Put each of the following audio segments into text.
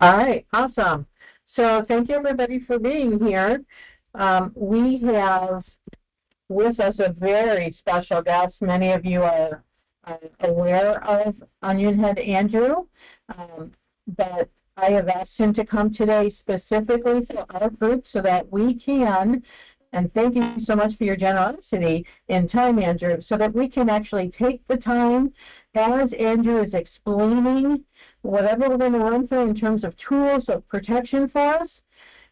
All right, awesome. So thank you everybody for being here. We have with us a very special guest. Many of you are aware of Onionhead Andrew, but I have asked him to come today specifically for our group so that we can, and thank you so much for your generosity in time, Andrew, so that we can actually take the time as Andrew is explaining whatever we're going to run through in terms of tools of protection for us,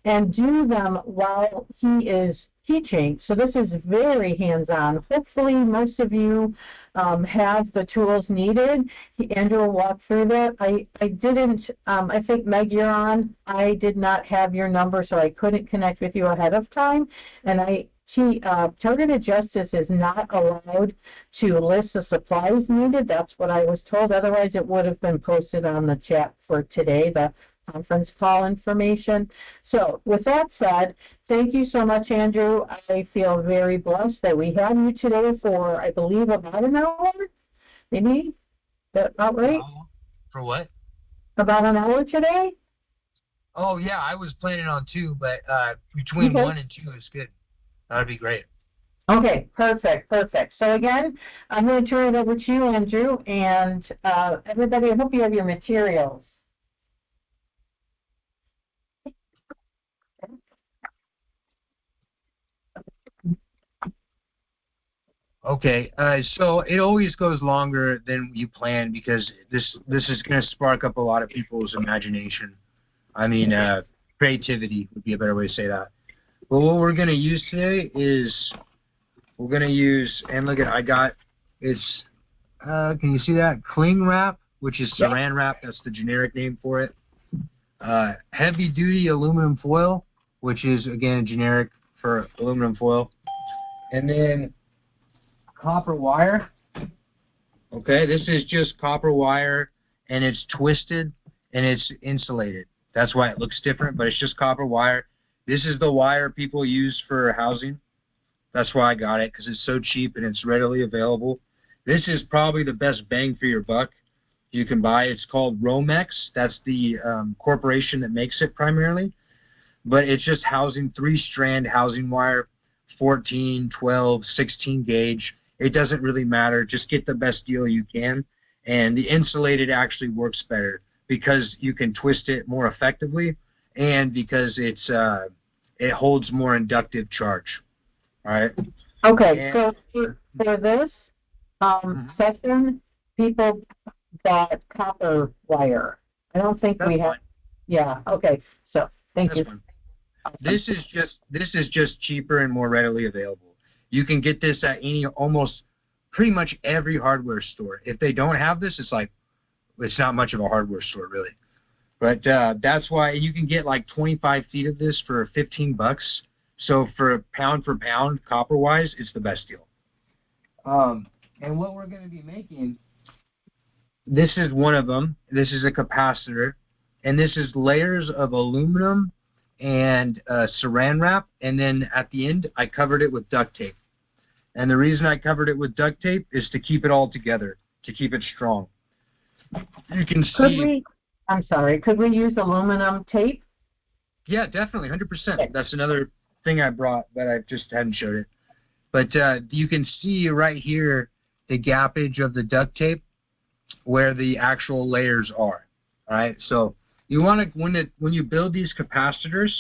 and do them while he is teaching. So this is very hands-on. Hopefully most of you have the tools needed. Andrew will walk through that. I didn't, I think Meg, you're on. I did not have your number, so I couldn't connect with you ahead of time. And Targeted Justice is not allowed to list the supplies needed. That's what I was told. Otherwise, it would have been posted on the chat for today, the conference call information. So with that said, thank you so much, Andrew. I feel very blessed that we have you today for, I believe, about an hour, maybe? About right? For what? About an hour today? Oh, yeah, I was planning on 2, but between 1 and 2 is good. That would be great. Okay, perfect. So again, I'm going to turn it over to you, Andrew, and everybody, I hope you have your materials. Okay, so it always goes longer than you plan because this is going to spark up a lot of people's imagination. I mean, creativity would be a better way to say that. But what we're going to use today is we're going to use, and look at, it's, can you see that? Cling wrap, which is saran wrap. That's the generic name for it. Heavy duty aluminum foil, which is, again, generic for aluminum foil. And then copper wire. Okay, this is just copper wire, and it's twisted, and it's insulated. That's why it looks different, but it's just copper wire. This is the wire people use for housing. That's why I got it, because it's so cheap and it's readily available. This is probably the best bang for your buck you can buy. It's called Romex. That's the corporation that makes it primarily. But it's just housing, 3-strand housing wire, 14, 12, 16 gauge. It doesn't really matter. Just get the best deal you can. And the insulated actually works better because you can twist it more effectively and because it holds more inductive charge. All right? Okay, so for this session, people bought copper wire. I don't think That's we have. fine. Yeah, okay. So thank you. Awesome. This is just cheaper and more readily available. You can get this at almost pretty much every hardware store. If they don't have this, it's not much of a hardware store really. But that's why you can get like 25 feet of this for $15. So for pound, copper wise, it's the best deal. And what we're going to be making, this is one of them. This is a capacitor, and this is layers of aluminum and saran wrap, and then at the end I covered it with duct tape. And the reason I covered it with duct tape is to keep it all together, to keep it strong. You can see. Could we use aluminum tape? Yeah, definitely, 100%. That's another thing I brought, but I just hadn't showed it. But you can see right here the gappage of the duct tape where the actual layers are. All right, so you want to when you build these capacitors,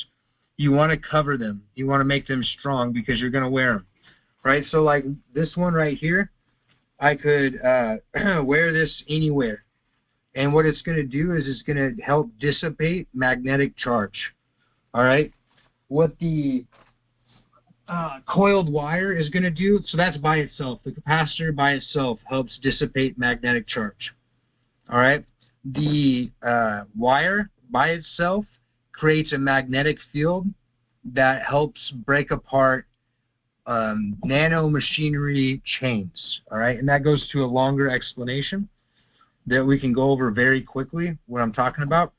you want to cover them. You want to make them strong because you're going to wear them. Right, so like this one right here, I could wear this anywhere. And what it's going to do is it's going to help dissipate magnetic charge. All right, what the coiled wire is going to do, so that's by itself. The capacitor by itself helps dissipate magnetic charge. All right, the wire by itself creates a magnetic field that helps break apart nanomachinery chains. All right, and that goes to a longer explanation that we can go over very quickly what I'm talking about.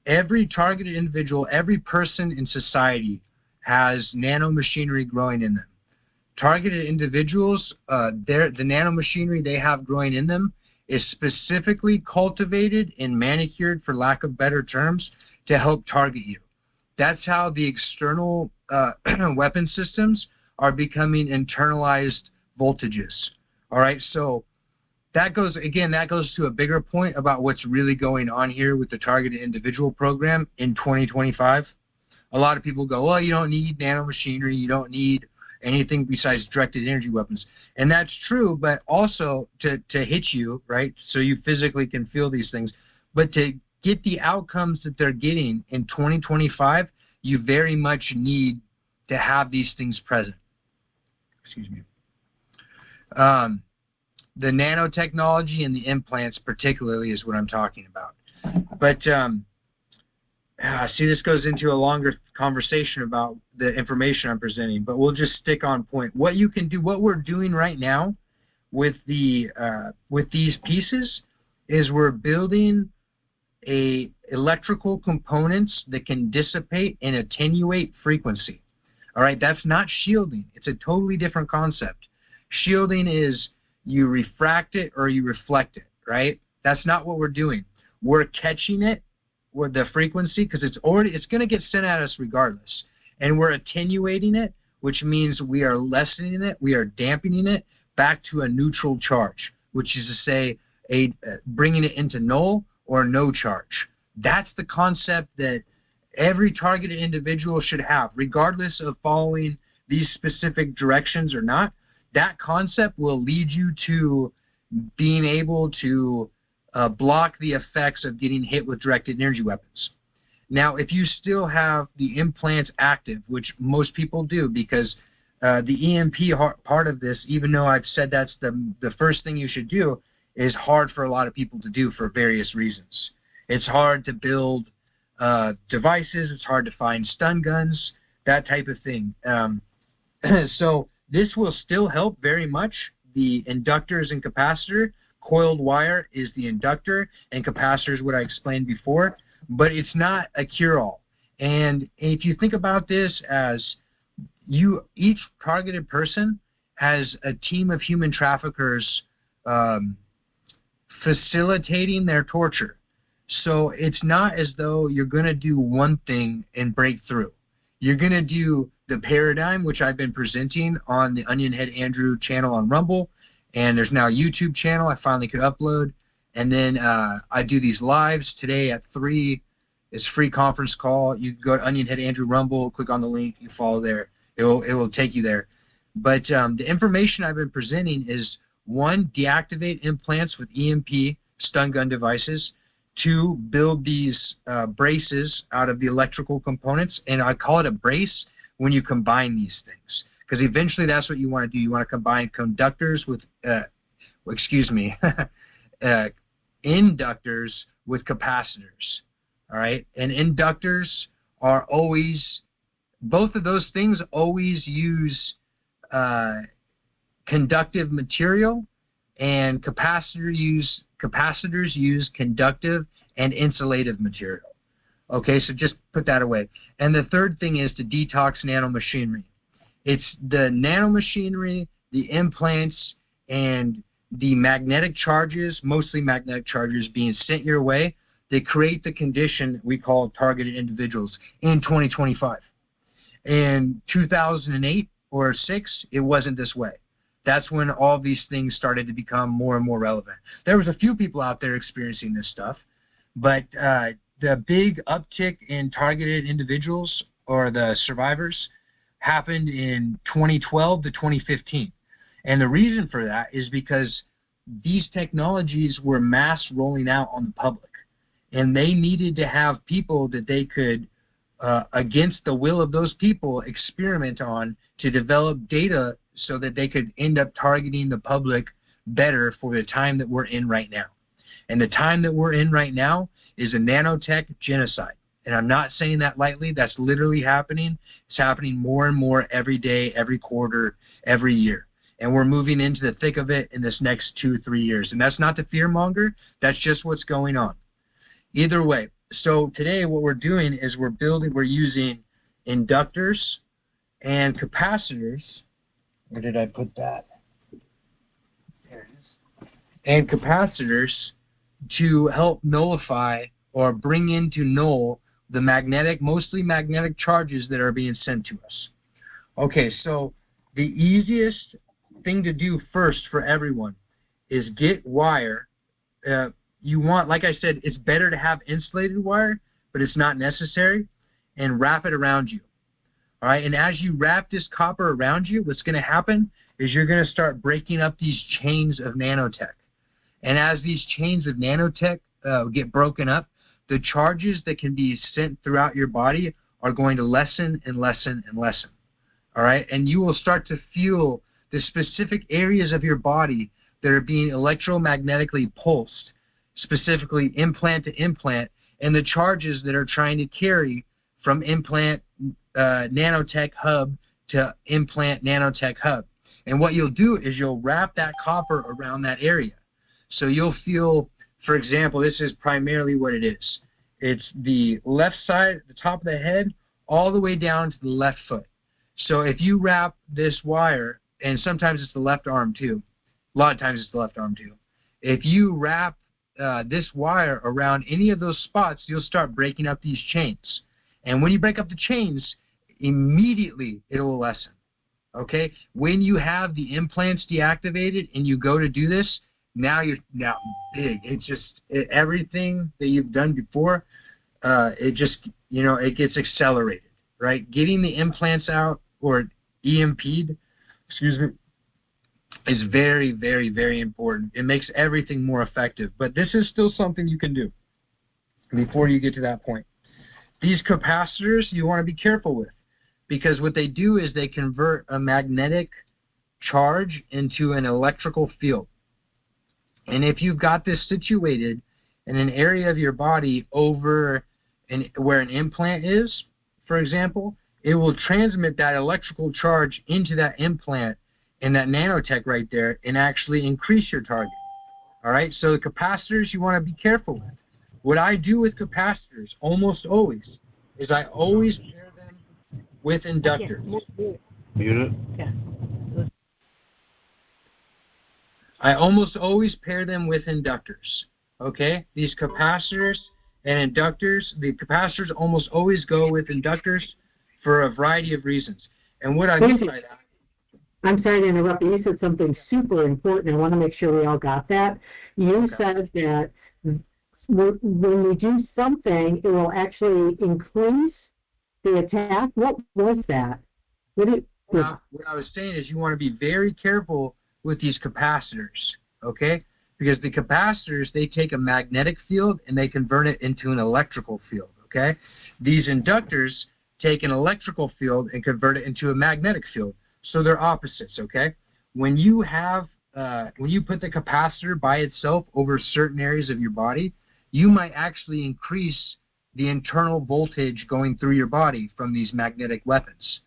Every targeted individual, every person in society has nanomachinery growing in them. Targeted individuals, the nanomachinery they have growing in them is specifically cultivated and manicured, for lack of better terms, to help target you. That's how the external weapon systems are becoming internalized voltages. All right, so that goes to a bigger point about what's really going on here with the targeted individual program in 2025. A lot of people go, well, you don't need nanomachinery, you don't need anything besides directed energy weapons. And that's true, but also to hit you, right, so you physically can feel these things. But to get the outcomes that they're getting in 2025, you very much need to have these things present. Excuse me. The nanotechnology and the implants particularly is what I'm talking about. But see, this goes into a longer conversation about the information I'm presenting, but we'll just stick on point. What you can do, what we're doing right now with these pieces is we're building electrical components that can dissipate and attenuate frequency. All right, that's not shielding. It's a totally different concept. Shielding is you refract it or you reflect it, right? That's not what we're doing. We're catching it with the frequency because it's going to get sent at us regardless. And we're attenuating it, which means we are lessening it, we are dampening it back to a neutral charge, which is to say bringing it into null or no charge. That's the concept that every targeted individual should have, regardless of following these specific directions or not. That concept will lead you to being able to block the effects of getting hit with directed energy weapons. Now, if you still have the implants active, which most people do, because the EMP part of this, even though I've said that's the first thing you should do, is hard for a lot of people to do for various reasons. It's hard to build devices. It's hard to find stun guns, that type of thing. So this will still help very much. The inductors and capacitor, coiled wire is the inductor, and capacitor is what I explained before, but it's not a cure-all. And if you think about this as each targeted person has a team of human traffickers facilitating their torture. So it's not as though you're going to do one thing and break through. You're going to do the paradigm, which I've been presenting on the Onionhead Andrew channel on Rumble, and there's now a YouTube channel I finally could upload. And then I do these lives today at 3. It's a free conference call. You can go to Onionhead Andrew Rumble, click on the link, you follow there. It will take you there. But the information I've been presenting is, 1, deactivate implants with EMP stun gun devices. 2, build these braces out of the electrical components. And I call it a brace when you combine these things, because eventually that's what you want to do. You want to combine conductors with, inductors with capacitors. All right, and inductors are always, both of those things always use conductive material, and capacitors use conductive and insulative material. Okay, so just put that away. And the third thing is to detox nanomachinery. It's the nanomachinery, the implants, and the magnetic charges, mostly magnetic charges, being sent your way, they create the condition we call targeted individuals in 2025. In 2008 or 6, it wasn't this way. That's when all these things started to become more and more relevant. There was a few people out there experiencing this stuff, but the big uptick in targeted individuals, or the survivors, happened in 2012 to 2015. And the reason for that is because these technologies were mass rolling out on the public. And they needed to have people that they could, against the will of those people, experiment on to develop data so that they could end up targeting the public better for the time that we're in right now. And the time that we're in right now is a nanotech genocide. And I'm not saying that lightly. That's literally happening. It's happening more and more every day, every quarter, every year. And we're moving into the thick of it in this next 2-3 years. And that's not the fear monger. That's just what's going on. Either way, so today what we're doing is we're using inductors and capacitors. Where did I put that? There it is. and capacitors to help nullify or bring into null the mostly magnetic charges that are being sent to us. Okay, so the easiest thing to do first for everyone is get wire. You want, like I said, it's better to have insulated wire, but it's not necessary, and wrap it around you. All right, and as you wrap this copper around you, what's going to happen is you're going to start breaking up these chains of nanotech. And as these chains of nanotech get broken up, the charges that can be sent throughout your body are going to lessen and lessen and lessen. All right, and you will start to feel the specific areas of your body that are being electromagnetically pulsed, specifically implant to implant, and the charges that are trying to carry from implant nanotech hub to implant nanotech hub. And what you'll do is you'll wrap that copper around that area. So you'll feel, for example, this is primarily what it is. It's the left side, the top of the head, all the way down to the left foot. So if you wrap this wire, and sometimes it's the left arm too, a lot of times it's the left arm too. If you wrap this wire around any of those spots, you'll start breaking up these chains. And when you break up the chains, immediately it will lessen. Okay? When you have the implants deactivated and you go to do this, now you're big. It's just everything that you've done before, it just, it gets accelerated, right? Getting the implants out or EMP'd, is very, very, very important. It makes everything more effective. But this is still something you can do before you get to that point. These capacitors you want to be careful with, because what they do is they convert a magnetic charge into an electrical field. And if you've got this situated in an area of your body over where an implant is, for example, it will transmit that electrical charge into that implant and that nanotech right there and actually increase your target. All right, so the capacitors you want to be careful with. What I do with capacitors almost always is I always pair them with inductors. Mute it? Yeah. I almost always pair them with inductors. Okay, these capacitors and inductors, the capacitors almost always go with inductors for a variety of reasons. And what I mean by that, I'm sorry to interrupt, but you said something super important. I want to make sure we all got that. You said that when we do something, it will actually increase the attack. What was that? What I was saying is you want to be very careful with these capacitors, okay? Because the capacitors, they take a magnetic field and they convert it into an electrical field, okay? These inductors take an electrical field and convert it into a magnetic field. So they're opposites, okay? When you have, when you put the capacitor by itself over certain areas of your body, you might actually increase the internal voltage going through your body from these magnetic weapons,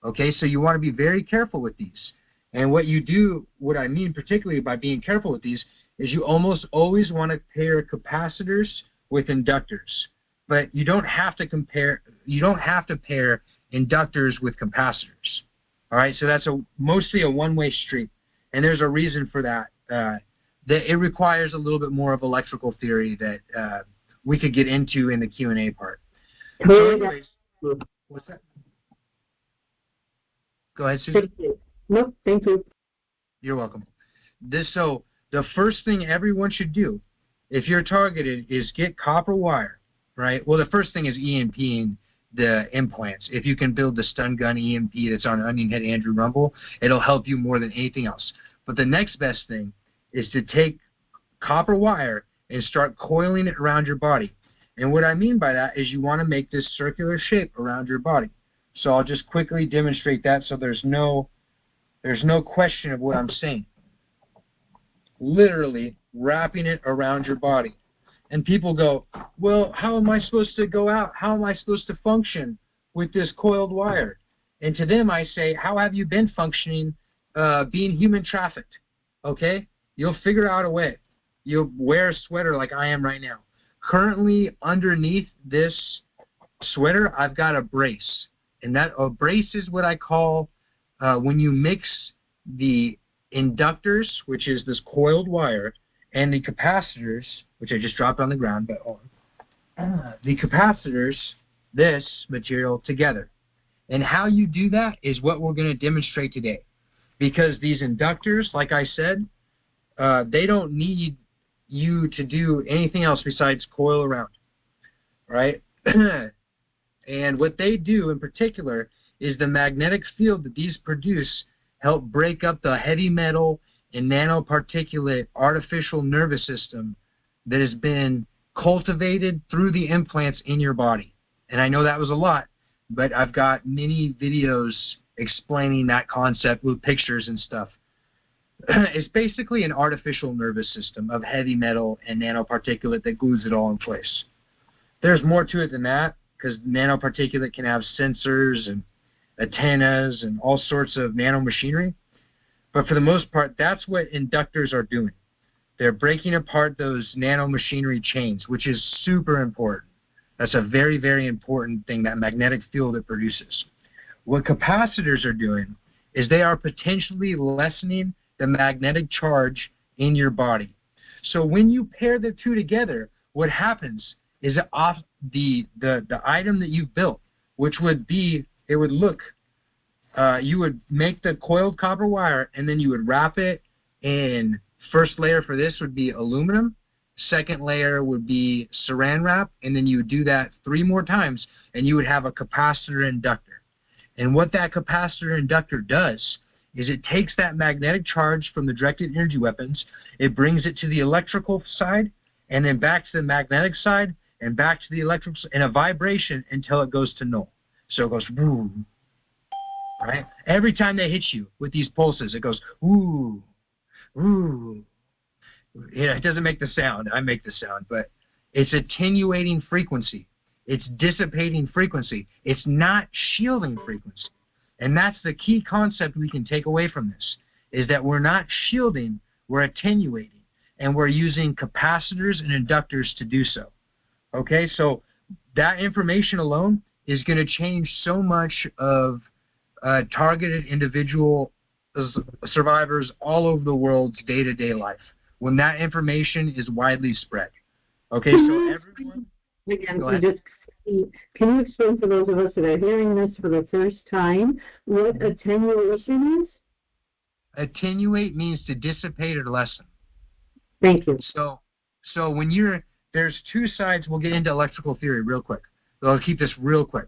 okay? So you want to be very careful with these. And what you do, what I mean particularly by being careful with these, is you almost always want to pair capacitors with inductors. But you don't have to pair inductors with capacitors. All right, so that's mostly a one-way street, and there's a reason for that. That it requires a little bit more of electrical theory that we could get into in the Q&A part. So anyways, what's that? Go ahead, Susan. Thank you. Nope, thank you. You're welcome. So the first thing everyone should do, if you're targeted, is get copper wire, right? Well, the first thing is EMPing the implants. If you can build the stun gun EMP that's on Onionhead Andrew Rumble, it'll help you more than anything else. But the next best thing is to take copper wire and start coiling it around your body. And what I mean by that is you want to make this circular shape around your body. So I'll just quickly demonstrate that so there's no question of what I'm saying. Literally wrapping it around your body. And people go, well, how am I supposed to go out? How am I supposed to function with this coiled wire? And to them I say, how have you been functioning being human trafficked? Okay? You'll figure out a way. You'll wear a sweater like I am right now. Currently, underneath this sweater, I've got a brace. And that a brace is what I call when you mix the inductors, which is this coiled wire, And the capacitors, which I just dropped on the ground, but the capacitors, this material together. And how you do that is what we're going to demonstrate today. Because these inductors, like I said, they don't need you to do anything else besides coil around, right? And what they do in particular is the magnetic field that these produce help break up the heavy metal and nanoparticulate artificial nervous system that has been cultivated through the implants in your body. And I know that was a lot, but I've got many videos explaining that concept with pictures and stuff. It's basically an artificial nervous system of heavy metal and nanoparticulate that glues it all in place. There's more to it than that, because nanoparticulate can have sensors and antennas and all sorts of nanomachinery. But for the most part, that's what inductors are doing. They're breaking apart those nanomachinery chains, which is super important. That's a very, very important thing, that magnetic field it produces. What capacitors are doing is they are potentially lessening the magnetic charge in your body. So when you pair the two together, what happens is that off the item that you've built, which would be, it would look, you would make the coiled copper wire, and then you would wrap it in, first layer for this would be aluminum, second layer would be saran wrap, and then you would do that 3 more times, and you would have a capacitor inductor. And what that capacitor inductor does is it takes that magnetic charge from the directed energy weapons, it brings it to the electrical side, and then back to the magnetic side, and back to the electrical side, in a vibration until it goes to null. So it goes woo, right? Every time they hit you with these pulses, it goes woo, woo. Yeah, it doesn't make the sound. I make the sound, but it's attenuating frequency. It's dissipating frequency. It's not shielding frequency. And that's the key concept we can take away from this, is that we're not shielding, we're attenuating, and we're using capacitors and inductors to do so. Okay, so that information alone is going to change so much of targeted individual survivors all over the world's day-to-day life when that information is widely spread. Okay, so everyone... Again, can you explain for those of us that are hearing this for the first time what attenuation is? Attenuate means to dissipate or lessen. Thank you. So when there's two sides. We'll get into electrical theory real quick. So I'll keep this real quick.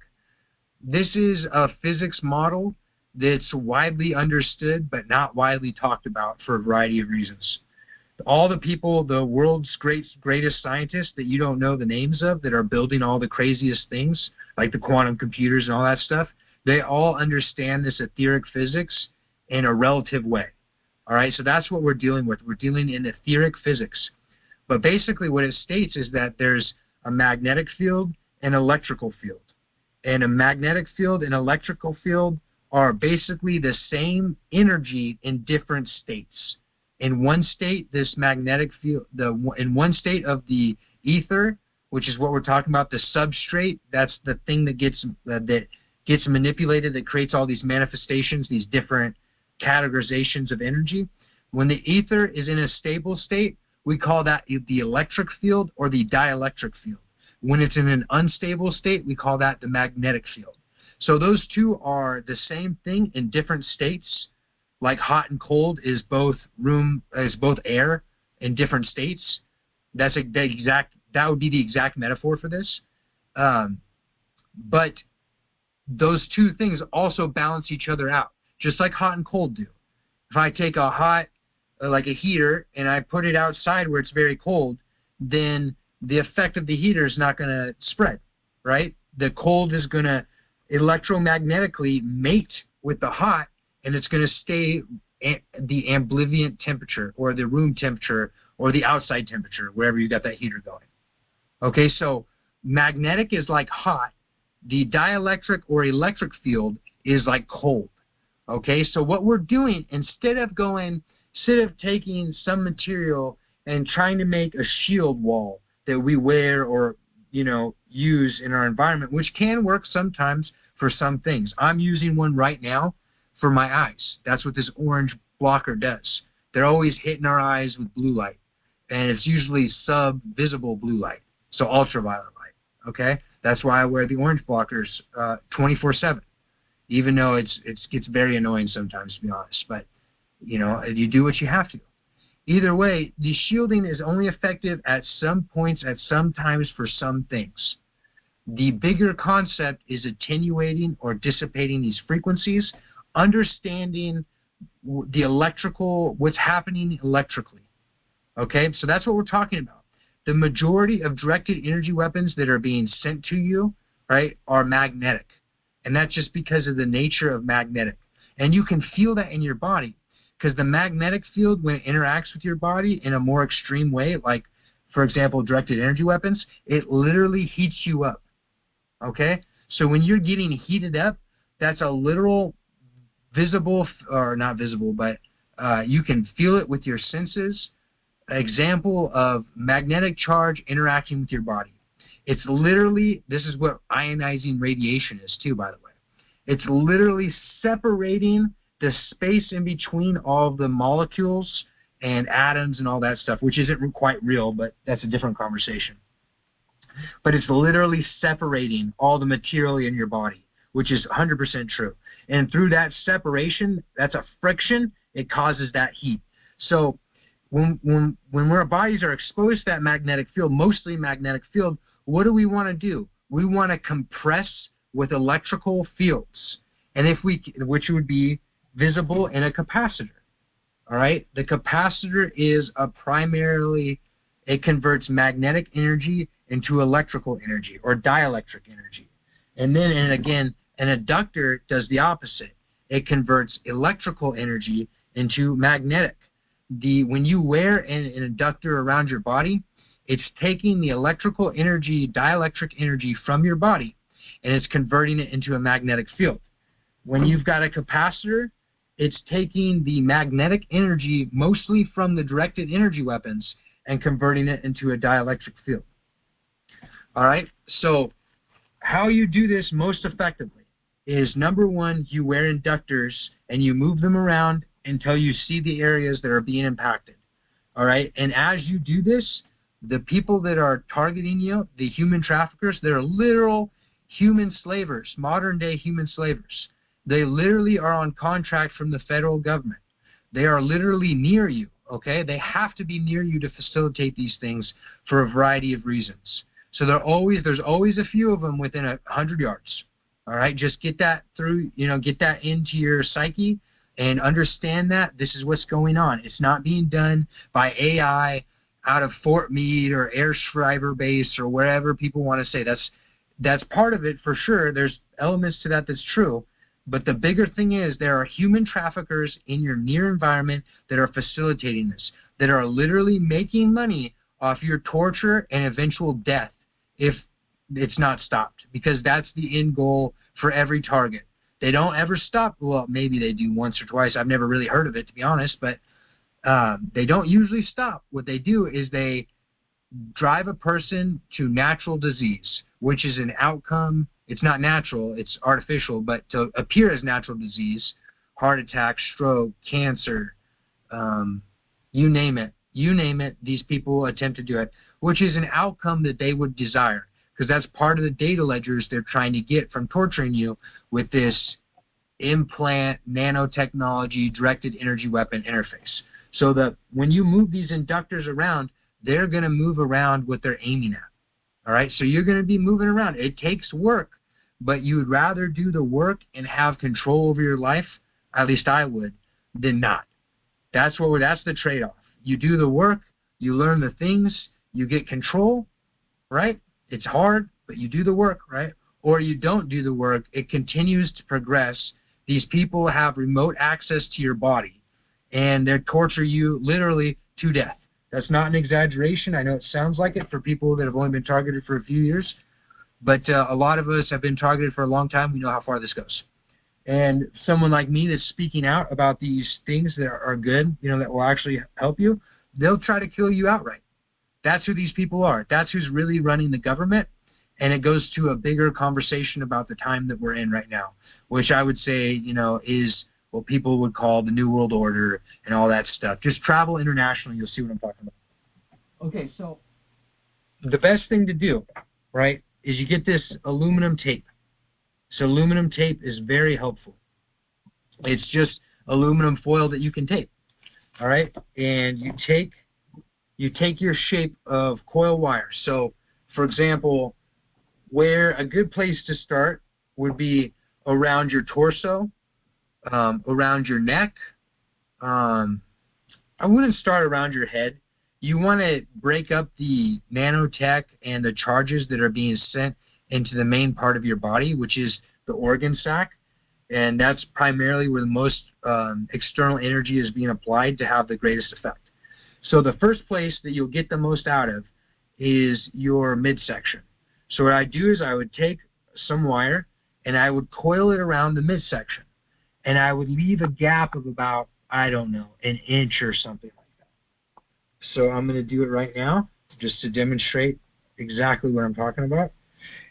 This is a physics model that's widely understood but not widely talked about for a variety of reasons. All the people, the world's greatest scientists that you don't know the names of, that are building all the craziest things, like the quantum computers and all that stuff, they all understand this etheric physics in a relative way. All right, so that's what we're dealing with. We're dealing in etheric physics. But basically what it states is that there's a magnetic field and electrical field. And a magnetic field and electrical field are basically the same energy in different states. In one state, this magnetic field, in one state of the ether, which is what we're talking about, the substrate, that's the thing that gets manipulated, that creates all these manifestations, these different categorizations of energy. When the ether is in a stable state, we call that the electric field or the dielectric field. When it's in an unstable state, we call that the magnetic field. So those two are the same thing in different states. Like hot and cold is both air in different states. That would be the exact metaphor for this. But those two things also balance each other out, just like hot and cold do. If I take a hot, like a heater, and I put it outside where it's very cold, then the effect of the heater is not going to spread, right? The cold is going to electromagnetically mate with the hot, and it's going to stay the ambient temperature or the room temperature or the outside temperature, wherever you got that heater going. Okay, so magnetic is like hot. The dielectric or electric field is like cold. Okay, so what we're doing, instead of taking some material and trying to make a shield wall that we wear or, use in our environment, which can work sometimes for some things. I'm using one right now for my eyes. That's what this orange blocker does. They're always hitting our eyes with blue light. and it's usually sub-visible blue light, so ultraviolet light, okay? That's why I wear the orange blockers 24/7, even though it gets very annoying sometimes, to be honest. But, you know, you do what you have to. Either way, the shielding is only effective at some points, at some times, for some things. The bigger concept is attenuating or dissipating these frequencies, understanding the electrical, what's happening electrically. Okay, so that's what we're talking about. The majority of directed energy weapons that are being sent to you, right, are magnetic. And that's just because of the nature of magnetic. And you can feel that in your body, because the magnetic field, when it interacts with your body in a more extreme way, like, for example, directed energy weapons, it literally heats you up. Okay? So when you're getting heated up, that's a literal visible, or not visible, but you can feel it with your senses, example of magnetic charge interacting with your body. It's literally, this is what ionizing radiation is too, by the way. It's literally separating the space in between all of the molecules and atoms and all that stuff, which isn't quite real, but that's a different conversation. But it's literally separating all the material in your body, which is 100% true. And through that separation, that's a friction, it causes that heat. So when our bodies are exposed to that magnetic field, mostly magnetic field, what do we want to do? We want to compress with electrical fields, and which would be visible in a capacitor. All right, the capacitor is it converts magnetic energy into electrical energy or dielectric energy, and again, an inductor does the opposite. It converts electrical energy into magnetic. When you wear an inductor around your body, it's taking the electrical energy, dielectric energy from your body, and it's converting it into a magnetic field. When you've got a capacitor, it's taking the magnetic energy, mostly from the directed energy weapons, and converting it into a dielectric field. All right? So how you do this most effectively is, number one, you wear inductors and you move them around until you see the areas that are being impacted. All right? And as you do this, the people that are targeting you, the human traffickers, they're literal human slavers, modern-day human slavers. They literally are on contract from the federal government. They are literally near you, okay? They have to be near you to facilitate these things for a variety of reasons. So there's always a few of them within 100 yards, all right? Just get that through, get that into your psyche and understand that this is what's going on. It's not being done by AI out of Fort Meade or Air Shriver Base or wherever people want to say. That's part of it for sure. There's elements to that that's true. But the bigger thing is there are human traffickers in your near environment that are facilitating this, that are literally making money off your torture and eventual death if it's not stopped, because that's the end goal for every target. They don't ever stop. Well, maybe they do once or twice. I've never really heard of it, to be honest, but they don't usually stop. What they do is they drive a person to natural disease, which is an outcome. It's not natural, it's artificial, but to appear as natural disease, heart attack, stroke, cancer, you name it, these people attempt to do it, which is an outcome that they would desire, because that's part of the data ledgers they're trying to get from torturing you with this implant, nanotechnology, directed energy weapon interface. So that when you move these inductors around, they're going to move around what they're aiming at. All right, so you're going to be moving around. It takes work, but you would rather do the work and have control over your life, at least I would, than not. That's the trade-off. You do the work, you learn the things, you get control, right? It's hard, but you do the work, right? Or you don't do the work, it continues to progress. These people have remote access to your body, and they torture you literally to death. That's not an exaggeration. I know it sounds like it for people that have only been targeted for a few years, but a lot of us have been targeted for a long time. We know how far this goes. And someone like me that's speaking out about these things that are good, that will actually help you, they'll try to kill you outright. That's who these people are. That's who's really running the government. And it goes to a bigger conversation about the time that we're in right now, which I would say, is what people would call the New World Order and all that stuff. Just travel internationally, you'll see what I'm talking about. Okay, so the best thing to do, right, is you get this aluminum tape. So aluminum tape is very helpful. It's just aluminum foil that you can tape. All right, and you take your shape of coil wire. So, for example, where a good place to start would be around your torso, around your neck. I wouldn't start around your head. You want to break up the nanotech and the charges that are being sent into the main part of your body, which is the organ sac. And that's primarily where the most external energy is being applied to have the greatest effect. So the first place that you'll get the most out of is your midsection. So what I do is I would take some wire and I would coil it around the midsection. And I would leave a gap of about, I don't know, an inch or something like that. So I'm going to do it right now just to demonstrate exactly what I'm talking about.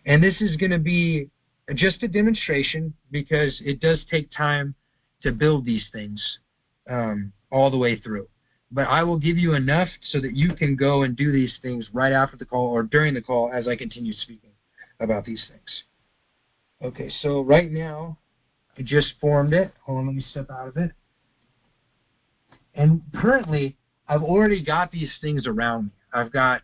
And this is going to be just a demonstration because it does take time to build these things all the way through. But I will give you enough so that you can go and do these things right after the call or during the call as I continue speaking about these things. Okay, so right now I just formed it. Hold on, let me step out of it. And currently I've already got these things around me. I've got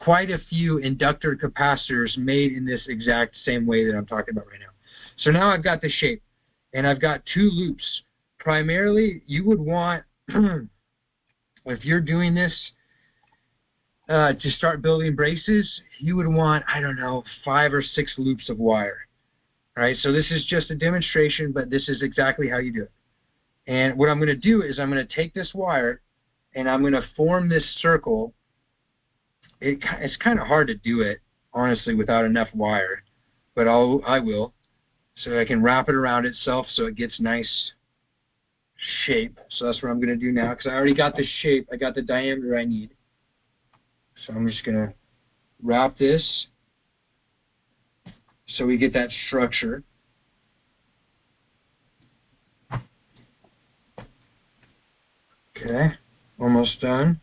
quite a few inductor capacitors made in this exact same way that I'm talking about right now. So now I've got the shape, and I've got two loops. Primarily, you would want, if you're doing this to start building braces, you would want, I don't know, 5 or 6 loops of wire. All right, so this is just a demonstration, but this is exactly how you do it. And what I'm going to do is I'm going to take this wire, and I'm going to form this circle. It's kind of hard to do it, honestly, without enough wire, but I will. So I can wrap it around itself so it gets nice shape. So that's what I'm going to do now because I already got the shape. I got the diameter I need. So I'm just going to wrap this so we get that structure. Okay, almost done.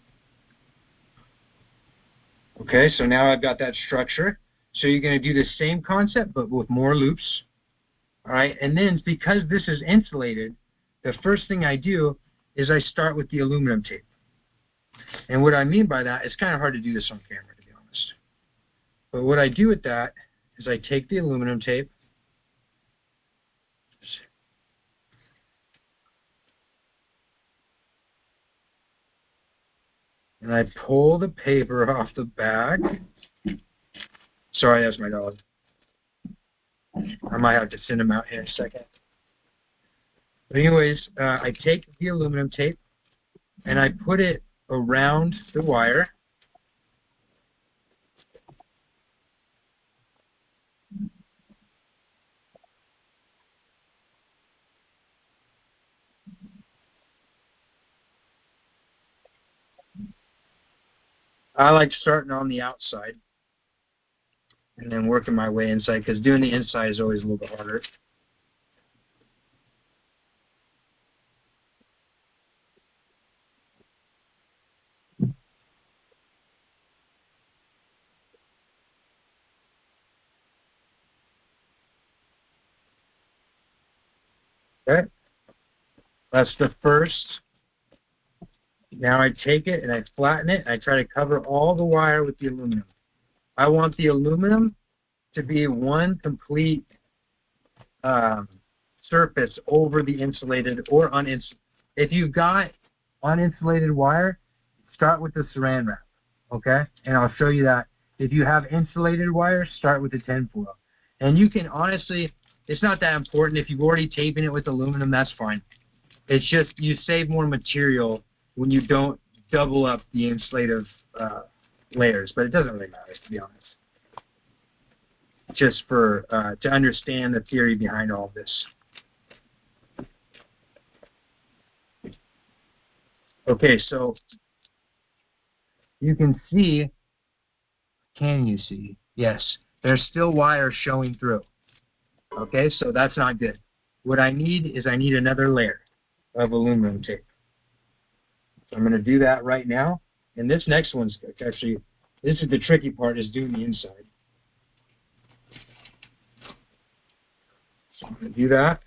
Okay, so now I've got that structure. So you're going to do the same concept, but with more loops. All right, and then because this is insulated, the first thing I do is I start with the aluminum tape. And what I mean by that, it's kind of hard to do this on camera, to be honest. But what I do with that is I take the aluminum tape, and I pull the paper off the back. Sorry, that's my dog. I might have to send him out here in a second. But anyways, I take the aluminum tape and I put it around the wire. I like starting on the outside and then working my way inside because doing the inside is always a little bit harder. Okay, that's the first. Now I take it and I flatten it. And I try to cover all the wire with the aluminum. I want the aluminum to be one complete surface over the insulated or uninsulated. If you've got uninsulated wire, start with the saran wrap, okay? And I'll show you that. If you have insulated wire, start with the tinfoil. And you can honestly, it's not that important. If you've already taping it with aluminum, that's fine. It's just you save more material when you don't double up the insulative layers, but it doesn't really matter, to be honest. Just for to understand the theory behind all of this. Okay, so you can see, can you see? Yes, there's still wire showing through. Okay, so that's not good. What I need is I need another layer of aluminum tape. So I'm going to do that right now, And this next one's actually, this is the tricky part, is doing the inside. So I'm going to do that.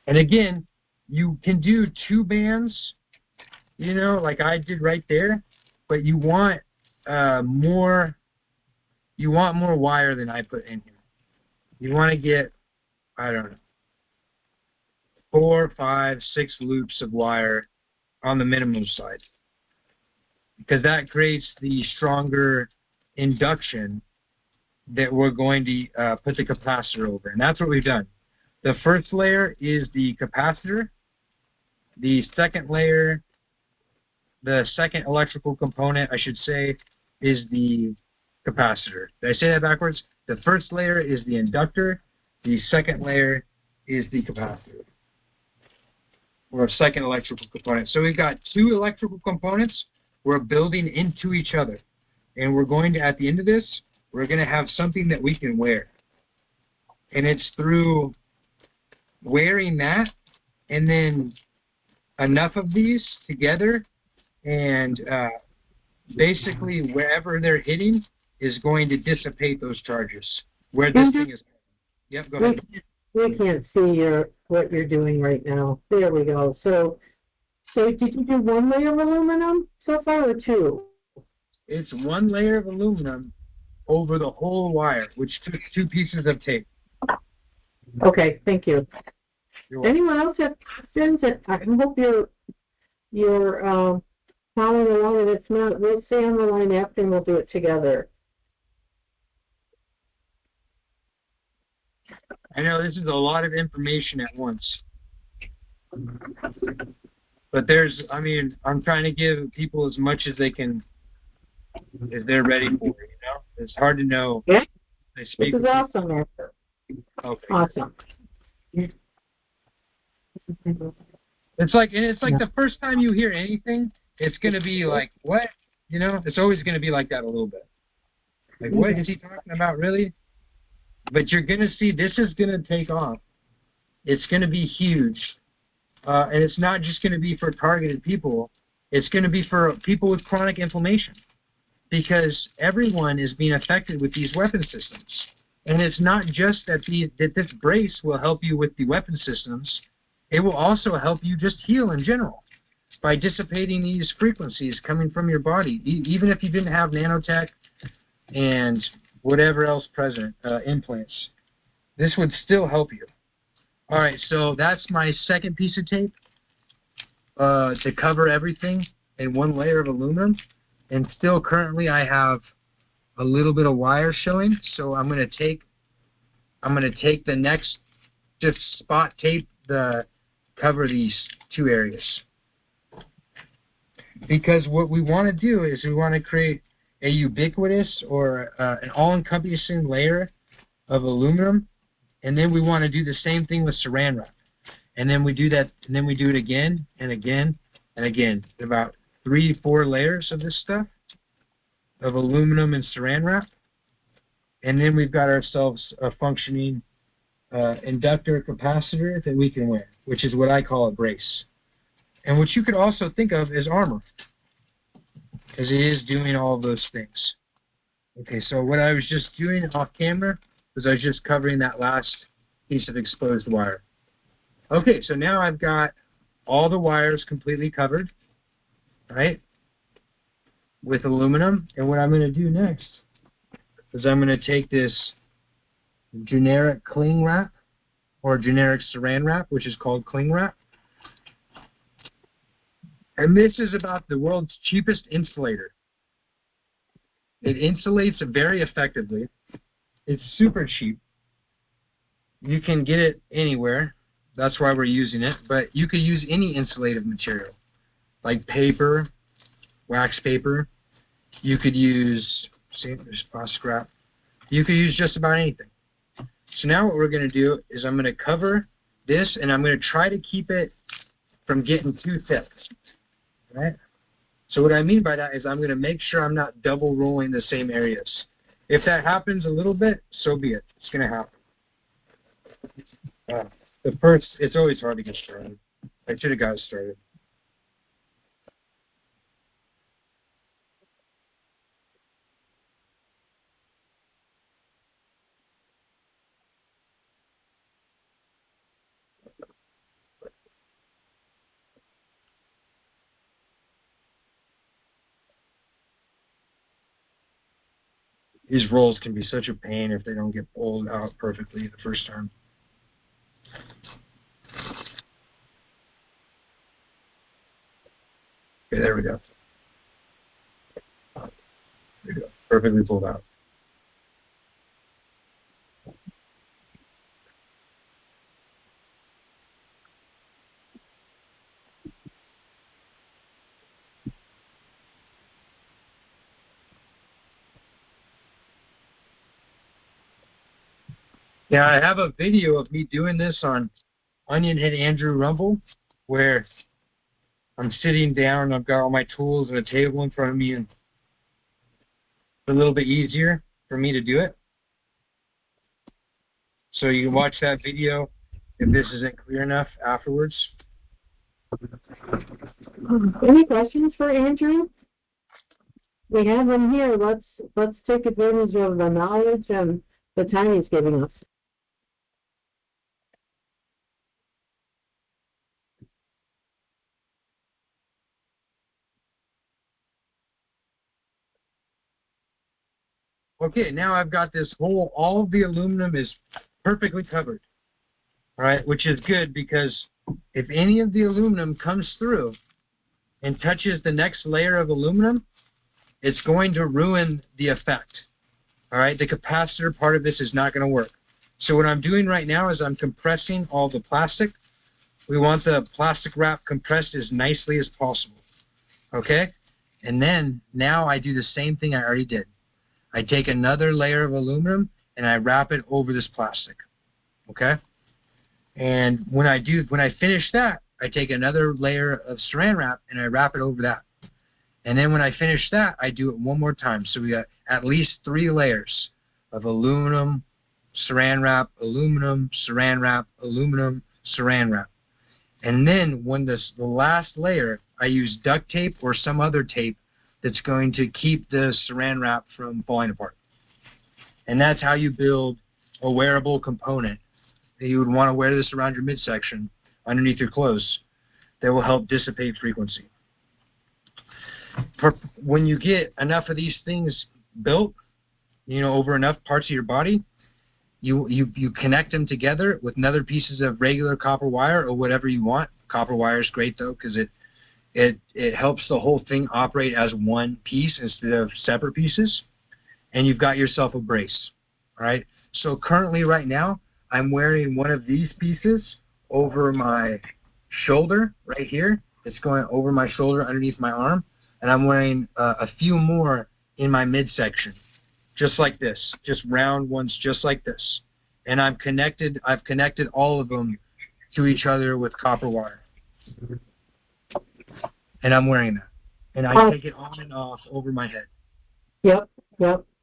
And again, you can do 2 bands, you know, like I did right there, but you want more wire than I put in here. You want to get, I don't know, 4, 5, 6 loops of wire on the minimum side, because that creates the stronger induction that we're going to put the capacitor over. And that's what we've done. The first layer is the capacitor. The second layer, the second electrical component, I should say, is the capacitor. Did I say that backwards? The first layer is the inductor. The second layer is the capacitor, or a second electrical component. So we've got 2 electrical components we're building into each other. And we're going to, at the end of this, we're going to have something that we can wear. And it's through wearing that, and then enough of these together, and basically wherever they're hitting is going to dissipate those charges. Where this thing is. Yep, go ahead. We can't see what you're doing right now. There we go. So did you do 1 layer of aluminum so far, or 2? It's 1 layer of aluminum over the whole wire, which took 2 pieces of tape. Okay, thank you. Anyone else have questions? I hope you're following along, and if not, we'll stay on the line after and we'll do it together. I know this is a lot of information at once. But I'm trying to give people as much as they can, if they're ready for it, you know? It's hard to know. Yeah. They speak. This is awesome, Esther. Okay. Awesome. It's like the first time you hear anything, it's going to be like, what? You know, it's always going to be like that a little bit. Like, what is he talking about, really? But you're going to see this is going to take off. It's going to be huge. And it's not just going to be for targeted people. It's going to be for people with chronic inflammation, because everyone is being affected with these weapon systems. And it's not just that this brace will help you with the weapon systems. It will also help you just heal in general by dissipating these frequencies coming from your body. Even if you didn't have nanotech and whatever else present, implants, this would still help you. All right, so that's my second piece of tape to cover everything in 1 layer of aluminum. And still currently I have a little bit of wire showing, so I'm going to take the next just spot tape to cover these 2 areas. Because what we want to do is we want to create a ubiquitous or an all-encompassing layer of aluminum, and then we want to do the same thing with saran wrap. And then we do that, and then we do it again and again and again. About 3 to 4 layers of this stuff, of aluminum and saran wrap. And then we've got ourselves a functioning inductor capacitor that we can wear, which is what I call a brace. And what you could also think of as armor, because it is doing all of those things. Okay, so what I was just doing off camera was I was just covering that last piece of exposed wire. Okay, so now I've got all the wires completely covered, right, with aluminum. And what I'm going to do next is I'm going to take this generic cling wrap, or generic saran wrap, which is called cling wrap. And this is about the world's cheapest insulator. It insulates very effectively. It's super cheap. You can get it anywhere. That's why we're using it. But you could use any insulative material, like paper, wax paper. You could use, see, there's plastic wrap. You could use just about anything. So now what we're going to do is I'm going to cover this, and I'm going to try to keep it from getting too thick. Right? So what I mean by that is I'm going to make sure I'm not double rolling the same areas. If that happens a little bit, so be it. It's going to happen. It's always hard to get started. I should have got started. These rolls can be such a pain if they don't get pulled out perfectly the first time. Okay, there we go. There we go. Perfectly pulled out. Yeah, I have a video of me doing this on Onionhead Andrew Rumble, where I'm sitting down, I've got all my tools and a table in front of me, and it's a little bit easier for me to do it. So you can watch that video if this isn't clear enough afterwards. Any questions for Andrew? We have him here. Let's take advantage of the knowledge and the time he's giving us. Okay, now I've got this whole, all of the aluminum is perfectly covered, all right, which is good because if any of the aluminum comes through and touches the next layer of aluminum, it's going to ruin the effect, all right? The capacitor part of this is not going to work. So what I'm doing right now is I'm compressing all the plastic. We want the plastic wrap compressed as nicely as possible, okay? And then now I do the same thing I already did. I take another layer of aluminum and I wrap it over this plastic, okay? And when I finish that, I take another layer of saran wrap and I wrap it over that. And then when I finish that, I do it one more time. So we got at least 3 layers of aluminum, saran wrap, aluminum, saran wrap, aluminum, saran wrap. And then when the last layer, I use duct tape or some other tape that's going to keep the saran wrap from falling apart. And that's how you build a wearable component. You would want to wear this around your midsection underneath your clothes. That will help dissipate frequency. When you get enough of these things built, over enough parts of your body, you connect them together with other pieces of regular copper wire or whatever you want. Copper wire is great though because it helps the whole thing operate as one piece instead of separate pieces, and you've got yourself a brace. All right. So currently, right now, I'm wearing one of these pieces over my shoulder right here. It's going over my shoulder underneath my arm, and I'm wearing a few more in my midsection, just like this, just round ones, just like this. And I've connected all of them to each other with copper wire. And I'm wearing that. And I take it on and off over my head. Yep.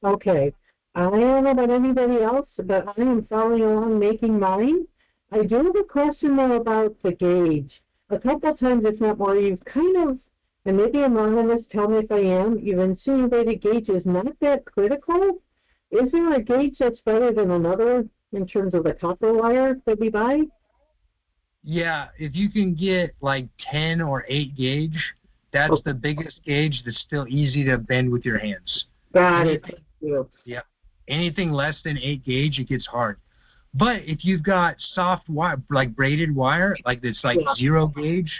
Okay. I don't know about anybody else, but I am following along making mine. I do have a question, though, about the gauge. A couple of times, if not more, you've kind of, and maybe I'm wrong on this, tell me if I am, you've insinuated gauge is not that critical. Is there a gauge that's better than another in terms of the copper wire that we buy? Yeah, if you can get like 10 or 8 gauge, that's the biggest gauge that's still easy to bend with your hands. Got it. Thank you. Yeah. Anything less than 8 gauge, it gets hard. But if you've got soft wire, like braided wire, like it's like 0 gauge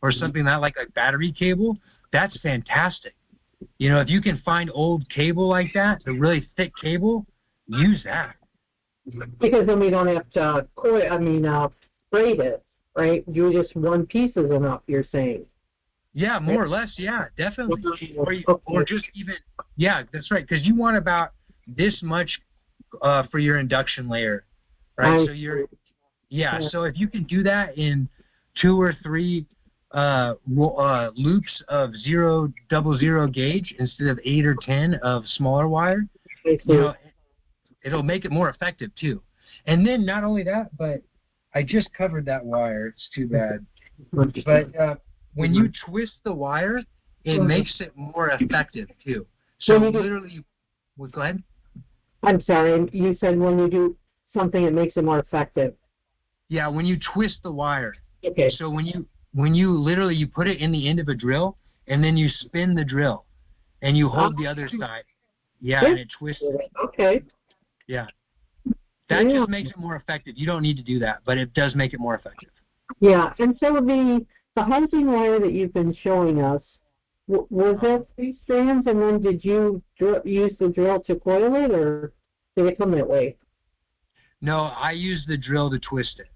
or something like battery cable, that's fantastic. If you can find old cable like that, the really thick cable, use that. Because then we don't have to braid it, right? Do just one piece is enough, you're saying? Yeah, more or less, yeah, definitely. Or just even, yeah, that's right, because you want about this much for your induction layer, right? So if you can do that in 2 or 3 loops of 000 gauge instead of 8 or 10 of smaller wire, it'll make it more effective too. And then not only that, but I just covered that wire. It's too bad. But when you twist the wire, it makes it more effective too. So literally, go ahead. I'm sorry. You said when you do something, it makes it more effective. Yeah, when you twist the wire. Okay. So when you literally you put it in the end of a drill, and then you spin the drill, and you hold the other side. Yeah, and it twists it. Okay. Yeah. That just makes it more effective. You don't need to do that, but it does make it more effective. Yeah, and so the housing wire that you've been showing us, was that 3 strands, and then did you use the drill to coil it, or did it come that way? No, I use the drill to twist it.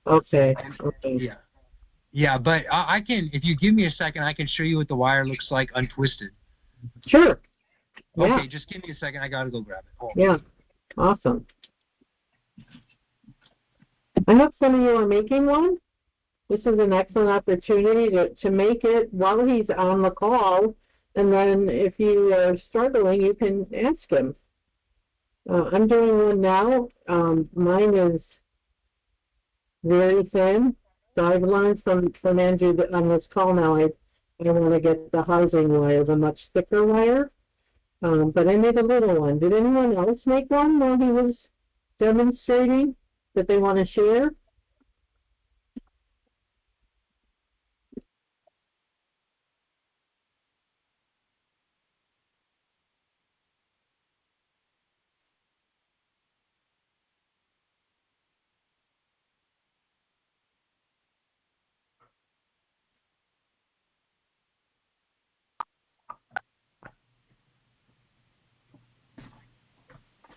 Okay. Yeah. Yeah, but I can, if you give me a second, I can show you what the wire looks like untwisted. Sure. Yeah. Okay, just give me a second. I got to go grab it. Yeah. Awesome. I hope some of you are making one. This is an excellent opportunity to make it while he's on the call, and then if you are struggling, you can ask him. I'm doing one now. Mine is very thin. So I've learned from Andrew that on this call now I want to get the housing wire, the much thicker wire. But I made a little one. Did anyone else make one while he was demonstrating that they want to share?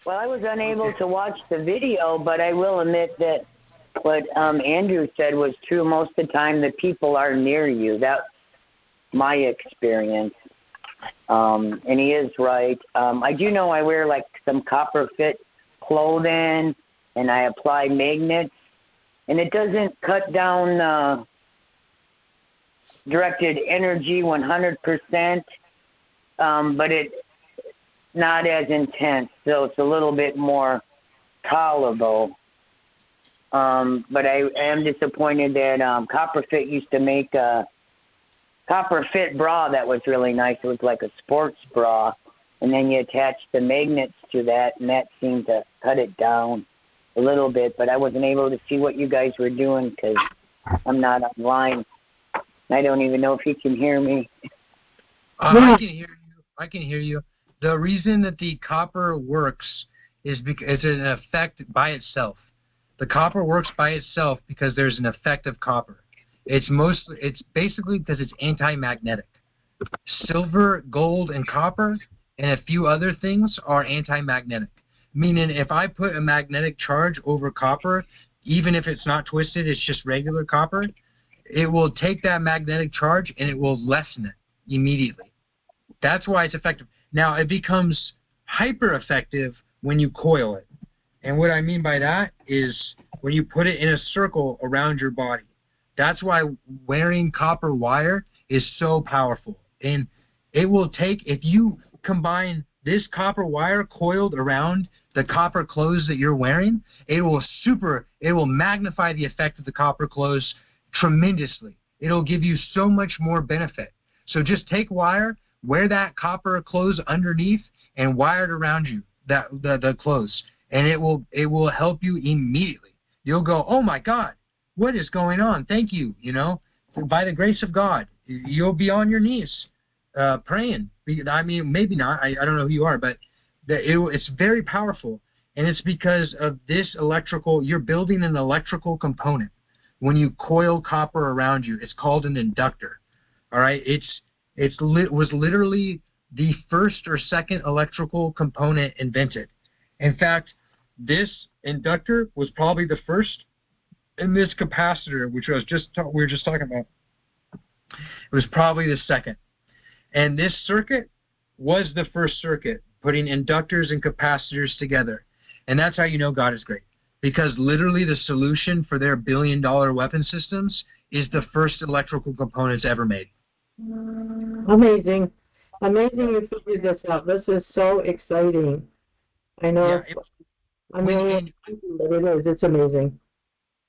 Well, I was unable to watch the video, but I will admit that what Andrew said was true. Most of the time, the people are near you. That's my experience. And he is right. I do know I wear like some copper fit clothing, and I apply magnets, and it doesn't cut down directed energy 100%, but it's not as intense, so it's a little bit more tolerable. But I am disappointed that Copper Fit used to make a Copper Fit bra that was really nice. It was like a sports bra, and then you attach the magnets to that, and that seemed to cut it down a little bit. But I wasn't able to see what you guys were doing because I'm not online. I don't even know if you can hear me. I can hear you. I can hear you. The reason that the copper works is because it's an effect by itself. The copper works by itself because there's an effect of copper. It's basically because it's anti-magnetic. Silver, gold, and copper, and a few other things are anti-magnetic. Meaning, if I put a magnetic charge over copper, even if it's not twisted, it's just regular copper, it will take that magnetic charge and it will lessen it immediately. That's why it's effective. Now, it becomes hyper effective when you coil it. And what I mean by that is when you put it in a circle around your body. That's why wearing copper wire is so powerful. And it will take, if you combine this copper wire coiled around the copper clothes that you're wearing, it will magnify the effect of the copper clothes tremendously. It'll give you so much more benefit. So just take wire, wear that copper clothes underneath, and wire it around you, the clothes, and it will help you immediately. You'll go, oh my God, what is going on? Thank you. By the grace of God, you'll be on your knees praying. I mean, maybe not. I don't know who you are, but it's very powerful, and it's because of this electrical. You're building an electrical component when you coil copper around you. It's called an inductor. All right, was literally the first or second electrical component invented. In fact, this inductor was probably the first, and this capacitor, which we were just talking about, it was probably the second. And this circuit was the first circuit, putting inductors and capacitors together. And that's how you know God is great. Because literally the solution for their billion-dollar weapon systems is the first electrical components ever made. Amazing. Amazing you figured this out. This is so exciting. I know. Yeah, but it is. It's amazing.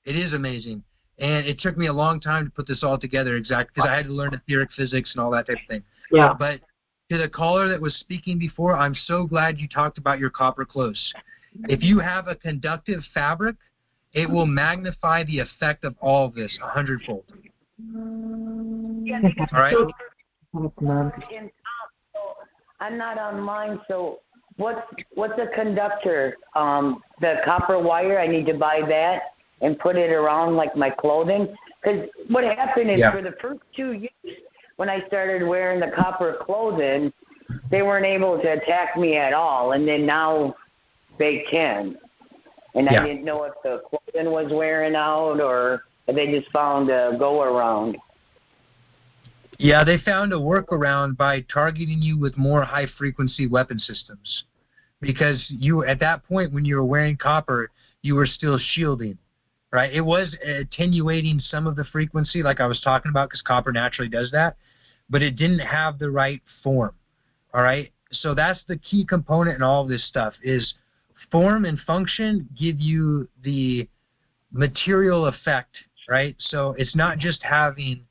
It is amazing. And it took me a long time to put this all together exactly because I had to learn etheric physics and all that type of thing. Yeah. But to the caller that was speaking before, I'm so glad you talked about your copper clothes. If you have a conductive fabric, it will magnify the effect of all of this 100-fold. Yeah, all right? I'm not online, so what's a conductor? The copper wire, I need to buy that and put it around like my clothing? Because what happened is for the first 2 years when I started wearing the copper clothing, they weren't able to attack me at all, and then now they can. And I didn't know if the clothing was wearing out or if they just found a go-around. Yeah, they found a workaround by targeting you with more high-frequency weapon systems. Because you, at that point when you were wearing copper, you were still shielding, right? It was attenuating some of the frequency like I was talking about because copper naturally does that, but it didn't have the right form, all right? So that's the key component in all of this stuff is form and function give you the material effect, right? So it's not just having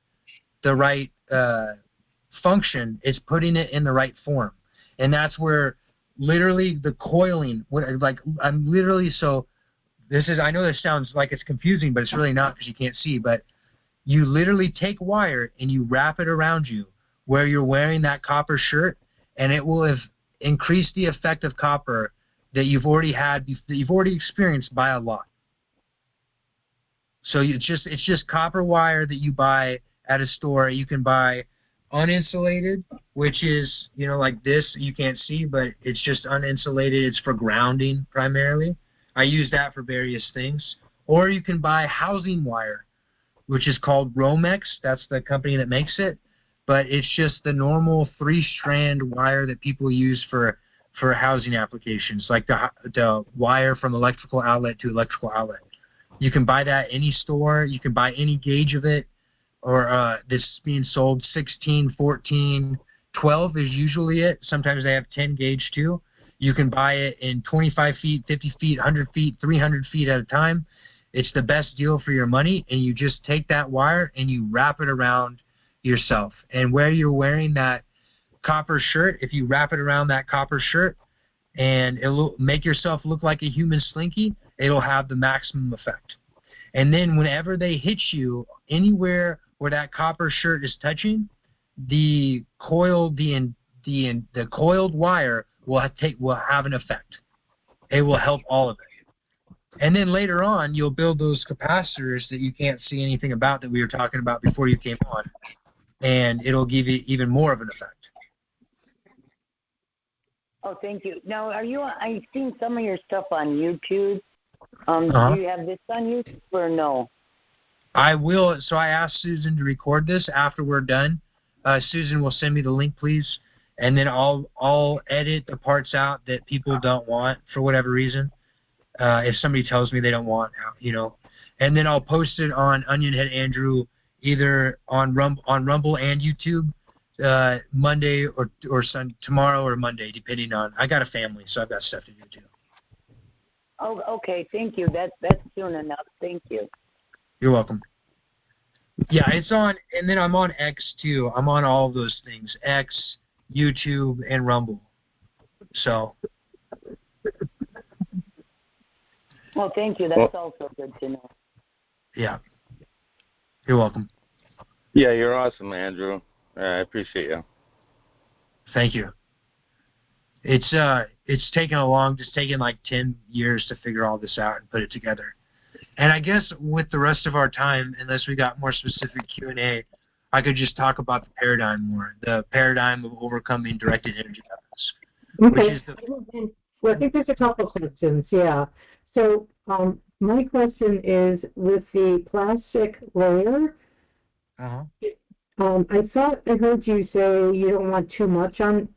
the right function, it's putting it in the right form. And that's where literally the coiling, like I'm literally, so this is, I know this sounds like it's confusing, but it's really not because you can't see, but you literally take wire and you wrap it around you where you're wearing that copper shirt, and it will have increased the effect of copper that you've already had, that you've already experienced by a lot. So it's just copper wire that you buy at a store. You can buy uninsulated, which is, you know, like this, you can't see, but it's just uninsulated. It's for grounding primarily. I use that for various things. Or you can buy housing wire, which is called Romex. That's the company that makes it. But it's just the normal 3-strand wire that people use for housing applications, like the wire from electrical outlet to electrical outlet. You can buy that at any store. You can buy any gauge of it, or this is being sold 16, 14, 12 is usually it. Sometimes they have 10 gauge too. You can buy it in 25 feet, 50 feet, 100 feet, 300 feet at a time. It's the best deal for your money, and you just take that wire and you wrap it around yourself. And where you're wearing that copper shirt, if you wrap it around that copper shirt and it'll make yourself look like a human slinky, it'll have the maximum effect. And then whenever they hit you anywhere where that copper shirt is touching, the coiled wire will have an effect. It will help all of it. And then later on, you'll build those capacitors that you can't see anything about that we were talking about before you came on, and it'll give you even more of an effect. Oh, thank you. Now, I've seen some of your stuff on YouTube. Do you have this on YouTube or no? I will. So I asked Susan to record this after we're done. Susan will send me the link, please, and then I'll edit the parts out that people don't want for whatever reason. If somebody tells me they don't want, you know, and then I'll post it on Onionhead Andrew either on Rumble and YouTube Monday or tomorrow or Monday, depending on. I got a family, so I've got stuff to do too. Oh, okay. Thank you. That's soon enough. Thank you. You're welcome. Yeah, it's on, and then I'm on X too. I'm on all of those things: X, YouTube, and Rumble. So. Well, thank you. That's also good to know. Yeah. You're welcome. Yeah, you're awesome, Andrew. I appreciate you. Thank you. It's taken like 10 years to figure all this out and put it together. And I guess with the rest of our time, unless we got more specific Q&A, I could just talk about the paradigm more, the paradigm of overcoming directed energy weapons. Okay. Well, I think there's a couple questions, yeah. So my question is, with the plastic layer, I thought I heard you say you don't want too much on,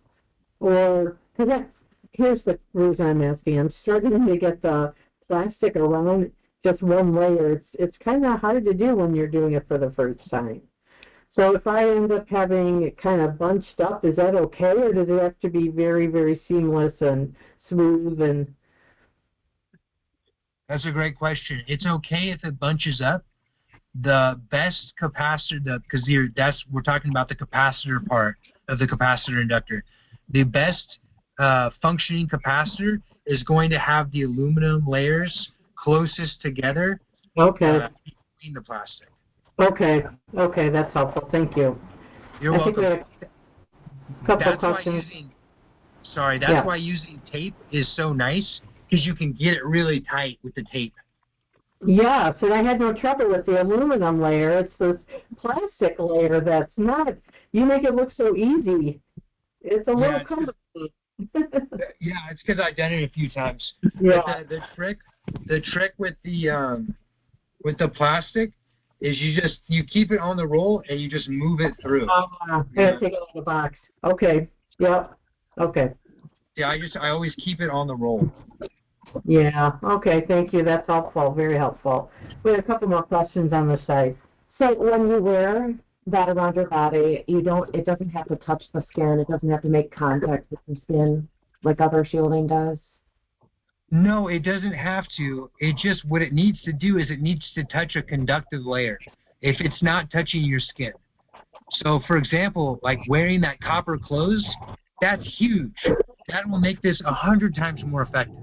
or, because here's the reason I'm asking. I'm struggling to get the plastic around just one layer. It's kind of hard to do when you're doing it for the first time. So if I end up having it kind of bunched up, is that okay, or does it have to be very, very seamless and smooth? And that's a great question. It's okay if it bunches up. The best capacitor, because we're talking about the capacitor part of the capacitor inductor. The best functioning capacitor is going to have the aluminum layers closest together. Okay. Between the plastic. Okay, that's helpful. Thank you. You're welcome. A couple questions. Sorry, that's why using tape is so nice, because you can get it really tight with the tape. Yeah, so I had no trouble with the aluminum layer. It's this plastic layer that's not, you make it look so easy. It's a little complicated. Yeah, it's because I've done it a few times. Yeah. But the trick with the plastic is you keep it on the roll and you just move it through. Take it out of the box. Okay. Yep. Okay. Yeah, I always keep it on the roll. Yeah. Okay. Thank you. That's helpful. Very helpful. We have a couple more questions on the site. So when you wear that around your body, it doesn't have to touch the skin. It doesn't have to make contact with the skin like other shielding does. No, it doesn't have to. What it needs to do is it needs to touch a conductive layer if it's not touching your skin. So, for example, like wearing that copper clothes, that's huge. That will make this 100 times more effective.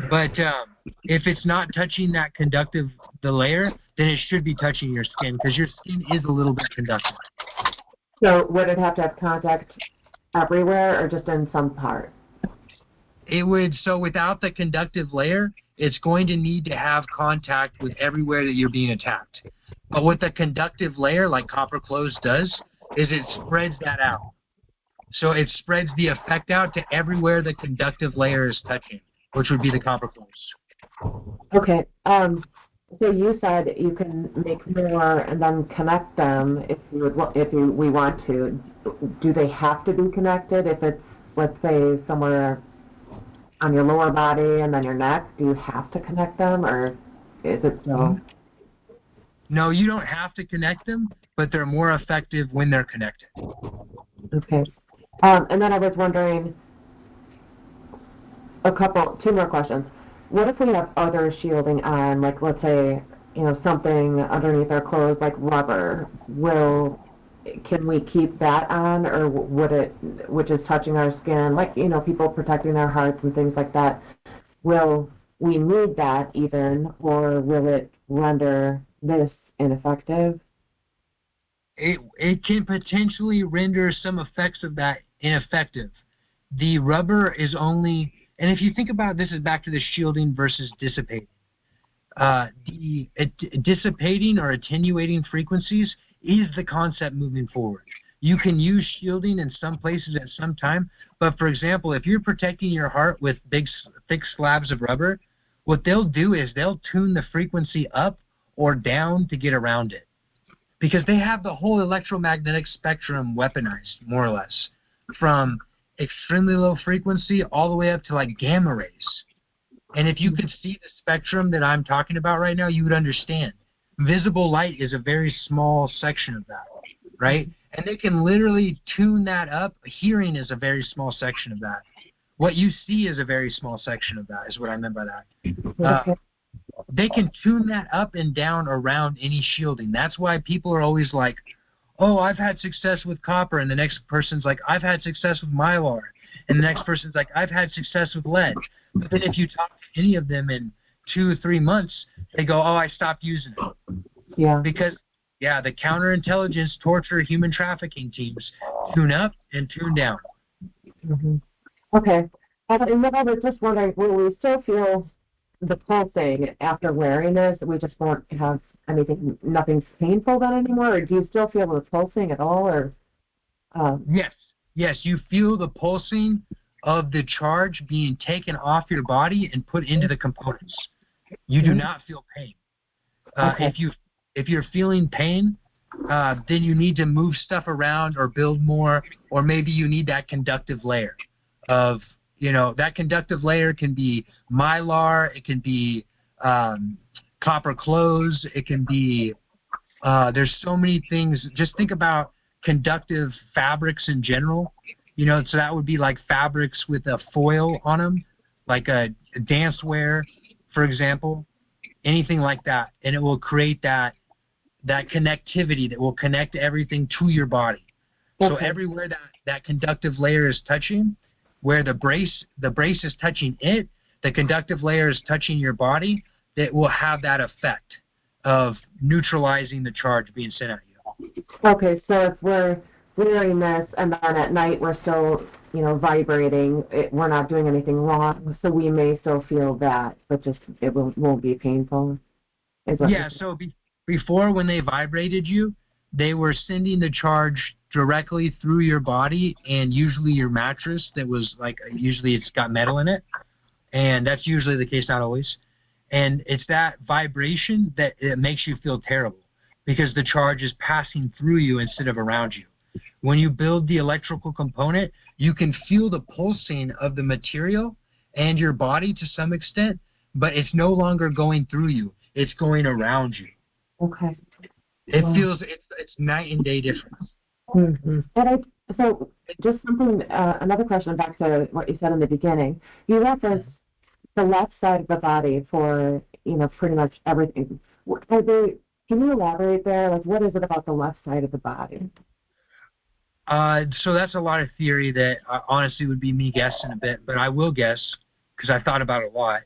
But if it's not touching that the layer, then it should be touching your skin, because your skin is a little bit conductive. So would it have to have contact everywhere or just in some part? It would. So without the conductive layer, it's going to need to have contact with everywhere that you're being attacked. But what the conductive layer, like copper clothes does, is it spreads that out. So it spreads the effect out to everywhere the conductive layer is touching, which would be the copper clothes. Okay. So you said you can make more and then connect them if we want to. Do they have to be connected? If it's, let's say, somewhere on your lower body and then your neck, do you have to connect them, or is it so? No, you don't have to connect them, but they're more effective when they're connected. Okay. And then I was wondering, two more questions. What if we have other shielding on, like let's say, something underneath our clothes like rubber? Can we keep that on, or which is touching our skin, like, people protecting their hearts and things like that? Will we need that even, or will it render this ineffective? It can potentially render some effects of that ineffective. The rubber is only, and if you think about this, is back to the shielding versus dissipating. Dissipating or attenuating frequencies is the concept moving forward. You can use shielding in some places at some time, but for example, if you're protecting your heart with big, thick slabs of rubber, what they'll do is they'll tune the frequency up or down to get around it, because they have the whole electromagnetic spectrum weaponized, more or less, from extremely low frequency all the way up to like gamma rays. And if you could see the spectrum that I'm talking about right now, you would understand. Visible light is a very small section of that, right? And they can literally tune that up. Hearing is a very small section of that. What you see is a very small section of that, is what I meant by that. They can tune that up and down around any shielding. That's why people are always like, oh, I've had success with copper, and the next person's like, I've had success with mylar, and the next person's like, I've had success with lead. But then if you talk to any of them in 2 or 3 months, they go, oh, I stopped using it. Yeah. Because, the counterintelligence, torture, human trafficking teams tune up and tune down. Mm-hmm. Okay. And then I was just wondering, will we still feel the pulsing after wearing this? We just won't have nothing painful then anymore? Or do you still feel the pulsing at all? Or Yes, you feel the pulsing of the charge being taken off your body and put into the components. You do not feel pain. Okay. If you're feeling pain, then you need to move stuff around or build more, or maybe you need that conductive layer of, that conductive layer can be mylar, it can be copper clothes, it can be, there's so many things. Just think about conductive fabrics in general. So that would be like fabrics with a foil on them, like a dance wear, for example, anything like that. And it will create that connectivity that will connect everything to your body. Okay. So everywhere that conductive layer is touching, where the brace is touching it, the conductive layer is touching your body, that will have that effect of neutralizing the charge being sent at you. Okay, so if we're wearing this and then at night we're still vibrating. We're not doing anything wrong, so we may still feel that, but just it won't be painful. Yeah, so before when they vibrated you, they were sending the charge directly through your body and usually your mattress that was usually it's got metal in it. And that's usually the case, not always. And it's that vibration that it makes you feel terrible because the charge is passing through you instead of around you. When you build the electrical component, you can feel the pulsing of the material and your body to some extent, but it's no longer going through you. It's going around you. Okay. It feels it's night and day difference. Mm-hmm. So just something, another question back to what you said in the beginning. You referenced the left side of the body for, pretty much everything. Can you elaborate there? Like, what is it about the left side of the body? So that's a lot of theory that honestly would be me guessing a bit, but I will guess, because I thought about it a lot,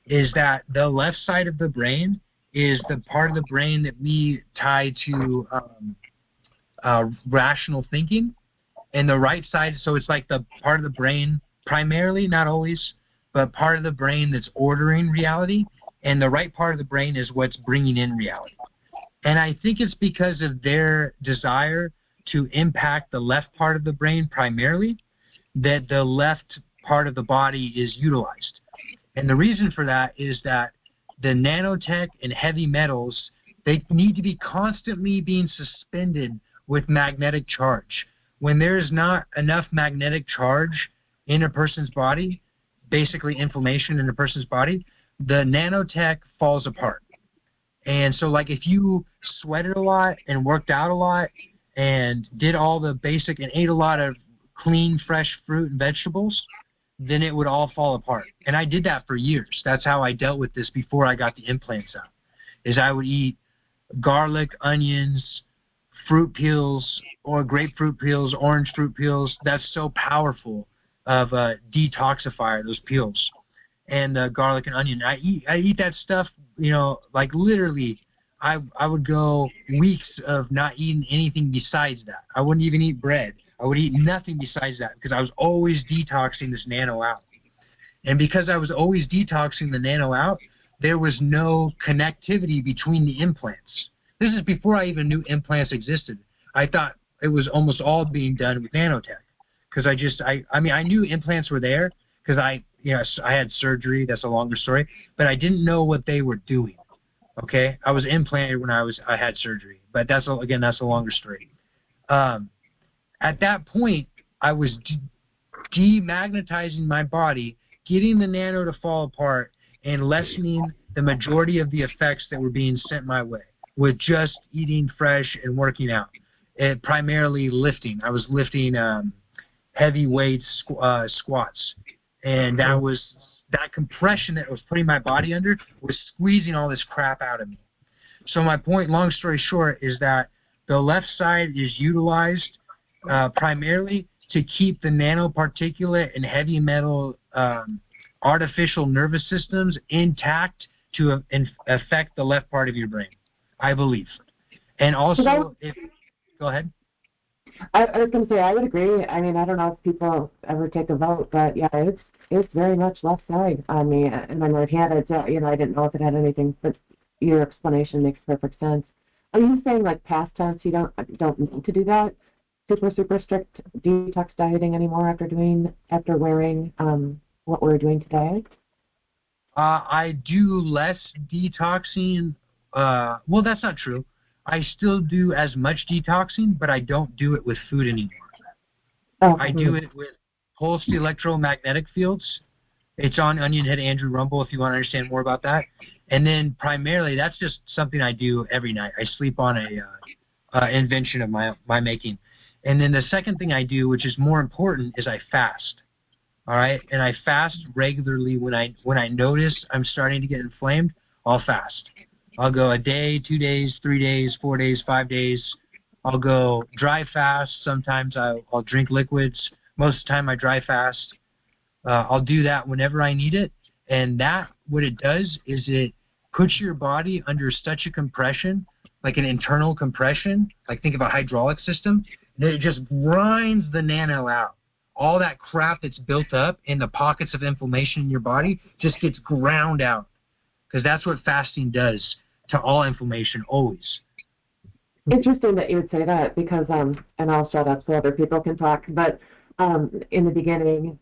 is that the left side of the brain is the part of the brain that we tie to rational thinking, and the right side, so it's like the part of the brain, primarily, not always, but part of the brain that's ordering reality, and the right part of the brain is what's bringing in reality. And I think it's because of their desire to impact the left part of the brain primarily that the left part of the body is utilized. And the reason for that is that the nanotech and heavy metals, they need to be constantly being suspended with magnetic charge. When there is not enough magnetic charge in a person's body, basically inflammation in a person's body, the nanotech falls apart. And so if you sweated a lot and worked out a lot and did all the basic and ate a lot of clean, fresh fruit and vegetables, then it would all fall apart. And I did that for years. That's how I dealt with this before I got the implants out, is I would eat garlic, onions, fruit peels, or grapefruit peels, orange fruit peels. That's so powerful of a detoxifier, those peels. And garlic and onion. I eat that stuff, literally, I would go weeks of not eating anything besides that. I wouldn't even eat bread. I would eat nothing besides that because I was always detoxing this nano out. And because I was always detoxing the nano out, there was no connectivity between the implants. This is before I even knew implants existed. I thought it was almost all being done with nanotech because I knew implants were there because I had surgery. That's a longer story, but I didn't know what they were doing. Okay, I was implanted when I had surgery, but that's a longer story. At that point, I was demagnetizing my body, getting the nano to fall apart, and lessening the majority of the effects that were being sent my way with just eating fresh and working out. Primarily lifting. I was lifting heavy weights, squats, and that compression that was putting my body under was squeezing all this crap out of me. So my point, long story short, is that the left side is utilized primarily to keep the nanoparticulate and heavy metal artificial nervous systems intact to affect the left part of your brain, I believe. And also, go ahead. I was going to say, I would agree. I mean, I don't know if people ever take a vote, but yeah, it's very much left side on me. And my right hand, I didn't know if it had anything, but your explanation makes perfect sense. Are you saying past tense, you don't need to do that super strict detox dieting anymore after wearing what we're doing today? I do less detoxing. Well, that's not true. I still do as much detoxing, but I don't do it with food anymore. Oh, I do it with pulsed electromagnetic fields. It's on Onionhead Andrew Rumble if you want to understand more about that. And then primarily, that's just something I do every night. I sleep on a invention of my making. And then the second thing I do, which is more important, is I fast. All right, and I fast regularly when I notice I'm starting to get inflamed. I'll fast. I'll go a day, 2 days, 3 days, 4 days, 5 days. I'll go dry fast. Sometimes I'll drink liquids. Most of the time I dry fast. I'll do that whenever I need it. And that, what it does is it puts your body under such a compression, like an internal compression, like think of a hydraulic system, that it just grinds the nano out. all that crap that's built up in the pockets of inflammation in your body just gets ground out, because that's what fasting does to all inflammation always. Interesting that you would say that, because and I'll shut up so other people can talk, but in the beginning,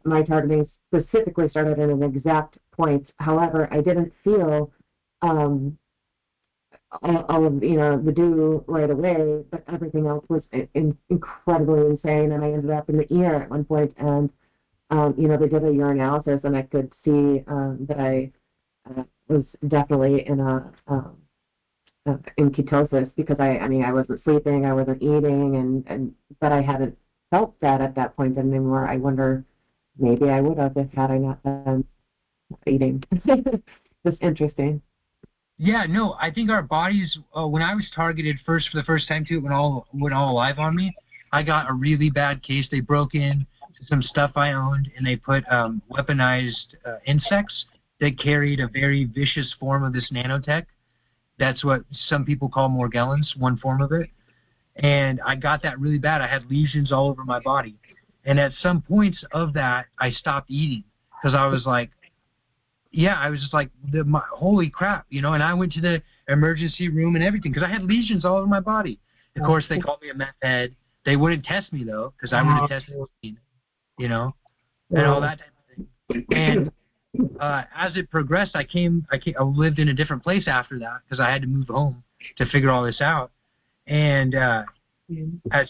my targeting specifically started at an exact point. However, I didn't feel all of the dew right away, but everything else was incredibly insane, and I ended up in the ER at one point, and they did a urinalysis, and I could see that I was definitely in ketosis, because I wasn't sleeping, I wasn't eating, but I hadn't felt that at that point anymore. I wonder, maybe I would have if had I not been eating. It's interesting. Yeah, no, I think our bodies, when I was targeted for the first time too, it went all alive on me. I got a really bad case. They broke in to some stuff I owned, and they put weaponized insects that carried a very vicious form of this nanotech. That's what some people call Morgellons, one form of it. And I got that really bad. I had lesions all over my body. And at some points of that, I stopped eating, because I was like, I was just like, holy crap, and I went to the emergency room and everything, because I had lesions all over my body. Of course, they called me a meth head. They wouldn't test me, though, because I would have tested me, and all that type of thing. And as it progressed, I lived in a different place after that, because I had to move home to figure all this out. And at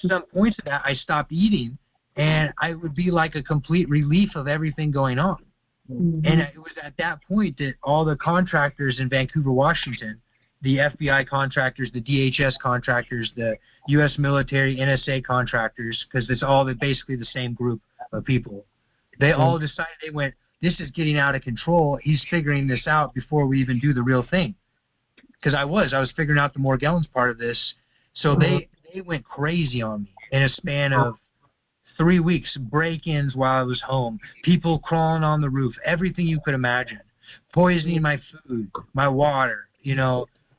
some points of that, I stopped eating, and I would be like a complete relief of everything going on. Mm-hmm. And it was at that point that all the contractors in Vancouver, Washington, the FBI contractors, the DHS contractors, the U.S. military, NSA contractors, because it's all basically the same group of people, they all decided, they went, this is getting out of control. He's figuring this out before we even do the real thing. Because I was figuring out the Morgellons part of this. So they went crazy on me in a span of 3 weeks. Break-ins while I was home, people crawling on the roof, everything you could imagine, poisoning my food, my water.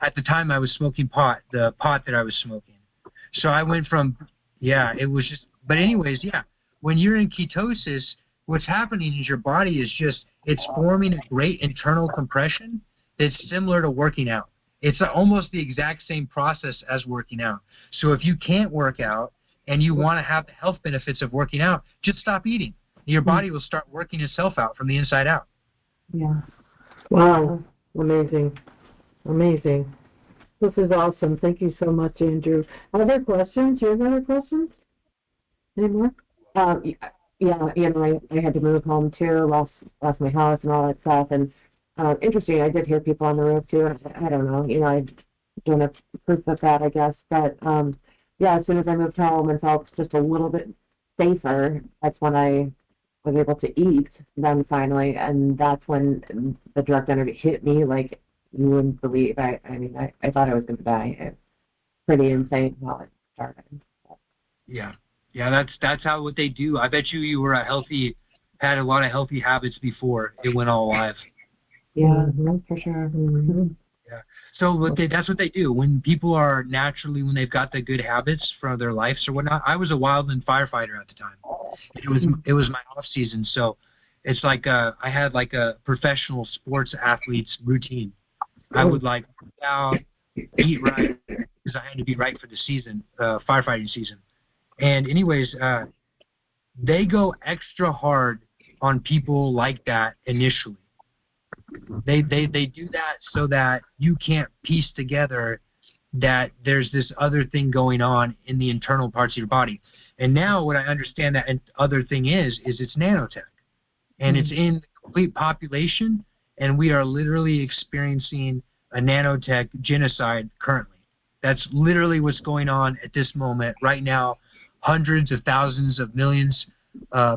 At the time I was smoking pot, the pot that I was smoking. So I went from, it was just, but anyways, when you're in ketosis, what's happening is your body is it's forming a great internal compression that's similar to working out. It's almost the exact same process as working out. So if you can't work out and you want to have the health benefits of working out, just stop eating. Your body will start working itself out from the inside out. Yeah. Wow. Amazing. Amazing. This is awesome. Thank you so much, Andrew. Other questions? Do you have other questions? Any more? I had to move home too, lost my house and all that stuff. And interesting, I did hear people on the roof too. I don't know, I don't have proof of that, I guess. But as soon as I moved home and felt just a little bit safer, that's when I was able to eat then finally, and that's when the direct energy hit me like you wouldn't believe. I thought I was going to die. It's pretty insane how it started. Yeah, that's how what they do. I bet you were had a lot of healthy habits before it went all live. Yeah, for sure. Mm-hmm. Yeah. So that's what they do. When people are naturally, when they've got the good habits from their lives or whatnot. I was a wildland firefighter at the time. It was my off season, so it's like I had like a professional sports athlete's routine. I would like work out, eat right, because I had to be right for the season, firefighting season. And anyways, they go extra hard on people like that initially. They do that so that you can't piece together that there's this other thing going on in the internal parts of your body. And now what I understand that other thing is it's nanotech. And it's in the complete population, and we are literally experiencing a nanotech genocide currently. That's literally what's going on at this moment. Right now, hundreds of thousands of millions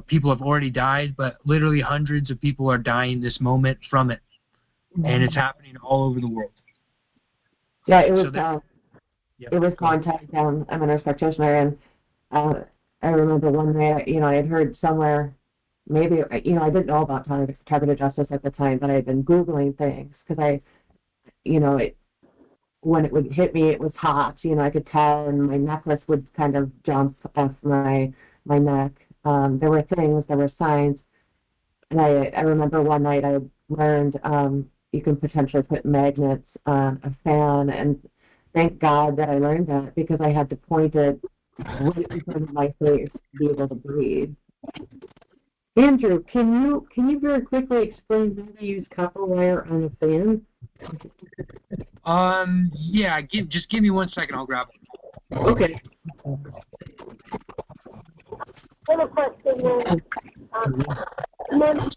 people have already died, but literally hundreds of people are dying this moment from it. And it's happening all over the world. Yeah, it was it was contact. I'm a nurse practitioner, and I remember one night, I had heard somewhere, maybe, I didn't know about targeted justice at the time, but I had been Googling things, because when it would hit me, it was hot, I could tell, and my necklace would kind of jump off my my neck. There were signs, and I remember one night I learned you can potentially put magnets on a fan, and thank God that I learned that because I had to point it right in front of my face to be able to breathe. Andrew, can you very quickly explain how to use copper wire on a fan? Yeah, just give me 1 second, I'll grab it. Okay. I have a question then.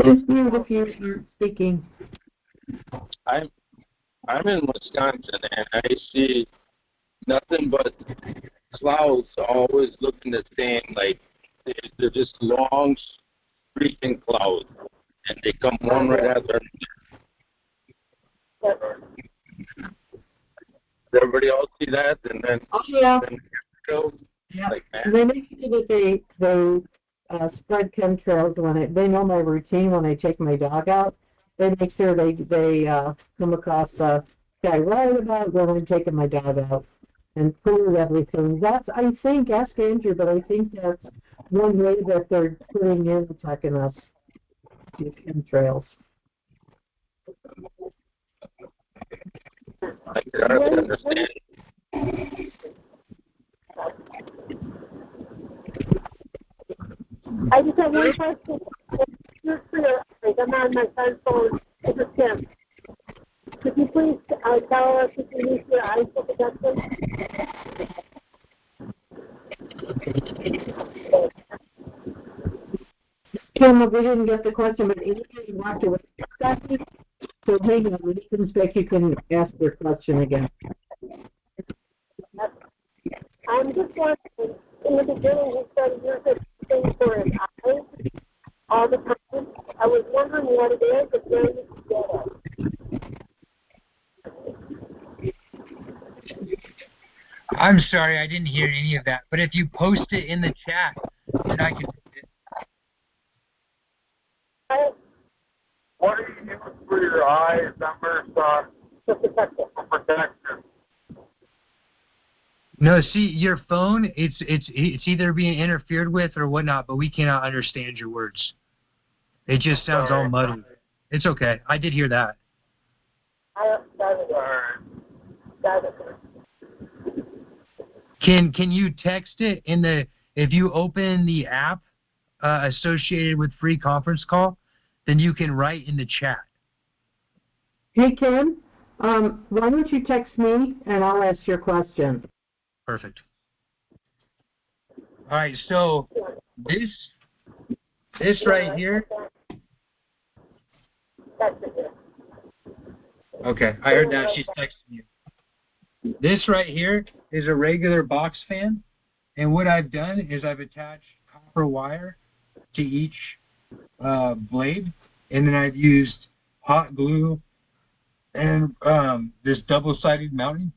Please mute if you're speaking. I'm in Wisconsin, and I see nothing but clouds always looking the same. Like they're just long, streaking clouds, and they come one right after another. Does everybody else see that? And then, Yeah. Yeah. Like, man. They make sure that they spread chemtrails when they know my routine when I take my dog out. They make sure they come across the sky right about when I'm taking my dog out and prove everything. That's, I think, ask Andrew, but I think that's one way that they're putting in attacking us, these chemtrails. I can understand. I just have one question. You're clear. I'm on my phone. It's a Tim. Could you please tell us if you use your eyes for protection? Kim, we didn't get the question, but Andrew walked away. So hang on, when you can speak, you can ask your question again. I'm just wondering, in the beginning you said you're the thing for his eyes all the time. I was wondering what it is and where you could get it. I'm sorry, I didn't hear any of that. But if you post it in the chat, then I can. What do you use for your eyes, numbers, for protection? No, see, your phone, it's either being interfered with or whatnot, but we cannot understand your words. It just sounds all muddled. It's okay. I did hear that. Can you text it in the, if you open the app associated with free conference call, then you can write in the chat. Hey, Ken, why don't you text me and I'll ask your question. Perfect. All right, so this right here. Okay, I heard that. She's texting you. This right here is a regular box fan, and what I've done is I've attached copper wire to each blade, and then I've used hot glue and this double-sided mounting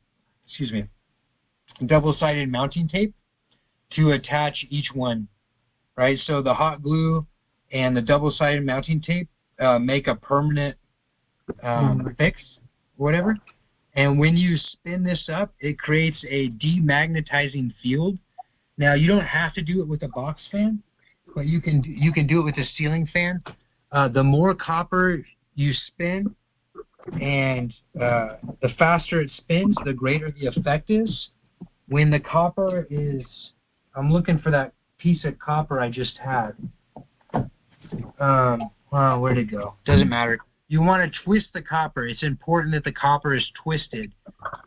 tape to attach each one, right? So the hot glue and the double-sided mounting tape make a permanent fix, whatever. And when you spin this up, it creates a demagnetizing field. Now, you don't have to do it with a box fan, but you can do it with a ceiling fan. The more copper you spin, and the faster it spins, the greater the effect is. When the copper is, I'm looking for that piece of copper I just had. Where'd it go? Doesn't matter. You want to twist the copper. It's important that the copper is twisted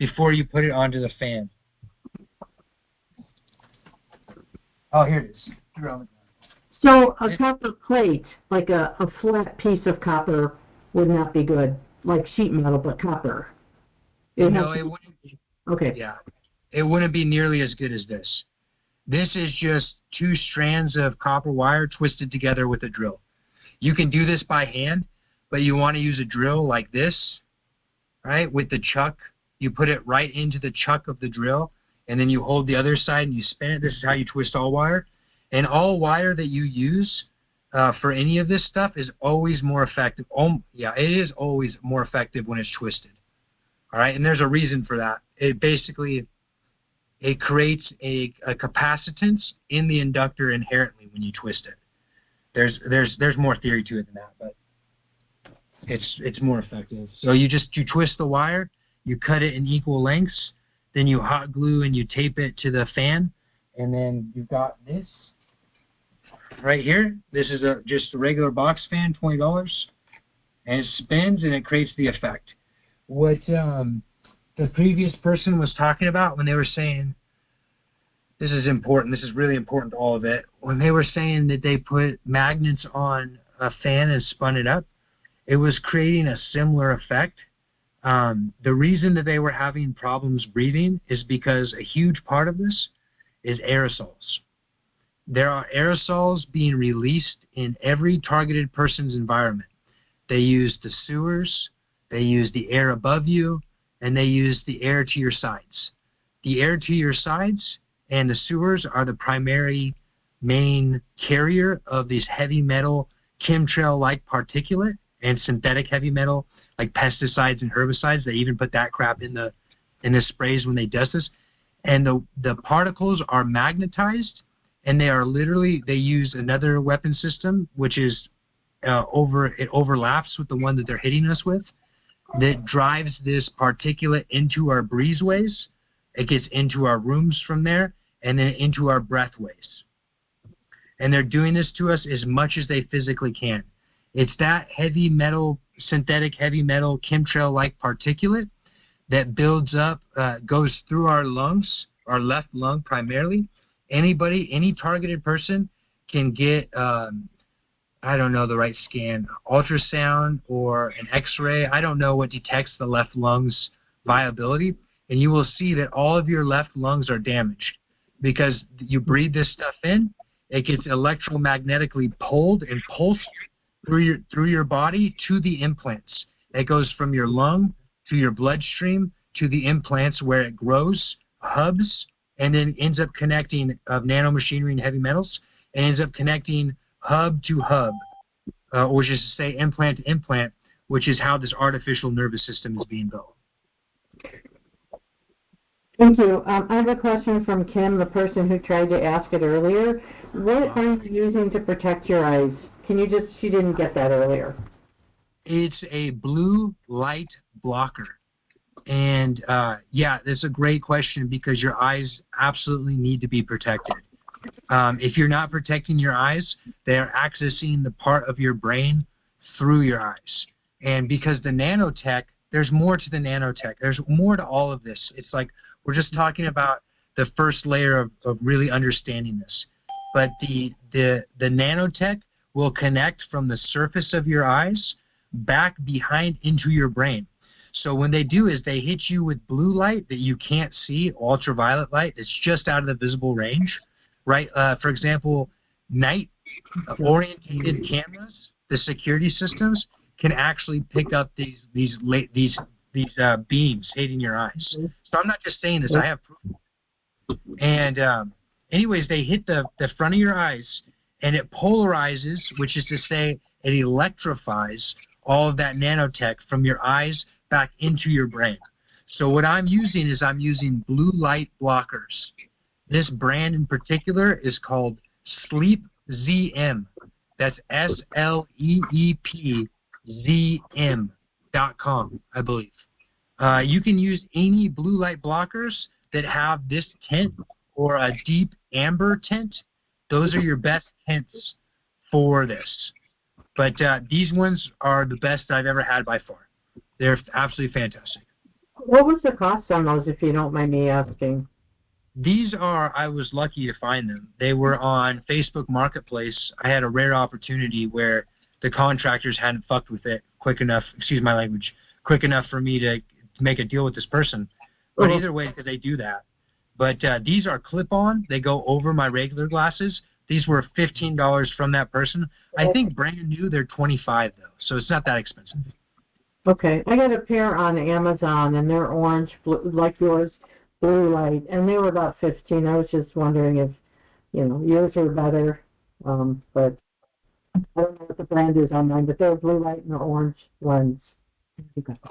before you put it onto the fan. Oh, here it is. So a copper plate, like a flat piece of copper, would not be good, like sheet metal, but copper. It wouldn't be. Okay. Yeah. It wouldn't be nearly as good as this. This is just 2 strands of copper wire twisted together with a drill. You can do this by hand, but you want to use a drill like this, right, with the chuck. You put it right into the chuck of the drill, and then you hold the other side and you spin it. This is how you twist all wire. And all wire that you use for any of this stuff is always more effective. It is always more effective when it's twisted. All right, and there's a reason for that. It basically, it creates a capacitance in the inductor inherently when you twist it. There's more theory to it than that, but it's more effective. So you twist the wire, you cut it in equal lengths, then you hot glue and you tape it to the fan, and then you've got this right here. This is just a regular box fan, $20, and it spins and it creates the effect. What the previous person was talking about when they were saying, this is important, this is really important to all of it, when they were saying that they put magnets on a fan and spun it up, it was creating a similar effect. The reason that they were having problems breathing is because a huge part of this is aerosols. There are aerosols being released in every targeted person's environment. They use the sewers, they use the air above you, and they use the air to your sides. The air to your sides and the sewers are the primary main carrier of these heavy metal chemtrail-like particulate and synthetic heavy metal like pesticides and herbicides. They even put that crap in the sprays when they dust this. And the particles are magnetized, and they use another weapon system, which is it overlaps with the one that they're hitting us with, that drives this particulate into our breezeways. It gets into our rooms from there, and then into our breathways. And they're doing this to us as much as they physically can. It's that heavy metal, synthetic heavy metal, chemtrail-like particulate that builds up, goes through our lungs, our left lung primarily. Any targeted person can get, I don't know the right scan, ultrasound or an X-ray. I don't know what detects the left lung's viability. And you will see that all of your left lungs are damaged because you breathe this stuff in. It gets electromagnetically pulled and pulsed through your body to the implants. It goes from your lung to your bloodstream to the implants where it grows, hubs, and then ends up connecting nanomachinery and heavy metals, and ends up connecting hub to hub, which is to say implant to implant, which is how this artificial nervous system is being built. Thank you. I have a question from Kim, the person who tried to ask it earlier. What are you using to protect your eyes? She didn't get that earlier. It's a blue light blocker. And yeah, that's a great question because your eyes absolutely need to be protected. If you're not protecting your eyes, they're accessing the part of your brain through your eyes. And because the nanotech, there's more to the nanotech. There's more to all of this. It's like we're just talking about the first layer of really understanding this. But the nanotech will connect from the surface of your eyes back behind into your brain. So when they do is they hit you with blue light that you can't see, ultraviolet light that's just out of the visible range, right? For example, night-oriented cameras, the security systems, can actually pick up these beams hitting your eyes. So I'm not just saying this, I have proof. And anyways, they hit the front of your eyes, and it polarizes, which is to say it electrifies all of that nanotech from your eyes back into your brain. So what I'm using is I'm using blue light blockers. This brand in particular is called Sleep ZM. That's SLEEPZM.com, I believe. You can use any blue light blockers that have this tint or a deep amber tint. Those are your best tints for this. But these ones are the best I've ever had by far. They're absolutely fantastic. What was the cost on those, if you don't mind me asking? These are, I was lucky to find them. They were on Facebook Marketplace. I had a rare opportunity where the contractors hadn't fucked with it quick enough, excuse my language, quick enough for me to make a deal with this person. But either way, because they do that. But these are clip-on. They go over my regular glasses. These were $15 from that person. I think brand new, they're $25 though, so it's not that expensive. Okay, I got a pair on Amazon, and they're orange, blue, like yours, blue light, and they were about $15. I was just wondering if, yours are better, but I don't know what the brand is on mine, but they're blue light and the orange lens.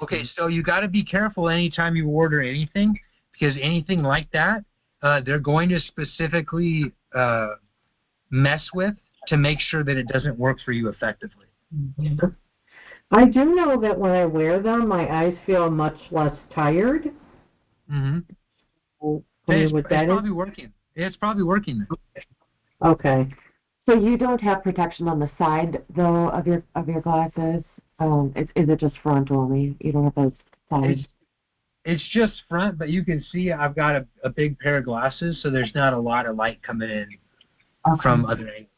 Okay, so you got to be careful anytime you order anything, because anything like that, they're going to specifically mess with to make sure that it doesn't work for you effectively. Mm-hmm. I do know that when I wear them, my eyes feel much less tired. Mm-hmm. It's probably working. It's probably working. Okay. So you don't have protection on the side though of your glasses? Is it just front only? You don't have those sides? It's just front, but you can see I've got a big pair of glasses, so there's not a lot of light coming in from other angles.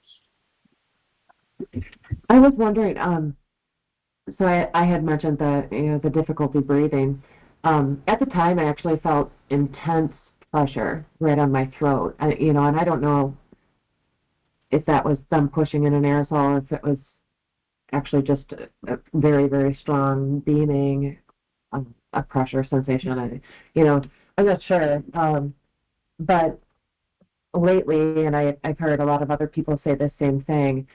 I was wondering, so I had mentioned the difficulty breathing. At the time, I actually felt intense pressure right on my throat. And I don't know if that was them pushing in an aerosol or if it was actually just a very, very strong beaming, a pressure sensation. I'm not sure. But lately, and I've heard a lot of other people say the same thing.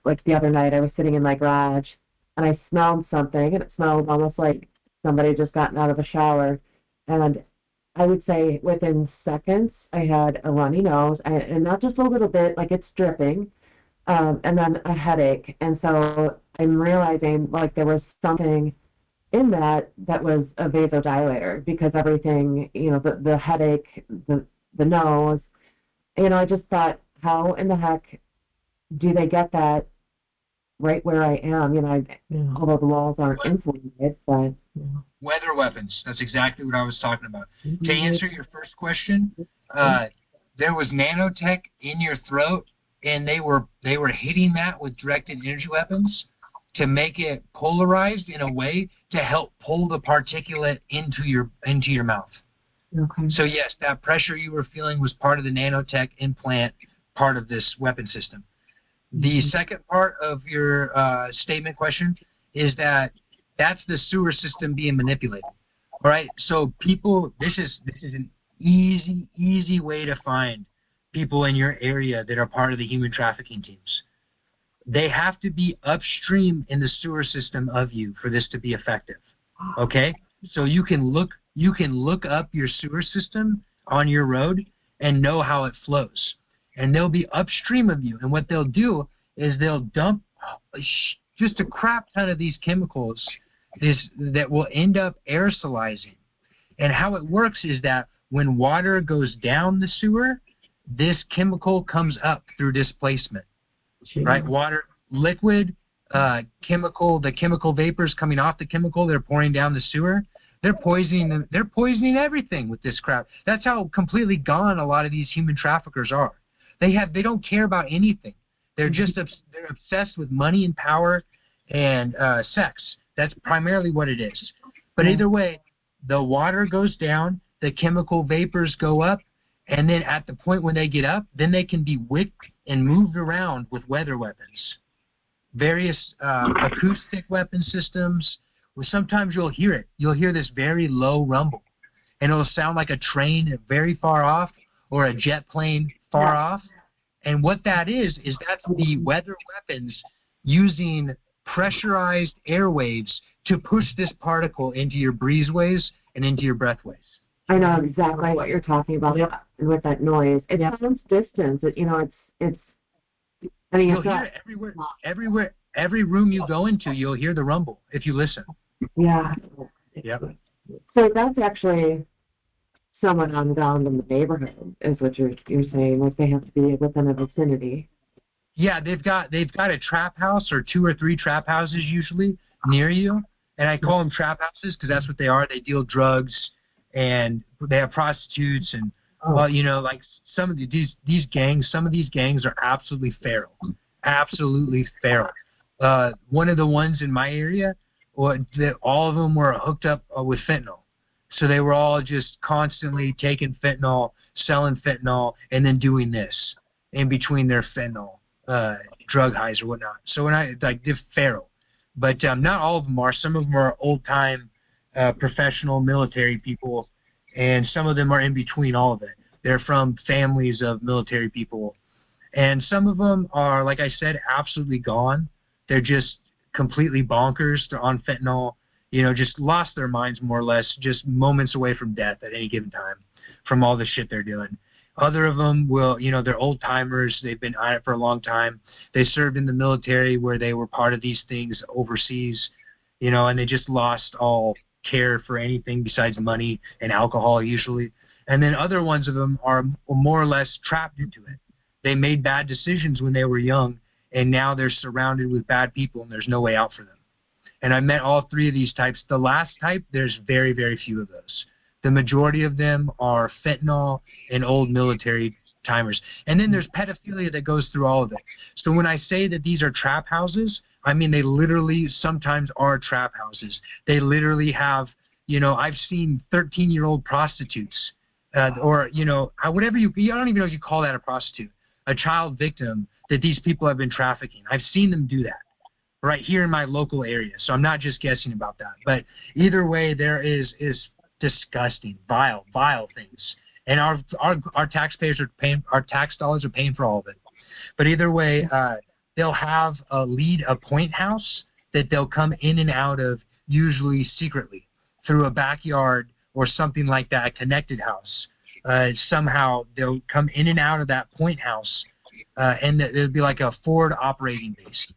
Like the other night, I was sitting in my garage and I smelled something, and it smelled almost like somebody had just gotten out of a shower. And I would say within seconds, I had a runny nose, and not just a little bit, like it's dripping, and then a headache. And so I'm realizing like there was something in that was a vasodilator, because everything, the headache, the nose, I just thought, how in the heck do they get that right where I am? Although the walls aren't insulated, but weather weapons. That's exactly what I was talking about. Mm-hmm. To answer your first question, there was nanotech in your throat, and they were hitting that with directed energy weapons to make it polarized in a way to help pull the particulate into your mouth. Okay. So yes, that pressure you were feeling was part of the nanotech implant, part of this weapon system. The second part of your statement question is that's the sewer system being manipulated. All right. So people, this is an easy way to find people in your area that are part of the human trafficking teams. They have to be upstream in the sewer system of you for this to be effective. Okay? So you can look up your sewer system on your road and know how it flows. And they'll be upstream of you. And what they'll do is they'll dump just a crap ton of these chemicals that will end up aerosolizing. And how it works is that when water goes down the sewer, this chemical comes up through displacement. Right? Water, liquid, chemical, the chemical vapors coming off the chemical, they're pouring down the sewer. They're poisoning everything with this crap. That's how completely gone a lot of these human traffickers are. They don't care about anything. They're just they're obsessed with money and power and sex. That's primarily what it is. But either way, the water goes down, the chemical vapors go up, and then at the point when they get up, then they can be whipped and moved around with weather weapons. Various acoustic weapon systems. Well, sometimes you'll hear it. You'll hear this very low rumble, and it'll sound like a train very far off or a jet plane far off. And what that is that's the weather weapons using pressurized airwaves to push this particle into your breezeways and into your breathways. I know exactly what you're talking about with that noise. It sounds distant. It's. I mean, you'll hear it everywhere. Every room you go into, you'll hear the rumble if you listen. Yeah. Yep. So that's actually someone on down in the neighborhood, is what you're saying. Like they have to be within a vicinity. Yeah, they've got a trap house or 2 or 3 trap houses usually near you, and I call them trap houses because that's what they are. They deal drugs, and they have prostitutes, and like some of these gangs. Some of these gangs are absolutely feral, One of the ones in my area, all of them were hooked up with fentanyl. So they were all just constantly taking fentanyl, selling fentanyl, and then doing this in between their fentanyl drug highs or whatnot. So they're feral. But not all of them are. Some of them are old-time professional military people, and some of them are in between all of it. They're from families of military people. And some of them are, like I said, absolutely gone. They're just completely bonkers. They're on fentanyl, just lost their minds more or less, just moments away from death at any given time. from all the shit they're doing. Other of them will, they're old timers. They've been on it for a long time. They served in the military where they were part of these things overseas, and they just lost all care for anything besides money and alcohol usually. And then other ones of them are more or less trapped into it. They made bad decisions when they were young, and now they're surrounded with bad people, and there's no way out for them. And I met all three of these types. The last type, there's very, very few of those. The majority of them are fentanyl and old military timers. And then there's pedophilia that goes through all of it. So when I say that these are trap houses, I mean they literally sometimes are trap houses. They literally have, I've seen 13-year-old prostitutes or, whatever I don't even know if you call that a prostitute, a child victim that these people have been trafficking. I've seen them do that right here in my local area. So I'm not just guessing about that. But either way, there is disgusting, vile things. And our taxpayers are paying, our tax dollars are paying for all of it. But either way, they'll have a point house that they'll come in and out of, usually secretly, through a backyard or something like that, a connected house. Somehow they'll come in and out of that point house, and it'll be like a forward operating base.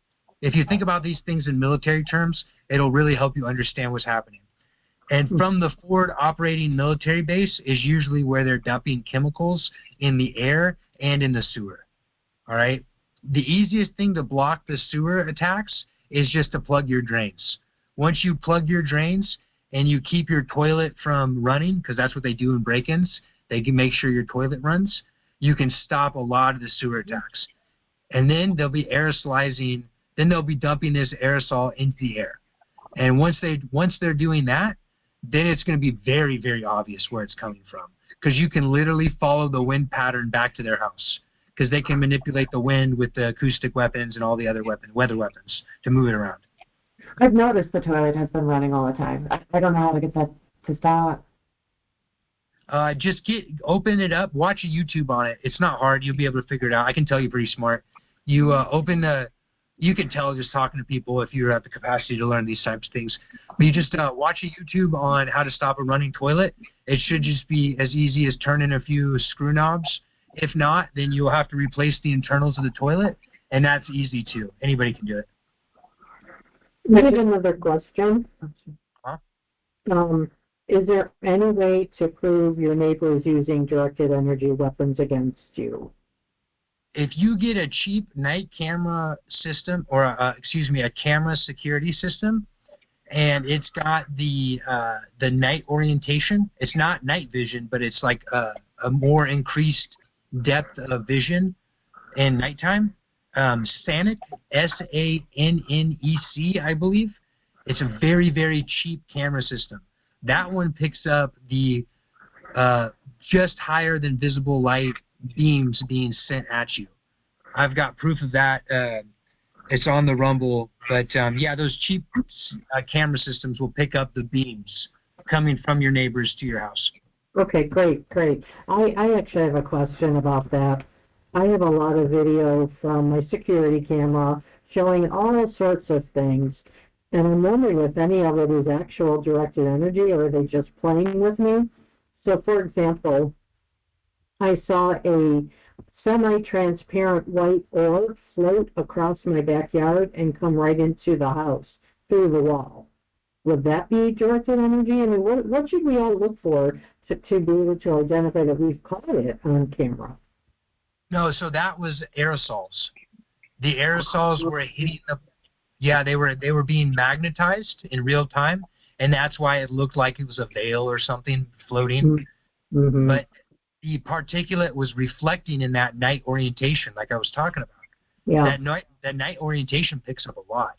If you think about these things in military terms, it'll really help you understand what's happening. And from the forward operating military base is usually where they're dumping chemicals in the air and in the sewer. All right? The easiest thing to block the sewer attacks is just to plug your drains. Once you plug your drains and you keep your toilet from running, because that's what they do in break-ins, they can make sure your toilet runs, you can stop a lot of the sewer attacks. And then they'll be aerosolizing, then they'll be dumping this aerosol into the air. And once they're doing that, then it's going to be very, very obvious where it's coming from, because you can literally follow the wind pattern back to their house, because they can manipulate the wind with the acoustic weapons and all the other weather weapons to move it around. I've noticed the toilet has been running all the time. I don't know how to get that to stop. Just open it up, watch a YouTube on it. It's not hard. You'll be able to figure it out. I can tell you're pretty smart. You you can tell just talking to people if you have the capacity to learn these types of things. But you just watch a YouTube on how to stop a running toilet. It should just be as easy as turning a few screw knobs. If not, then you'll have to replace the internals of the toilet, and that's easy too. Anybody can do it. I have another question. Huh? Is there any way to prove your neighbor is using directed energy weapons against you? If you get a cheap night camera system, or a camera security system, and it's got the night orientation, it's not night vision, but it's like a more increased depth of vision in nighttime. Sanic, SANNEC, I believe. It's a very, very cheap camera system. That one picks up the just higher than visible light beams being sent at you. I've got proof of that. It's on the Rumble. But, yeah, those cheap camera systems will pick up the beams coming from your neighbors to your house. Okay, great. I actually have a question about that. I have a lot of video from my security camera showing all sorts of things, and I'm wondering if any of it is actual directed energy or are they just playing with me? So, for example, I saw a semi-transparent white orb float across my backyard and come right into the house through the wall. Would that be directed energy? I mean, what should we all look for to be able to identify that we've caught it on camera? No, so that was aerosols. The aerosols were hitting they were being magnetized in real time, and that's why it looked like it was a veil or something floating. Mm-hmm. But the particulate was reflecting in that night orientation, like I was talking about. Yeah. That night orientation picks up a lot.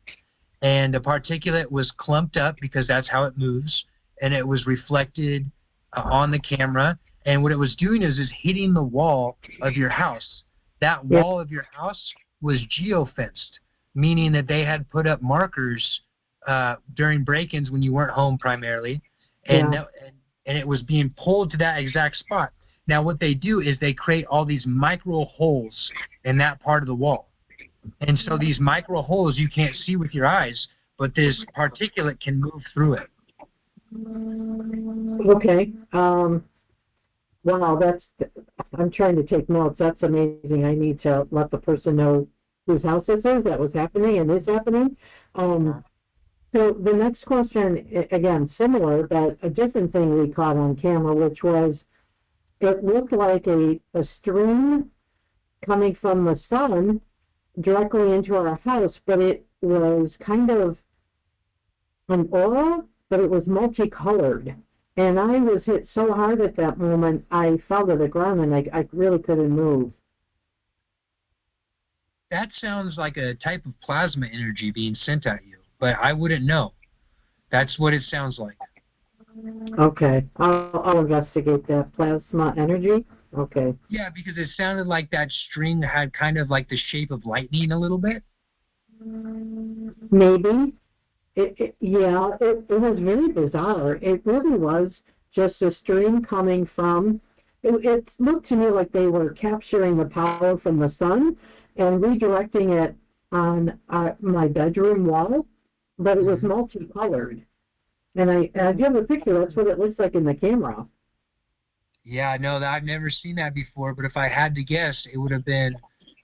And the particulate was clumped up because that's how it moves, and it was reflected on the camera. And what it was doing is hitting the wall of your house. That wall of your house was geofenced, meaning that they had put up markers during break-ins when you weren't home primarily, and it was being pulled to that exact spot. Now what they do is they create all these micro holes in that part of the wall. And so these micro holes you can't see with your eyes, but this particulate can move through it. Okay. Wow, I'm trying to take notes. That's amazing. I need to let the person know whose house this is, that was happening and is happening. So the next question, again, similar, but a different thing we caught on camera, which was it looked like a stream coming from the sun directly into our house, but it was kind of an aura, but it was multicolored. And I was hit so hard at that moment, I fell to the ground and I really couldn't move. That sounds like a type of plasma energy being sent at you, but I wouldn't know. That's what it sounds like. Okay, I'll investigate that. Plasma energy? Okay. Yeah, because it sounded like that string had kind of like the shape of lightning a little bit. Maybe. It was very bizarre. It really was just a string coming from, it looked to me like they were capturing the power from the sun and redirecting it on my bedroom wall, but it was multicolored. And I have a picture. That's what it looks like in the camera. Yeah, no, I've never seen that before, but if I had to guess, it would have been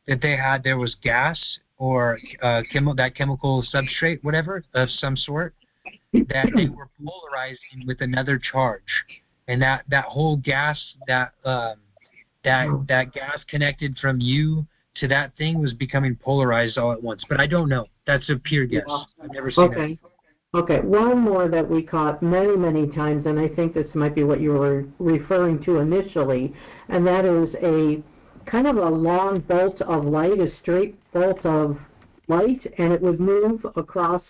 that there was gas or that chemical substrate, whatever, of some sort, that they were polarizing with another charge. And that whole gas, that gas connected from you to that thing was becoming polarized all at once. But I don't know. That's a pure guess. I've never seen that. Okay, one more that we caught many, many times, and I think this might be what you were referring to initially, and that is a kind of a long bolt of light, a straight bolt of light, and it would move across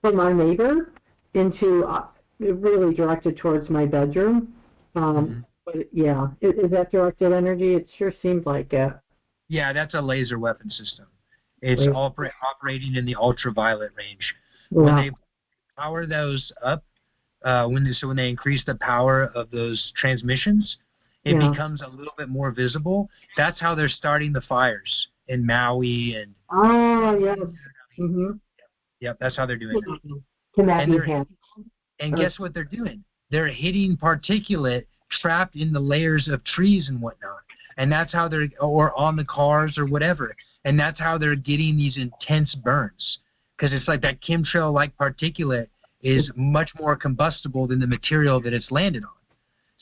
from our neighbor into, really directed towards my bedroom. But yeah, is that directed energy? It sure seemed like it. Yeah, that's a laser weapon system. It's operating in the ultraviolet range. Wow. When they power those up, when they increase the power of those transmissions, it becomes a little bit more visible. That's how they're starting the fires in Maui and. Oh yes. Yep, that's how they're doing it. And guess what they're doing? They're hitting particulate trapped in the layers of trees and whatnot. And that's how or on the cars or whatever. And that's how they're getting these intense burns. Because it's like that chemtrail-like particulate is much more combustible than the material that it's landed on.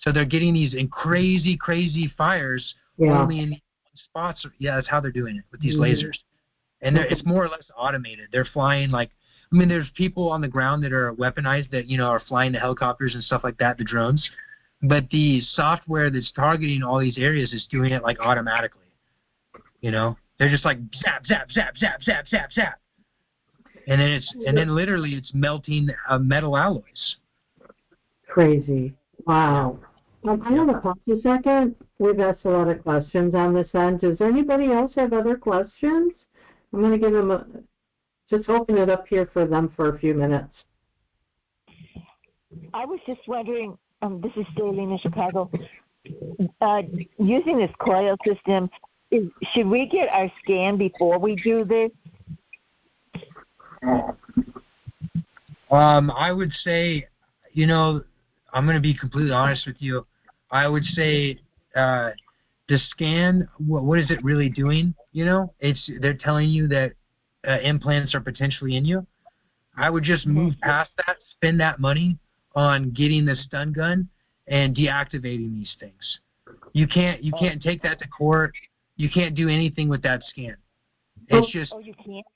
So they're getting these crazy, crazy fires only in spots. Yeah, that's how they're doing it with these lasers. And it's more or less automated. They're flying there's people on the ground that are weaponized that, are flying the helicopters and stuff like that, the drones. But the software that's targeting all these areas is doing it automatically. They're just zap, zap, zap, zap, zap, zap, zap. And then literally it's melting metal alloys. Crazy. Wow. I want to pause a second. We've asked a lot of questions on this end. Does anybody else have other questions? I'm going to give them just open it up here for them for a few minutes. I was just wondering, this is Darlene in Chicago, using this coil system, should we get our scan before we do this? I would say, I'm going to be completely honest with you. I would say the scan, what is it really doing? They're telling you that implants are potentially in you. I would just move past that, spend that money on getting the stun gun and deactivating these things. You can't take that to court. You can't do anything with that scan. It's just. Oh, you can't?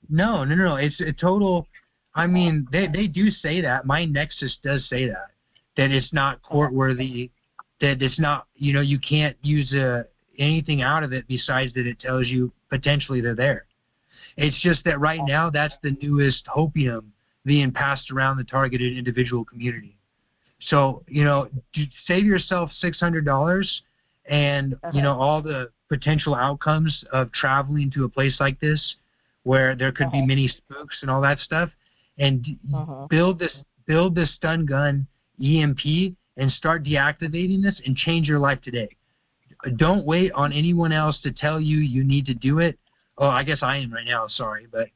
No. It's a total. I mean, they do say that. My Nexus does say that it's not court worthy. That it's not. You can't use anything out of it besides that it tells you potentially they're there. It's just that right now that's the newest hopium being passed around the targeted individual community. So, save yourself $600 and, all the potential outcomes of traveling to a place like this where there could be many spooks and all that stuff, and build this stun gun EMP and start deactivating this and change your life today. Don't wait on anyone else to tell you you need to do it. Oh, I guess I am right now, sorry. But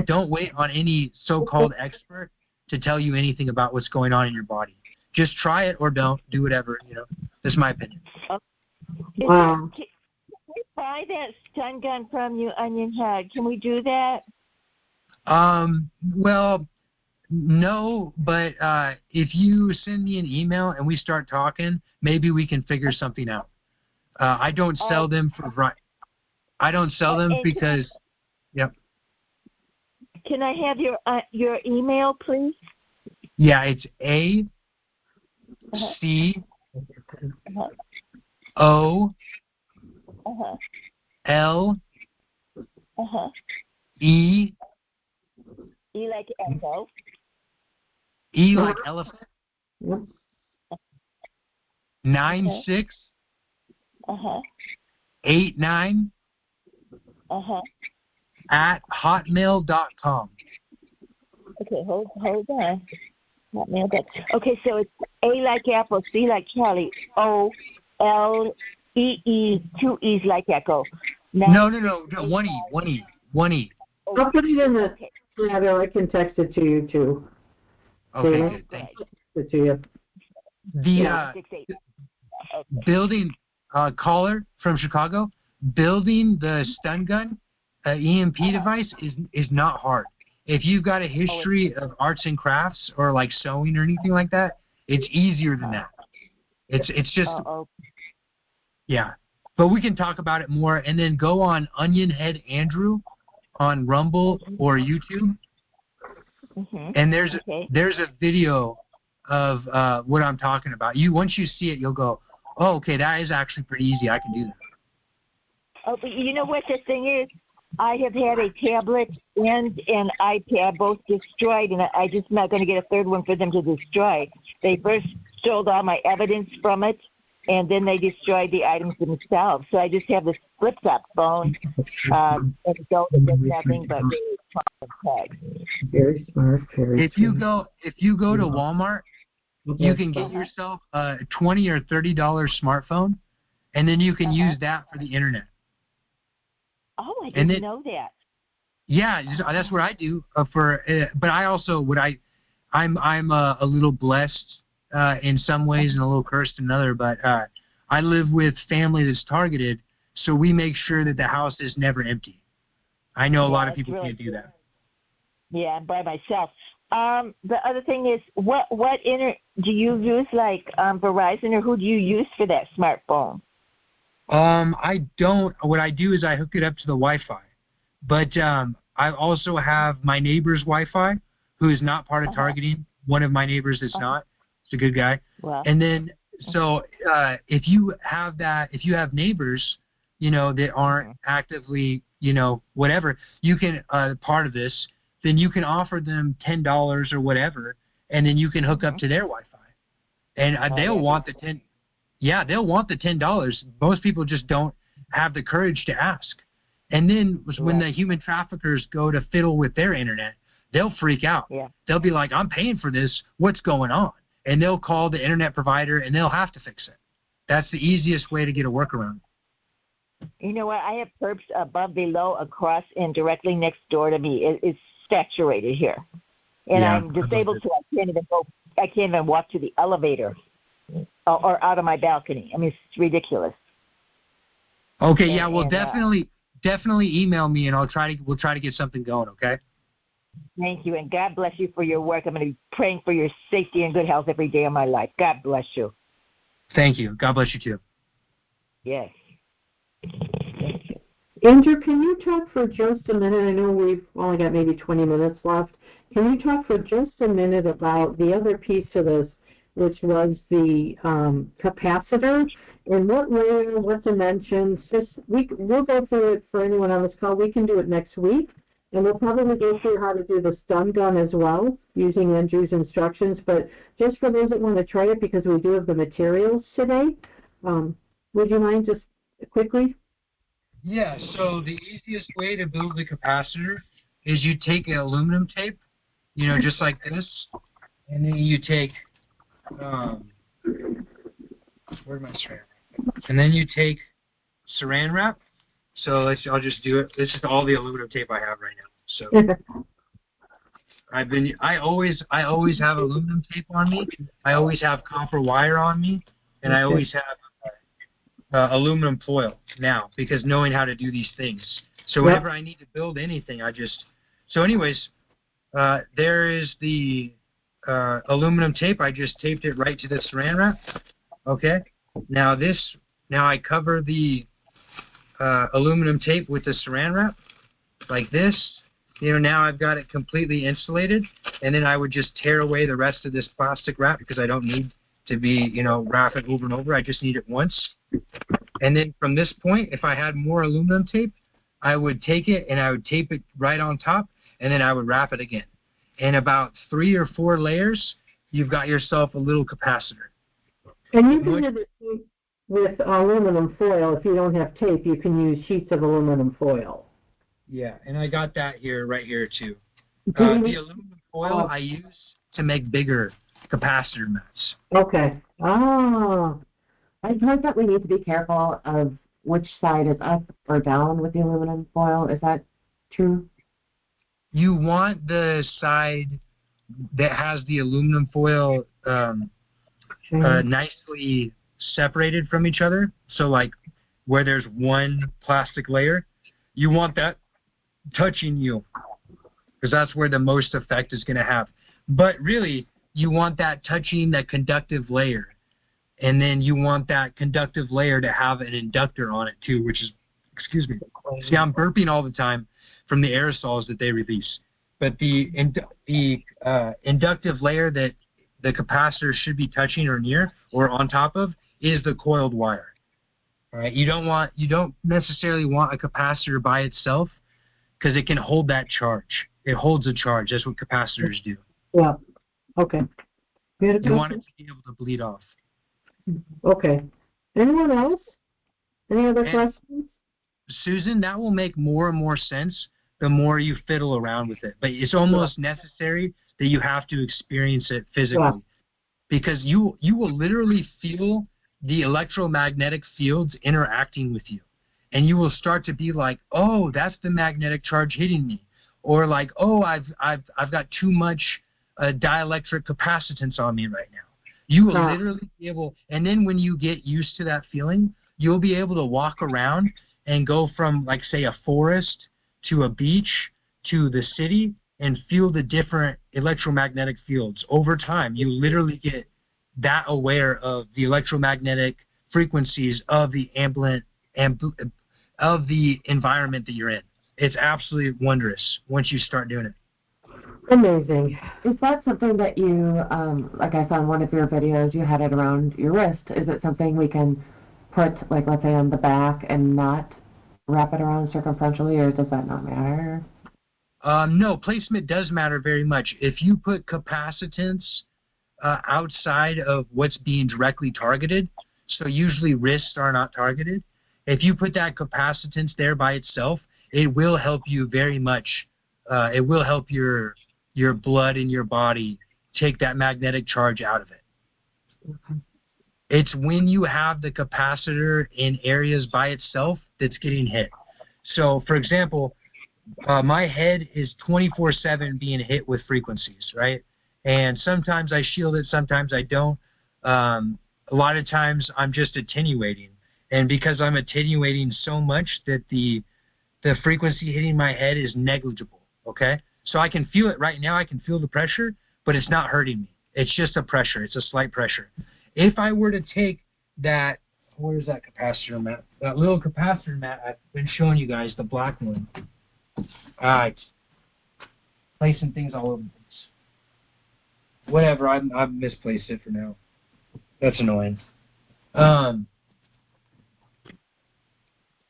don't wait on any so-called expert to tell you anything about what's going on in your body. Just try it or don't. Do whatever, That's my opinion. Wow. Can we buy that stun gun from you, Onionhead? Can we do that? Well, no, but if you send me an email and we start talking, maybe we can figure something out. I don't sell them I don't sell them because, yep. Can I have your email, please? Yeah, it's A C O L E E like echo. E like elephant. Yep. 96 89 at hotmail.com. Okay, hold on. Hotmail. Okay, so it's A like apple, C like Charlie, O L E E, 2 E's like echo. No, one E. I'll put it in the chat, or I can text it to you too. Okay, good. Thank you. It to you. The building caller from Chicago, building the stun gun EMP device is not hard. If you've got a history of arts and crafts or like sewing or anything like that, it's easier than that. It's just yeah. But we can talk about it more, and then go on Onionhead Andrew on Rumble or YouTube, and there's a video of what I'm talking about. Once you see it, you'll go, oh, okay, that is actually pretty easy. I can do that. Oh, but you know what the thing is? I have had a tablet and an iPad both destroyed, and I just not going to get a third one for them to destroy. They first stole all my evidence from it, and then they destroyed the items themselves. So I just have this flip-top phone, and it does nothing but really text. Very smart. If you go to Walmart, you can get yourself a $20 or $30 smartphone, and then you can use that for the internet. Oh, I didn't know that. Yeah, that's what I do. But I also I'm a little blessed in some ways and a little cursed in other. But I live with family that's targeted, so we make sure that the house is never empty. I know a lot of people can't do that. Yeah, I'm by myself. The other thing is, what do you use, like Verizon, or who do you use for that smartphone? I don't. What I do is I hook it up to the Wi-Fi, but I also have my neighbor's Wi-Fi, who is not part of targeting. One of my neighbors is not. He's a good guy. Wow. And then if you have neighbors, that aren't actively, whatever, you can part of this. Then you can offer them $10 or whatever, and then you can hook up to their Wi-Fi, and they'll want the $10. Yeah, they'll want the $10. Most people just don't have the courage to ask. And then when the human traffickers go to fiddle with their internet, they'll freak out. Yeah. They'll be like, I'm paying for this. What's going on? And they'll call the internet provider, and they'll have to fix it. That's the easiest way to get a workaround. You know what? I have perps above, below, across, and directly next door to me. It's saturated here. And I'm disabled, so I can't even walk to the elevator. Or out of my balcony. I mean, it's ridiculous. Okay, definitely email me, and we'll try to get something going. Okay. Thank you, and God bless you for your work. I'm going to be praying for your safety and good health every day of my life. God bless you. Thank you. God bless you too. Yes. Thank you. Andrew, can you talk for just a minute? I know we've only got maybe 20 minutes left. Can you talk for just a minute about the other piece of this, which was the capacitor, and what dimensions? We'll go through it for anyone on this call. We can do it next week, and we'll probably go through how to do the stun gun as well, using Andrew's instructions. But just for those that want to try it, because we do have the materials today, would you mind just quickly? Yeah, so the easiest way to build the capacitor is you take an aluminum tape, just like this, and then you take where's my saran wrap? And then you take saran wrap. So I'll just do it. This is all the aluminum tape I have right now. So I always have aluminum tape on me. I always have copper wire on me, and I always have aluminum foil now because knowing how to do these things. So whenever I need to build anything, I just. So anyways, there is the aluminum tape. I just taped it right to the saran wrap. Okay. Now I cover the aluminum tape with the saran wrap like this. Now I've got it completely insulated, and then I would just tear away the rest of this plastic wrap because I don't need to be, wrap it over and over. I just need it once. And then from this point, if I had more aluminum tape, I would take it and I would tape it right on top, and then I would wrap it again. In about 3 or 4 layers, you've got yourself a little capacitor. And you can have it with aluminum foil. If you don't have tape, you can use sheets of aluminum foil. Yeah, and I got that right here too. The aluminum foil I use to make bigger capacitor mats. Okay. Oh, I've heard that we need to be careful of which side is up or down with the aluminum foil. Is that true? You want the side that has the aluminum foil nicely separated from each other. So like where there's one plastic layer, you want that touching you because that's where the most effect is going to have. But really, you want that touching that conductive layer. And then you want that conductive layer to have an inductor on it too, which is, excuse me. See, I'm burping all the time from the aerosols that they release. But the inductive layer that the capacitor should be touching or near or on top of is the coiled wire. All right, you don't necessarily want a capacitor by itself because it can hold that charge. It holds a charge. That's what capacitors do. Yeah. Okay. You want it to be able to bleed off. Okay. Anyone else? Any other questions? Susan, that will make more and more sense the more you fiddle around with it. But it's almost necessary that you have to experience it physically because you will literally feel the electromagnetic fields interacting with you. And you will start to be like, oh, that's the magnetic charge hitting me. Or like, oh, I've got too much dielectric capacitance on me right now. You will literally be able, and then when you get used to that feeling, you'll be able to walk around and go from, like, say, a forest to a beach to the city and feel the different electromagnetic fields. Over time, you literally get that aware of the electromagnetic frequencies of the of the environment that you're in. It's absolutely wondrous once you start doing it. Amazing. Is that something that you, like I saw in one of your videos, you had it around your wrist? Is it something we can put, like, let's say on the back and not wrap it around circumferentially, or does that not matter? No, placement does matter very much. If you put capacitance outside of what's being directly targeted, so usually wrists are not targeted, if you put that capacitance there by itself, it will help you very much. It will help your blood in your body take that magnetic charge out of it. Okay. It's when you have the capacitor in areas by itself that's getting hit. So, for example, my head is 24/7 being hit with frequencies, right? And sometimes I shield it, sometimes I don't. A lot of times I'm just attenuating. And because I'm attenuating so much that the frequency hitting my head is negligible, okay? So I can feel it right now. I can feel the pressure, but it's not hurting me. It's just a pressure. It's a slight pressure. If I were to take that, where's that capacitor mat? That little capacitor mat I've been showing you guys, the black one. It's placing things all over the place. Whatever, I've misplaced it for now. That's annoying.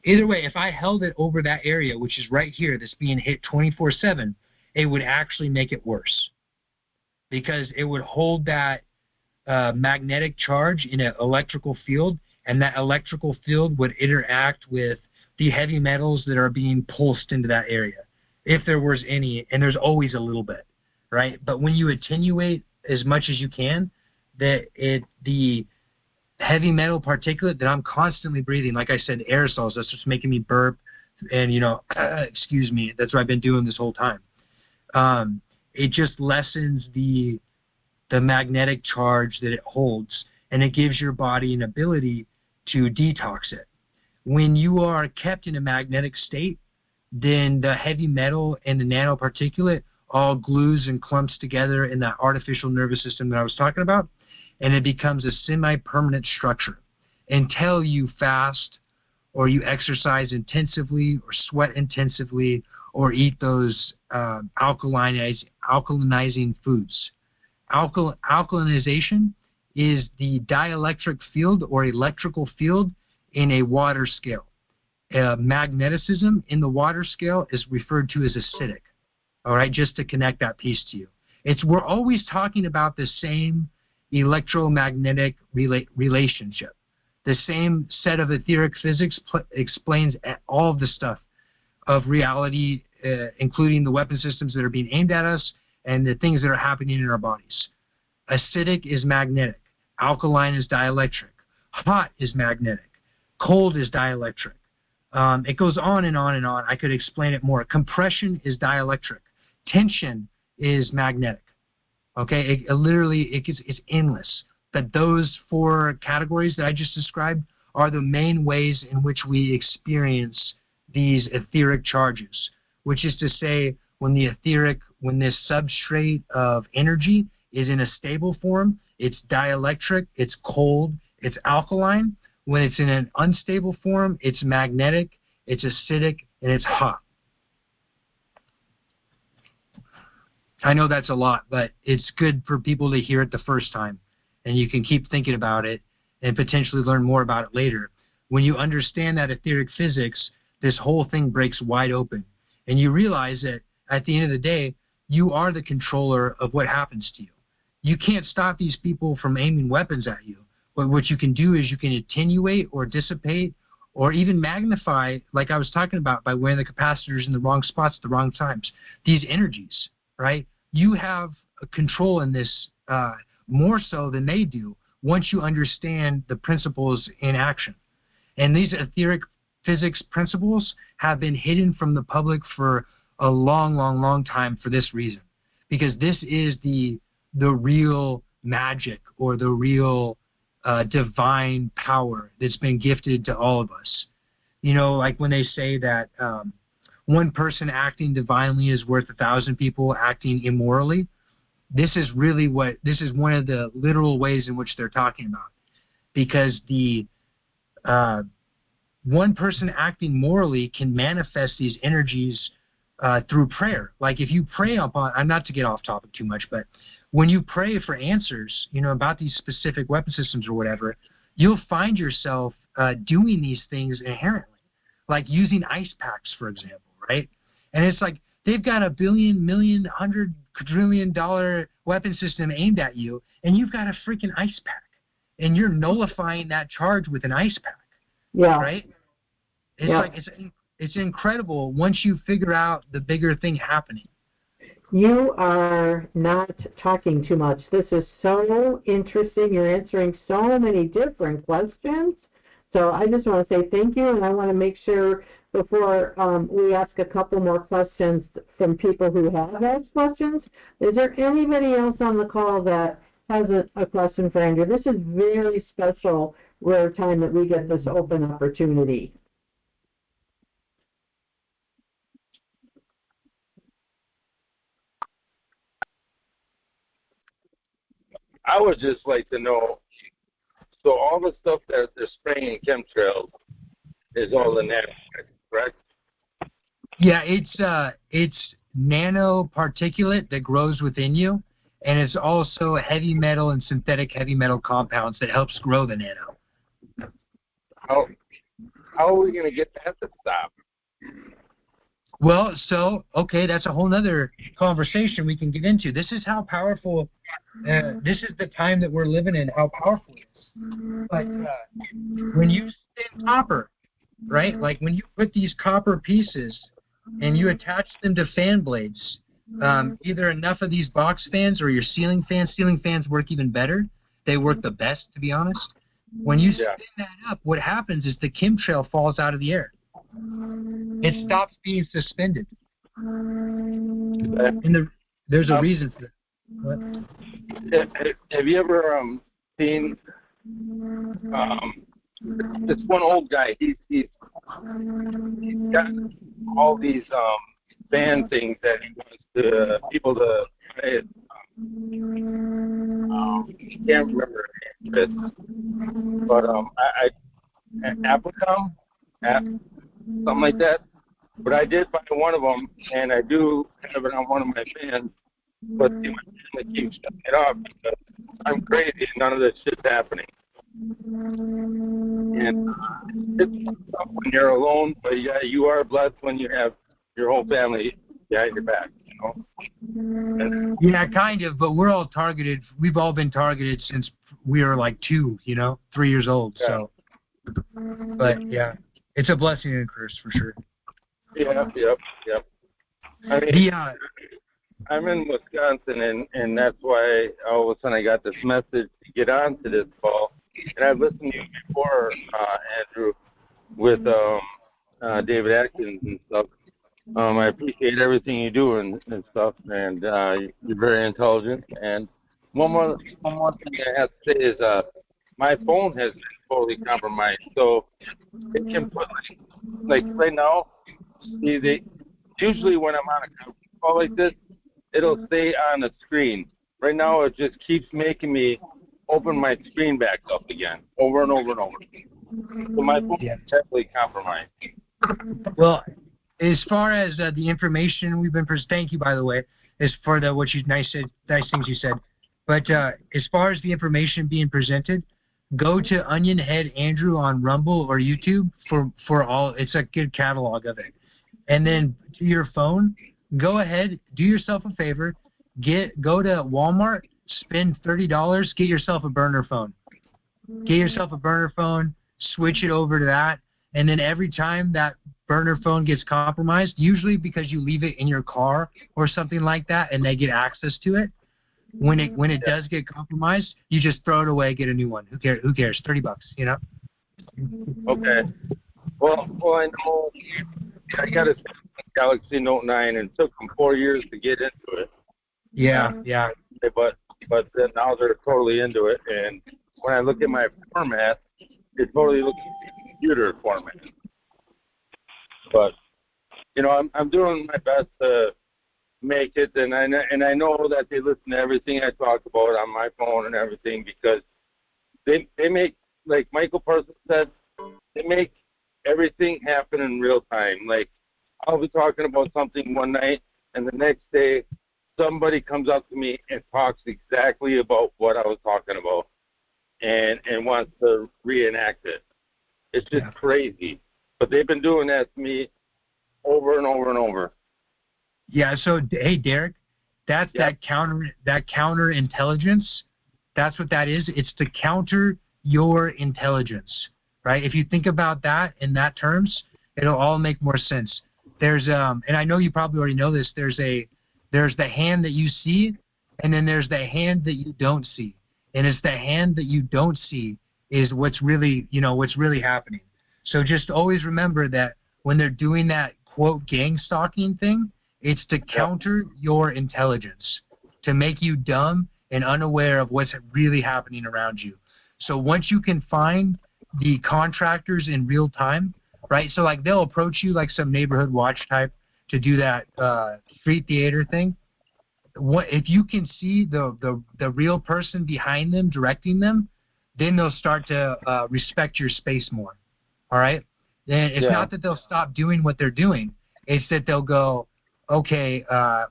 Either way, if I held it over that area, which is right here, that's being hit 24/7, it would actually make it worse because it would hold that magnetic charge in an electrical field, and that electrical field would interact with the heavy metals that are being pulsed into that area, if there was any, and there's always a little bit, right? But when you attenuate as much as you can, the heavy metal particulate that I'm constantly breathing, like I said, aerosols, that's what's making me burp, and, excuse me, that's what I've been doing this whole time. It just lessens the magnetic charge that it holds, and it gives your body an ability to detox it. When you are kept in a magnetic state, then the heavy metal and the nanoparticulate all glues and clumps together in that artificial nervous system that I was talking about, and it becomes a semi-permanent structure until you fast or you exercise intensively or sweat intensively or eat those alkalinizing foods. Alkalinization is the dielectric field or electrical field in a water scale. Magneticism in the water scale is referred to as acidic. All right, just to connect that piece to you. We're always talking about the same electromagnetic relationship. The same set of etheric physics explains all of the stuff of reality, including the weapon systems that are being aimed at us and the things that are happening in our bodies. Acidic is magnetic. Alkaline is dielectric. Hot is magnetic. Cold is dielectric. It goes on and on and on. I could explain it more. Compression is dielectric. Tension is magnetic. Okay, it's endless. But those four categories that I just described are the main ways in which we experience these etheric charges, which is to say, when this substrate of energy is in a stable form, it's dielectric, it's cold, it's alkaline. When it's in an unstable form, it's magnetic, it's acidic, and it's hot. I know that's a lot, but it's good for people to hear it the first time, and you can keep thinking about it and potentially learn more about it later. When you understand that etheric physics, this whole thing breaks wide open, and you realize that at the end of the day, you are the controller of what happens to you. You can't stop these people from aiming weapons at you, but what you can do is you can attenuate or dissipate or even magnify, like I was talking about, by wearing the capacitors in the wrong spots at the wrong times. These energies, right? You have a control in this more so than they do once you understand the principles in action. And these etheric physics principles have been hidden from the public for a long, long, long time for this reason. Because this is the real magic or the real divine power that's been gifted to all of us. You know, like when they say that one person acting divinely is worth 1,000 people acting immorally. This is one of the literal ways in which they're talking about. Because the one person acting morally can manifest these energies through prayer. Like if you pray upon, I'm not to get off topic too much, but when you pray for answers, you know, about these specific weapon systems or whatever, you'll find yourself doing these things inherently, like using ice packs, for example, right? And it's like they've got $1 billion, million, $100 quadrillion weapon system aimed at you, and you've got a freaking ice pack, and you're nullifying that charge with an ice pack. Yeah. Right? It's like it's incredible once you figure out the bigger thing happening. You are not talking too much. This is so interesting. You're answering so many different questions. So I just want to say thank you, and I want to make sure before we ask a couple more questions from people who have asked questions, is there anybody else on the call that has a question for Andrew? This is very special, rare time that we get this open opportunity. I would just like to know, so all the stuff that they're spraying in chemtrails is all the nanoparticles, correct? Yeah, it's nanoparticulate that grows within you, and it's also heavy metal and synthetic heavy metal compounds that helps grow the nano. How are we going to get that to stop? Well, okay, that's a whole other conversation we can get into. This is how powerful, this is the time that we're living in, how powerful it is. But when you spin copper, right, like when you put these copper pieces and you attach them to fan blades, either enough of these box fans or your ceiling fans work even better. They work the best, to be honest. When you spin that up, what happens is the chemtrail falls out of the air. It stops being suspended. And there's a reason for that. What? Have you ever seen This one old guy. He's got all these fan things that he wants to people to buy it. I can't remember it, but Applecom, something like that. But I did buy one of them, and I do have it on one of my fans. But see, my family keeps shutting it off because I'm crazy and none of this shit's happening. And it's tough when you're alone, but yeah, you are blessed when you have your whole family behind your back, you know? And, yeah, kind of, but we're all targeted. We've all been targeted since we were like 3 years old. yeah. So, but yeah, it's a blessing and a curse for sure. Yep. I mean, I'm in Wisconsin, and that's why all of a sudden I got this message to get onto this call. And I've listened to you before, Andrew, with David Atkins and stuff. I appreciate everything you do and stuff, and you're very intelligent. And one more thing I have to say is my phone has been totally compromised, so it can put like right now. See, usually when I'm on a conference call like this, it'll stay on the screen. Right now, it just keeps making me open my screen back up again, over and over and over. So my phone is heavily compromised. Well, as far as the information we've been thank you, by the way, as for the nice things you said. But as far as the information being presented, go to Onionhead Andrew on Rumble or YouTube for all. It's a good catalog of it. And then to your phone, go ahead, do yourself a favor, go to Walmart, spend $30, get yourself a burner phone. Get yourself a burner phone, switch it over to that, and then every time that burner phone gets compromised, usually because you leave it in your car or something like that, and they get access to it, when it does get compromised, you just throw it away, get a new one. Who cares? $30, you know? Okay. Well, I know I got a Galaxy Note 9, and it took them 4 years to get into it. Yeah. But then now they're totally into it, and when I look at my format, it totally looks like a computer format. But you know, I'm doing my best to make it, and I know that they listen to everything I talk about on my phone and everything, because they make, like Michael Parsons said, they make everything happen in real time. Like, I'll be talking about something one night, and the next day somebody comes up to me and talks exactly about what I was talking about, and wants to reenact it. It's just crazy. But they've been doing that to me over and over and over. Yeah, so hey Derek, that's that counter intelligence. That's what that is. It's to counter your intelligence, right? If you think about that in that terms, it'll all make more sense. There's and I know you probably already know this, there's the hand that you see, and then there's the hand that you don't see. And it's the hand that you don't see is what's really happening. So just always remember that when they're doing that quote gang stalking thing, it's to counter your intelligence, to make you dumb and unaware of what's really happening around you. So once you can find the contractors in real time, right? So like they'll approach you like some neighborhood watch type to do that street theater thing. What if you can see the real person behind them directing them, then they'll start to respect your space more. All right? And it's not that they'll stop doing what they're doing. It's that they'll go, okay,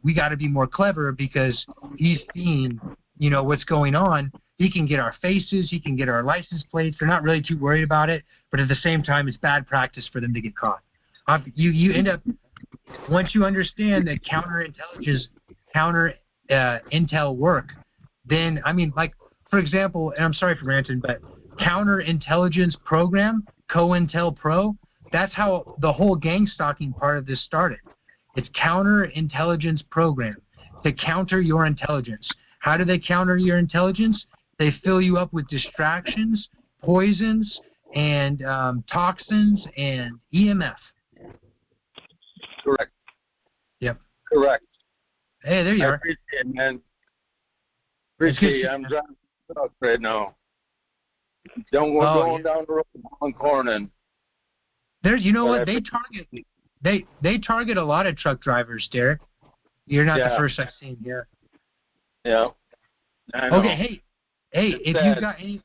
we got to be more clever because he's seeing, what's going on. He can get our faces. He can get our license plates. They're not really too worried about it. But at the same time, it's bad practice for them to get caught. You end up, once you understand that counter intel work, then, like, for example, and I'm sorry for ranting, but counterintelligence program, COINTELPRO, that's how the whole gang stalking part of this started. It's counterintelligence program to counter your intelligence. How do they counter your intelligence? They fill you up with distractions, poisons, and toxins and EMF. Correct. Yep. Correct. Hey, there you are. Appreciate it, man. Appreciate it. I'm driving truck right now. Then we're going down the road on Corning. There, you know what? They target a lot of truck drivers, Derek. You're not the first I've seen here. Yeah. I know. Okay, hey, if you've got any,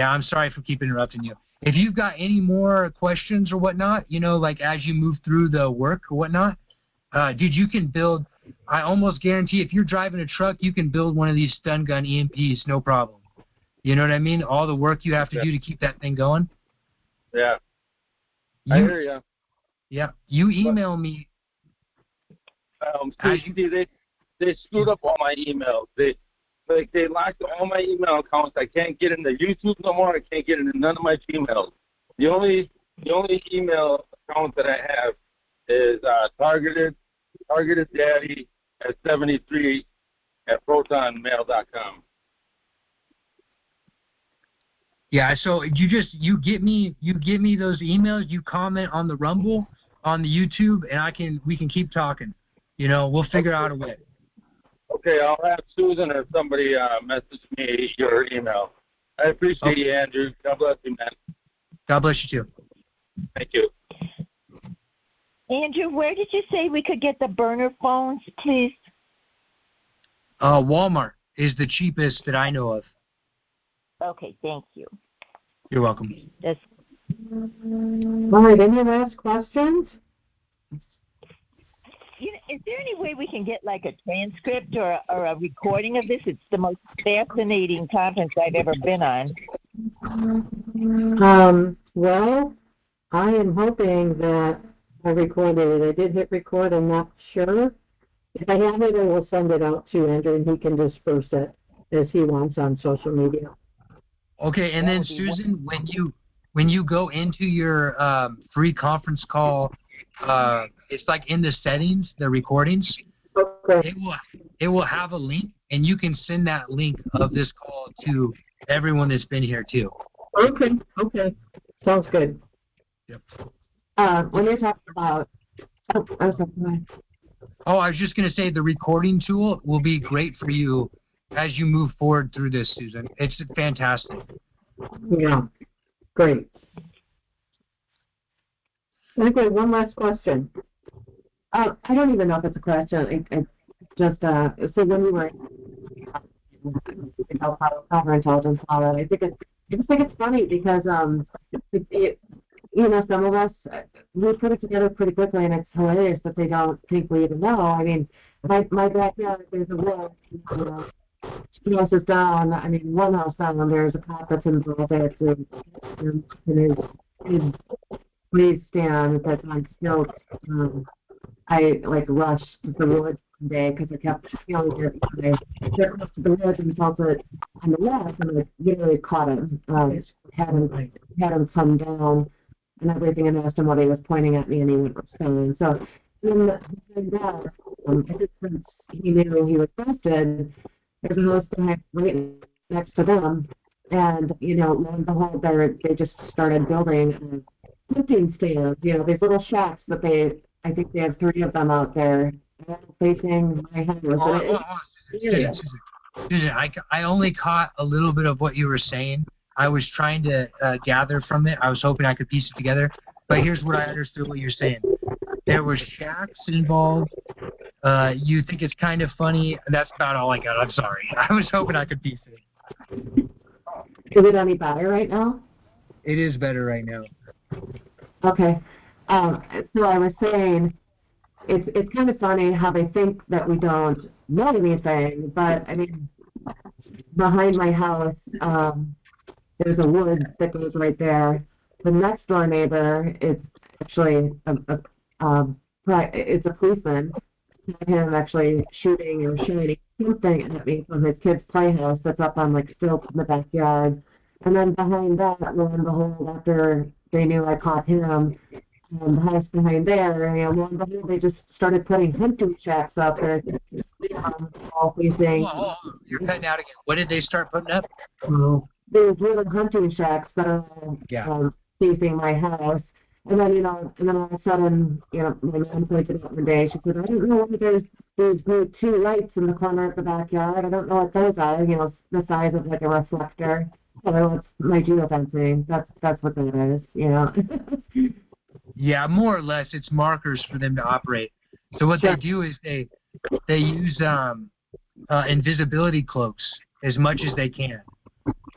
I'm sorry for keep interrupting you. If you've got any more questions or whatnot, like as you move through the work or whatnot, dude, you can build. I almost guarantee if you're driving a truck, you can build one of these stun gun EMPs, no problem. You know what I mean? All the work you have to do to keep that thing going. Yeah. I hear you. Yeah. You email me. They screwed up all my emails. They locked all my email accounts. I can't get into YouTube no more. I can't get into none of my Gmails. The only email account that I have is targeted daddy at 73 at protonmail.com. Yeah, so you get me those emails, you comment on the Rumble, on the YouTube, and we can keep talking. We'll figure out a way. Okay, I'll have Susan or somebody message me your email. I appreciate you, Andrew. God bless you, man. God bless you too. Thank you. Andrew, where did you say we could get the burner phones, please? Walmart is the cheapest that I know of. Okay, thank you. You're welcome. That's... All right, any last questions? Is there any way we can get like a transcript or a recording of this? It's the most fascinating conference I've ever been on. Well, I am hoping that I recorded it. I did hit record. I'm not sure. If I have it, I will send it out to Andrew, and he can disperse it as he wants on social media. Okay, and then Susan, when you go into your free conference call, it's like in the settings, the recordings. Okay. It will have a link, and you can send that link of this call to everyone that's been here too. Okay. Sounds good. Yep. When you're talking about, I was just going to say the recording tool will be great for you as you move forward through this, Susan. It's fantastic. Yeah, great. Okay, one last question. I don't even know if it's a question. It's just, so when we were counterintelligence and all that, I just think it's funny because, some of us, we put it together pretty quickly, and it's hilarious that they don't think we even know. I mean, my backyard, there's a wood, two houses down. I mean, one house down, there's a cop that's involved there too, and his police stand that's on stilts. I rushed to the woods one day because I kept feeling it. I got close to the woods and felt it on the left, and I literally caught him. Had him come down and everything, and asked him what he was pointing at me, and he went stone. So then that, since he knew he was busted, there's a house right next to them, and lo and behold, they just started building hunting stands. These little shacks that I think they have 3 of them out there facing my house. Susan, I only caught a little bit of what you were saying. I was trying to gather from it. I was hoping I could piece it together. But here's what I understood what you're saying. There were shacks involved. You think it's kind of funny. That's about all I got. I'm sorry. I was hoping I could piece it. Is it any better right now? It is better right now. Okay. So I was saying, it's kind of funny how they think that we don't know anything, but I mean, behind my house, there's a wood that goes right there. The next door neighbor is actually it's a policeman. Him actually shooting or shooting something at me from his kid's playhouse that's up on stilts in the backyard. And then behind that, lo and behold, after they knew I caught him, the house behind there, lo and behold, they just started putting hunting shacks up there. All facing. Oh, you're cutting out again. What did they start putting up? There's little hunting shacks that are facing my house. And then, all of a sudden, my mom pointed out one day, she said, I don't know why there's these 2 lights in the corner of the backyard. I don't know what those are, the size of a reflector. So it's my geofencing. That's what that is, you know. Yeah, more or less, it's markers for them to operate. So what they do is they use invisibility cloaks as much as they can,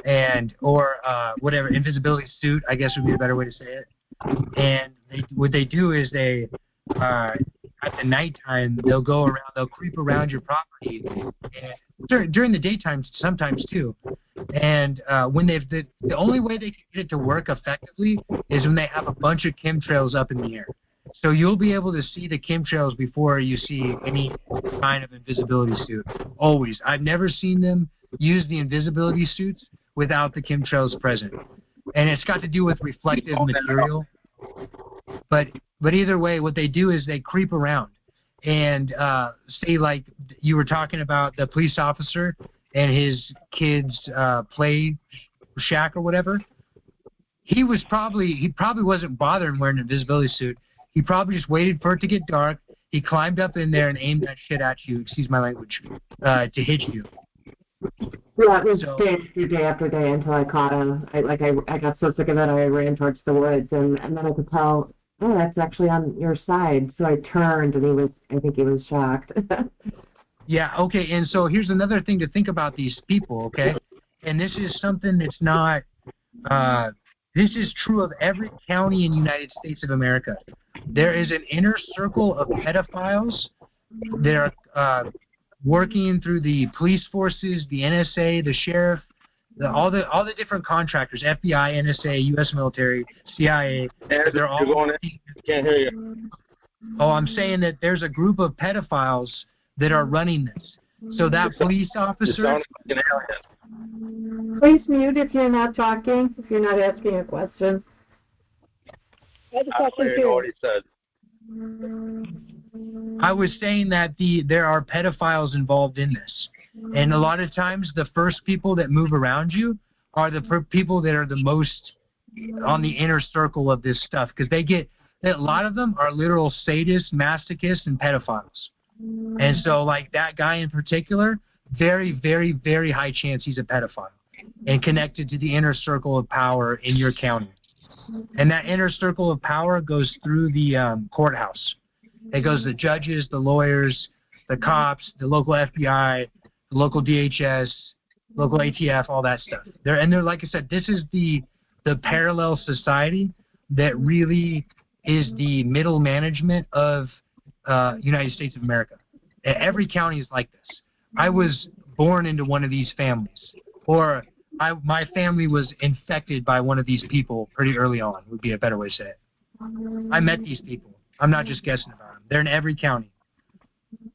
and or whatever, invisibility suit, I guess would be a better way to say it. And what they do is they at the nighttime they'll go around, they'll creep around your property, and during the daytime sometimes too. And when the only way they can get it to work effectively is when they have a bunch of chemtrails up in the air. So you'll be able to see the chemtrails before you see any sign of invisibility suit. Always. I've never seen them use the invisibility suits without the chemtrails present. And it's got to do with reflective material. But either way, what they do is they creep around. And say, like you were talking about the police officer and his kids' play shack or whatever. He probably wasn't bothering wearing an invisibility suit. He probably just waited for it to get dark. He climbed up in there and aimed that shit at you, excuse my language, to hit you. Yeah, it was day after day until I caught him. I got so sick of it, I ran towards the woods, and then I could tell, oh, that's actually on your side. So I turned, and I think he was shocked. Yeah, okay, and so here's another thing to think about these people, okay? And this is something that's not, this is true of every county in the United States of America. There is an inner circle of pedophiles that are working through the police forces, the NSA, the sheriff, all the different contractors, FBI, NSA, U.S. military, CIA. They're all. Can't hear you. Oh, I'm saying that there's a group of pedophiles that are running this. So that police officer. Please mute if you're not talking, if you're not asking a question. I have a question too. What he said. I was saying that there are pedophiles involved in this. And a lot of times the first people that move around you are the people that are the most on the inner circle of this stuff. Because a lot of them are literal sadists, masochists, and pedophiles. And so, like that guy in particular, very, very, very high chance he's a pedophile and connected to the inner circle of power in your county. And that inner circle of power goes through the courthouse. It goes to the judges, the lawyers, the cops, the local FBI, the local DHS, local ATF, all that stuff. They're like I said, this is the parallel society that really is the middle management of United States of America. Every county is like this. I was born into one of these families, or my family was infected by one of these people pretty early on, would be a better way to say it. I met these people. I'm not just guessing about them. They're in every county.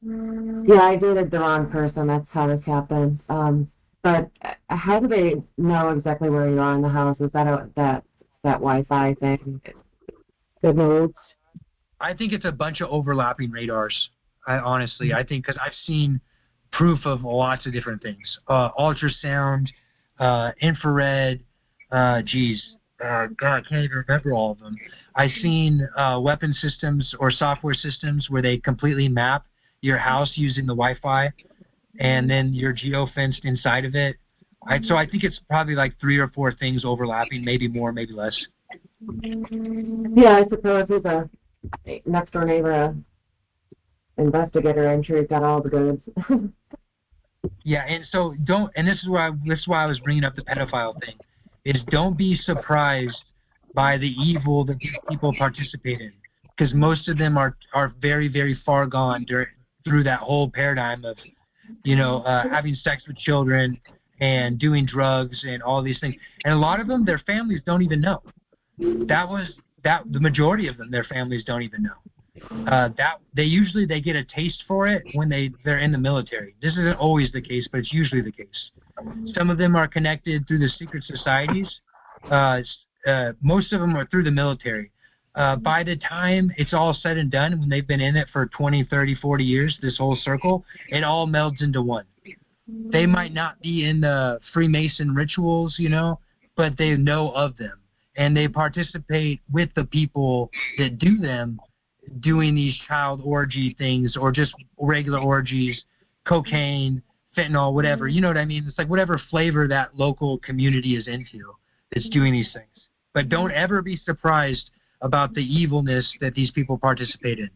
Yeah, I dated the wrong person. That's how this happened. But how do they know exactly where you are in the house? Is that that Wi-Fi thing? Good news. I think it's a bunch of overlapping radars. Honestly, I think because I've seen proof of lots of different things. Ultrasound, infrared, God, I can't even remember all of them. I've seen weapon systems or software systems where they completely map your house using the Wi-Fi, and then you're geo-fenced inside of it. So I think it's probably like 3 or 4 things overlapping, maybe more, maybe less. Yeah, I suppose he's a next-door neighbor, investigator. I'm sure he's got all the goods. Yeah, and so this is why I was bringing up the pedophile thing, is don't be surprised by the evil that these people participate in, because most of them are very, very far gone through that whole paradigm of, having sex with children and doing drugs and all these things. And a lot of them, their families don't even know. The majority of them, their families don't even know. They get a taste for it when they're in the military. This isn't always the case, but it's usually the case. Some of them are connected through the secret societies. Most of them are through the military. By the time it's all said and done, when they've been in it for 20, 30, 40 years, this whole circle, it all melds into one. They might not be in the Freemason rituals, but they know of them. And they participate with the people that do them, doing these child orgy things or just regular orgies, cocaine, fentanyl, whatever. You know what I mean? It's like whatever flavor that local community is into that's doing these things. But don't ever be surprised about the evilness that these people participate in.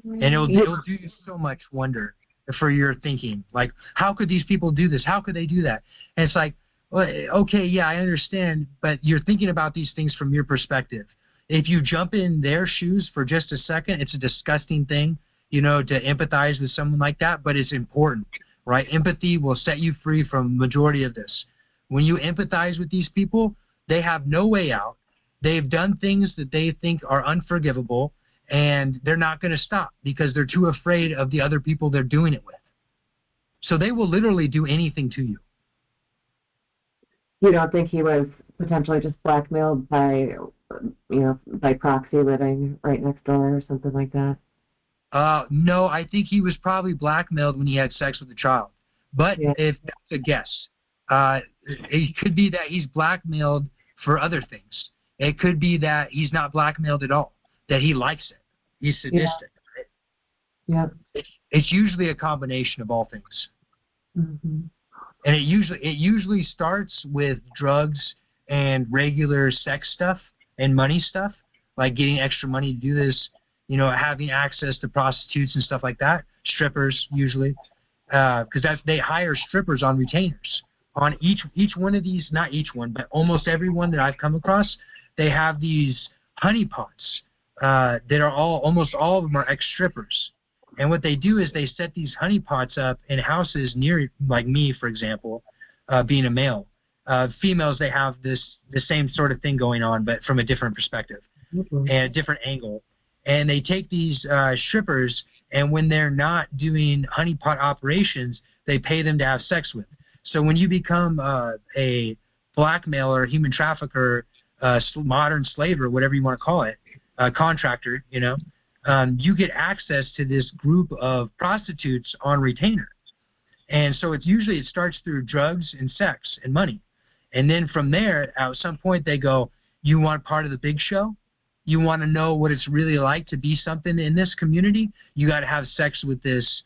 And it'll do you so much wonder for your thinking. Like, how could these people do this? How could they do that? And it's like, well, okay, yeah, I understand, but you're thinking about these things from your perspective. If you jump in their shoes for just a second, it's a disgusting thing, to empathize with someone like that, but it's important, right? Empathy will set you free from majority of this. When you empathize with these people, they have no way out. They've done things that they think are unforgivable, and they're not going to stop because they're too afraid of the other people they're doing it with. So they will literally do anything to you. You don't think he was potentially just blackmailed by, by proxy living right next door or something like that? No, I think he was probably blackmailed when he had sex with a child. But if that's a guess, it could be that he's blackmailed for other things. It could be that he's not blackmailed at all, that he likes it. He's sadistic. Yeah. It's usually a combination of all things. Mm-hmm. And it usually starts with drugs and regular sex stuff and money stuff, like getting extra money to do this, having access to prostitutes and stuff like that, strippers usually, because they hire strippers on retainers. On each one of these, not each one, but almost every one that I've come across, they have these honeypots that are almost all of them are ex-strippers. And what they do is they set these honeypots up in houses near, like me, for example, being a male. Females, they have the same sort of thing going on, but from a different perspective and a different angle. And they take these strippers, and when they're not doing honeypot operations, they pay them to have sex with. So when you become a blackmailer, human trafficker, modern slave, or whatever you want to call it, contractor, you get access to this group of prostitutes on retainer. And so it starts through drugs and sex and money. And then from there, at some point they go, you want part of the big show? You want to know what it's really like to be something in this community? You got to have sex with this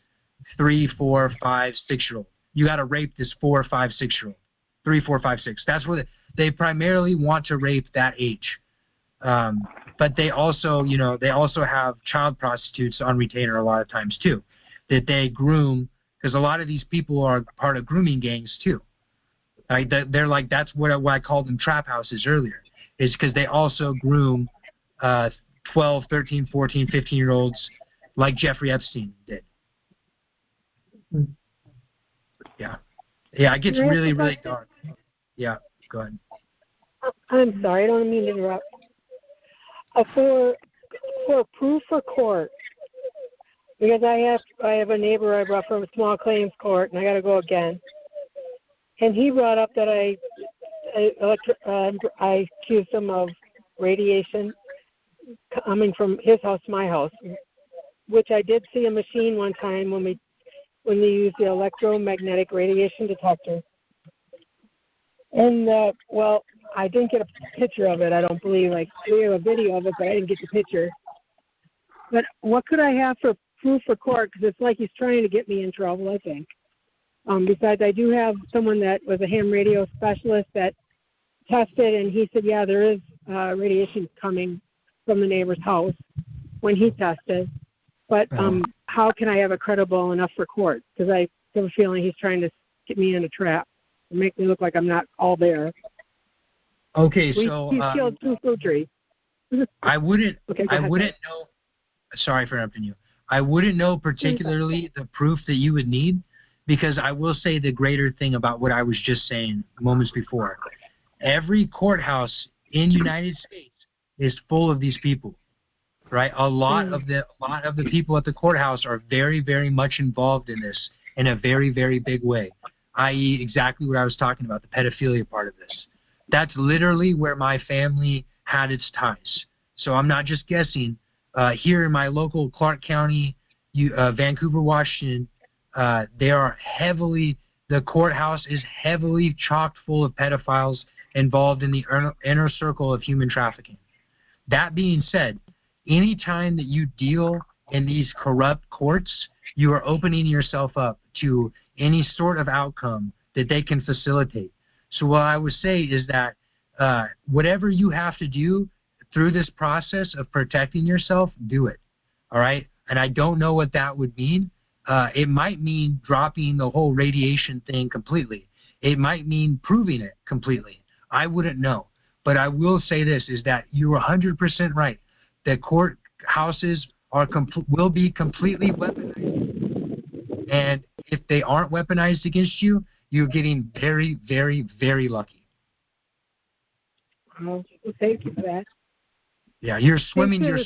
3, 4, 5, 6-year-old. You got to rape this 4, 5, 6-year-old. 3, 4, 5, 6. That's where they primarily want to rape that age. But they also, have child prostitutes on retainer a lot of times too, that they groom, because a lot of these people are part of grooming gangs too. Like they're like, that's what I called them trap houses earlier, is because they also groom 12, 13, 14, 15-year-olds like Jeffrey Epstein did. Yeah. Yeah, it gets really, really dark. Yeah, go ahead. I'm sorry, I don't mean to interrupt. For proof for court, because I have a neighbor I brought from a small claims court, and I got to go again. And he brought up that I accused him of radiation coming from his house to my house, which I did see a machine one time when they used the electromagnetic radiation detector. And I didn't get a picture of it, I don't believe. Like, we have a video of it, but I didn't get the picture. But what could I have for proof for court? Because it's like he's trying to get me in trouble, I think. Besides, I do have someone that was a ham radio specialist that tested, and he said, yeah, there is radiation coming from the neighbor's house when he tested. But how can I have it credible enough for court? Because I have a feeling he's trying to get me in a trap and make me look like I'm not all there. Okay, so he's killed 2 fruit trees. I wouldn't know. Sorry for interrupting you. I wouldn't know particularly the proof that you would need, because I will say the greater thing about what I was just saying moments before. Every courthouse in the United States is full of these people, right? A lot of the people at the courthouse are very, very much involved in this in a very, very big way, i.e. exactly what I was talking about, the pedophilia part of this. That's literally where my family had its ties. So I'm not just guessing. Here in my local Clark County, Vancouver, Washington, the courthouse is heavily chocked full of pedophiles involved in the inner circle of human trafficking. That being said, any time that you deal in these corrupt courts, you are opening yourself up to any sort of outcome that they can facilitate. So what I would say is that whatever you have to do through this process of protecting yourself, do it. All right? And I don't know what that would mean. It might mean dropping the whole radiation thing completely. It might mean proving it completely. I wouldn't know. But I will say this, is that you're 100% right, that courthouses will be completely weaponized. And if they aren't weaponized against you, you're getting very, very, very lucky. Well, thank you for that. Yeah, you're swimming. You're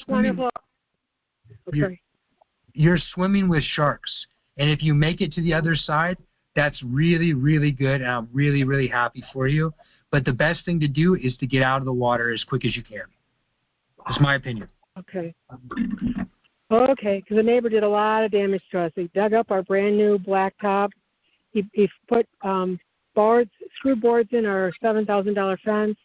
swimming with sharks. And if you make it to the other side, that's really, really good. And I'm really, really happy for you. But the best thing to do is to get out of the water as quick as you can. That's my opinion. Okay. Okay, because the neighbor did a lot of damage to us. He dug up our brand new blacktop. He put screw boards in our $7,000 fence.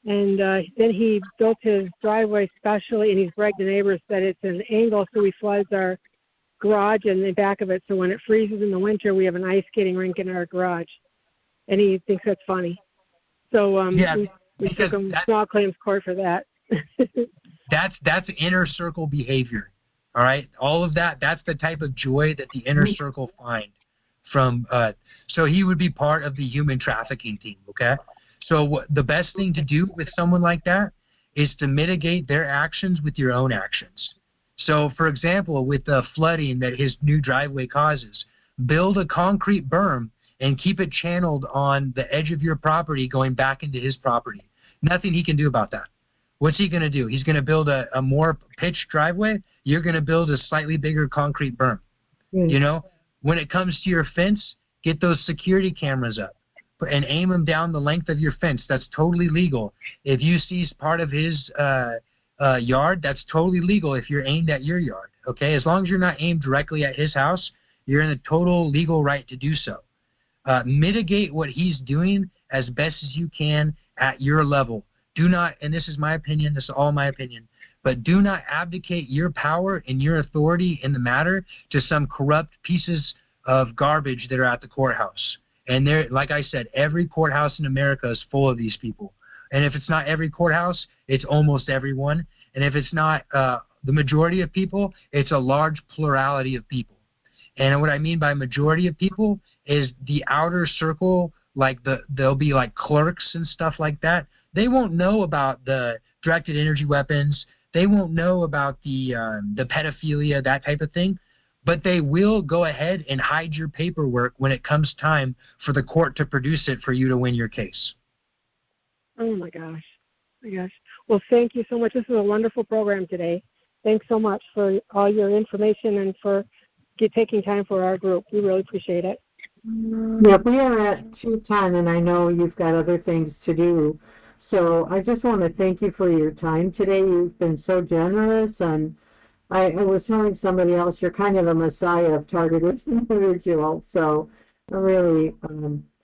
And then he built his driveway specially, and he's bragged the neighbors that it's an angle, so he floods our garage and the back of it. So when it freezes in the winter, we have an ice skating rink in our garage. And he thinks that's funny. So we took him small claims court for that. That's inner circle behavior. All right? All of that, that's the type of joy that the inner circle find from so he would be part of the human trafficking team, okay? So the best thing to do with someone like that is to mitigate their actions with your own actions. So, for example, with the flooding that his new driveway causes, build a concrete berm and keep it channeled on the edge of your property going back into his property. Nothing he can do about that. What's he going to do? He's going to build a more pitched driveway. You're going to build a slightly bigger concrete berm. You know, when it comes to your fence, get those security cameras up and aim them down the length of your fence. That's totally legal. If you seize part of his yard, that's totally legal if you're aimed at your yard, okay? As long as you're not aimed directly at his house, you're in a total legal right to do so. Mitigate what he's doing as best as you can at your level. Do not, and this is my opinion, this is all my opinion, but do not abdicate your power and your authority in the matter to some corrupt pieces of garbage that are at the courthouse. And there, like I said, every courthouse in America is full of these people. And if it's not every courthouse, it's almost everyone. And if it's not the majority of people, it's a large plurality of people. And what I mean by majority of people is the outer circle, like there'll be like clerks and stuff like that. They won't know about the directed energy weapons. They won't know about the pedophilia, that type of thing. But they will go ahead and hide your paperwork when it comes time for the court to produce it for you to win your case. Oh, my gosh. Well, thank you so much. This is a wonderful program today. Thanks so much for all your information and for taking time for our group. We really appreciate it. Yeah, we are at 2:10, and I know you've got other things to do. So I just want to thank you for your time today. You've been so generous, and I was telling somebody else, you're kind of a messiah of targeted individuals. So I really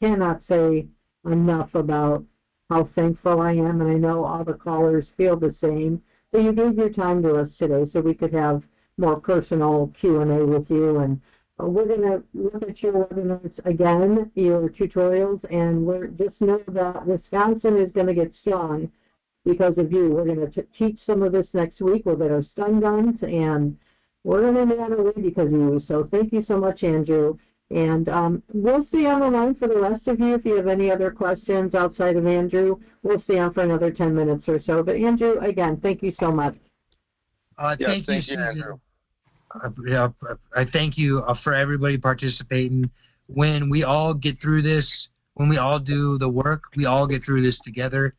cannot say enough about how thankful I am, and I know all the callers feel the same. So you gave your time to us today so we could have more personal Q&A with you. And we're going to look at your webinars again, your tutorials, and we're just know that Wisconsin is going to get strong because of you. We're going to teach some of this next week. We'll get our stun guns, and we're going to be on our way because of you. So thank you so much, Andrew. And we'll stay on the line for the rest of you. If you have any other questions outside of Andrew, we'll stay on for another 10 minutes or so. But Andrew, again, thank you so much. Thank you, Andrew. I thank you for everybody participating. When we all get through this, when we all do the work, we all get through this together.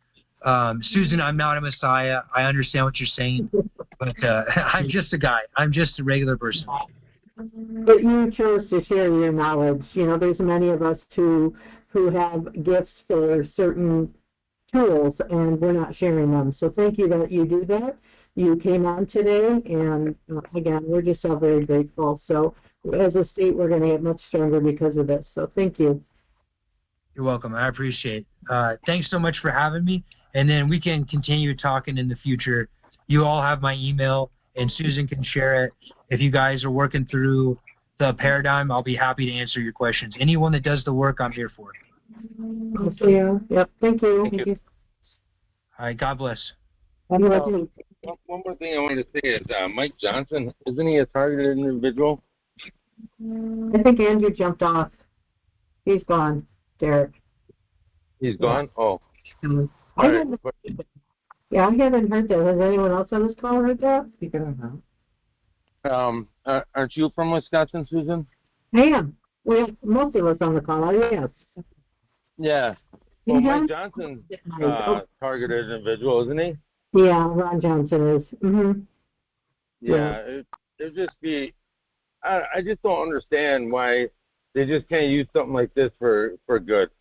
Susan, I'm not a messiah. I understand what you're saying, but I'm just a guy. I'm just a regular person. But you chose to share your knowledge. You know, there's many of us who have gifts for certain tools, and we're not sharing them. So thank you that you do that. You came on today, and again, we're just all very grateful. So as a state, we're going to get much stronger because of this. So thank you. You're welcome. I appreciate it. Thanks so much for having me, and then we can continue talking in the future. You all have my email, and Susan can share it. If you guys are working through the paradigm, I'll be happy to answer your questions. Anyone that does the work, I'm here for. Yeah. Yep. Thank you. Thank you. All right. God bless. One more thing I wanted to say is Mike Johnson, isn't he a targeted individual? I think Andrew jumped off. He's gone, Derek. He's gone? Oh. I All haven't, right. yeah, I haven't heard that. Has anyone else on this call heard that? Aren't you from Wisconsin, Susan? I am. We most of us on the call, yes. Yeah. Well, Mike Johnson's targeted individual, isn't he? Yeah, Ron Johnson is. Mm-hmm. Yeah. It'd just be, I just don't understand why they just can't use something like this for good.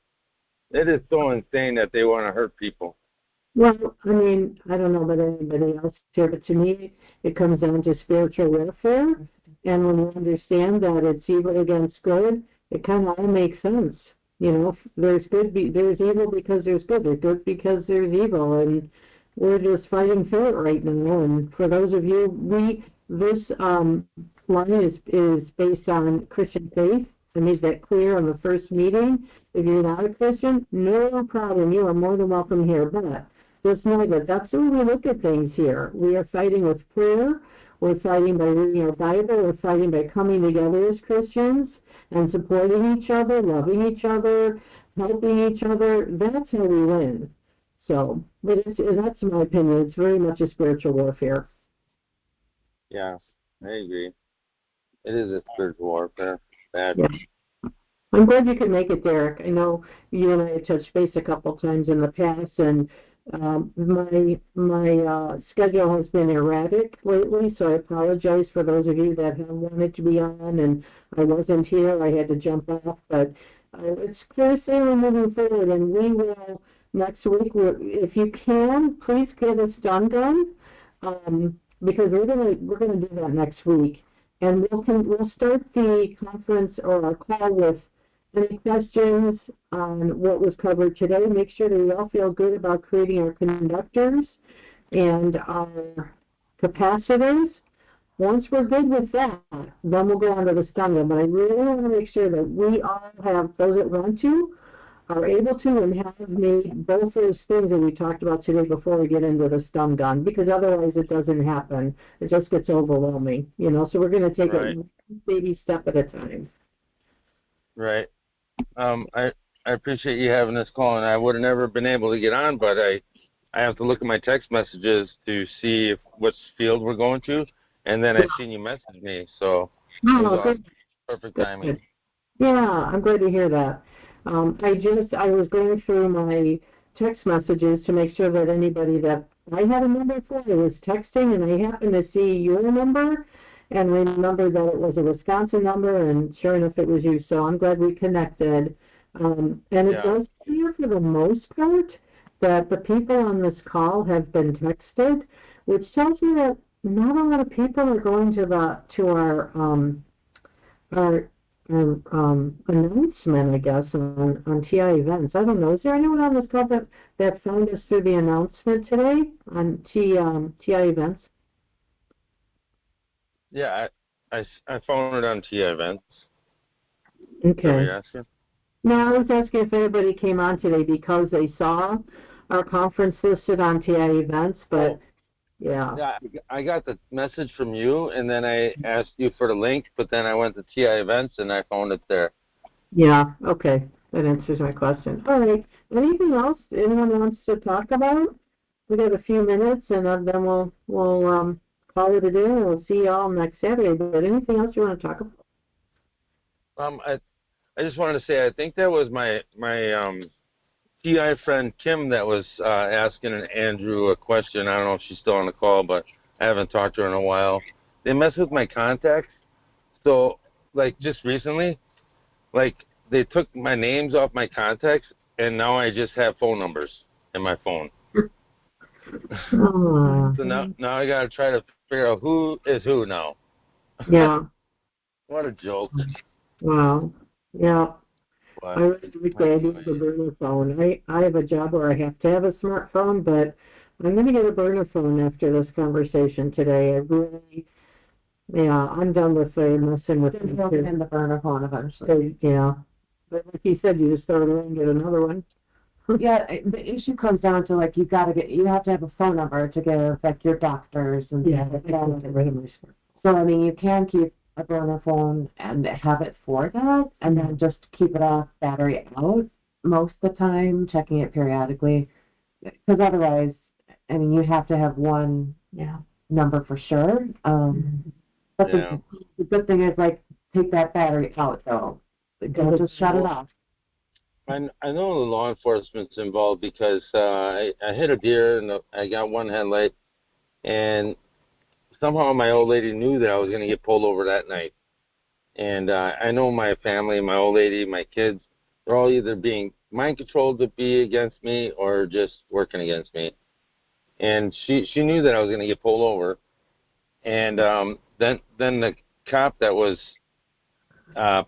It is so insane that they want to hurt people. Well, I mean, I don't know about anybody else here, but to me, it comes down to spiritual warfare. And when you understand that it's evil against good, it kind of all makes sense. You know, there's evil because there's good. There's good because there's evil, and we're just fighting through it right now. And for those of you, this line is based on Christian faith. I made that clear on the first meeting. If you're not a Christian, no problem. You are more than welcome here. But just know that that's the way we look at things here. We are fighting with prayer. We're fighting by reading our Bible. We're fighting by coming together as Christians and supporting each other, loving each other, helping each other. That's how we win. So, but that's my opinion. It's very much a spiritual warfare. Yeah, I agree. It is a spiritual warfare. Bad. Yeah. I'm glad you could make it, Derek. I know you and I have touched base a couple times in the past, and my schedule has been erratic lately, so I apologize for those of you that have wanted to be on and I wasn't here. I had to jump off, but it's clear sailing moving forward, and we will next week. If you can, please get a stun gun, because we're gonna do that next week, and we'll start the conference or our call with any questions on what was covered today. Make sure that we all feel good about creating our conductors and our capacitors. Once we're good with that, then we'll go on to the stun gun. But I really want to make sure that we all have, those that want to, are able to and have made both those things that we talked about today before we get into the stun gun, because otherwise it doesn't happen. It just gets overwhelming, you know. So we're going to take it one baby step at a time. Right. I appreciate you having this call, and I would have never been able to get on, but I have to look at my text messages to see which field we're going to, and then I seen you message me, so it was perfect timing. Yeah, I'm glad to hear that. I was going through my text messages to make sure that anybody that I had a number for, I was texting, and I happened to see your number and remembered that it was a Wisconsin number, and sure enough, it was you. So I'm glad we connected. And it does appear, for the most part, that the people on this call have been texted, which tells me that not a lot of people are going to our announcement, I guess, on TI events. I don't know. Is there anyone on this call that found us through the announcement today on TI events? Yeah, I found it on TI events. Okay. Are you asking? No, I was asking if anybody came on today because they saw our conference listed on TI events, but yeah. Yeah, I got the message from you, and then I asked you for the link, but then I went to TI events and I found it there. Yeah, okay. That answers my question. All right. Anything else anyone wants to talk about? We got a few minutes, and then we'll call it a day, and we'll see you all next Saturday. But anything else you want to talk about? I just wanted to say, I think that was my TI friend Kim that was asking Andrew a question. I don't know if she's still on the call, but I haven't talked to her in a while. They mess with my contacts. So, like, just recently, like, they took my names off my contacts, and now I just have phone numbers in my phone. So now I got to try to figure out who is who now. Yeah. What a joke. Wow. Yeah. What? I really like the idea of a burner phone. I have a job where I have to have a smartphone, but I'm going to get a burner phone after this conversation today. I really Yeah, I'm done with messing with Then throw it in the burner phone eventually. So, yeah. But like you said, you just throw it away and get another one. Yeah, the issue comes down to like you have to have a phone number to give like your doctors and Yeah, things I like can that. get rid of my smart. So I mean, you can keep a burner phone and have it for that, and then just keep it off, battery out most of the time, checking it periodically, because otherwise, I mean, you have to have one number for sure. But Yeah. the good thing is like take that battery out though. Don't just shut it off. I know the law enforcement's involved because I hit a deer and I got one headlight, and somehow my old lady knew that I was going to get pulled over that night. And I know my family, my old lady, my kids, they're all either being mind controlled to be against me or just working against me. And she knew that I was going to get pulled over. And then the cop that was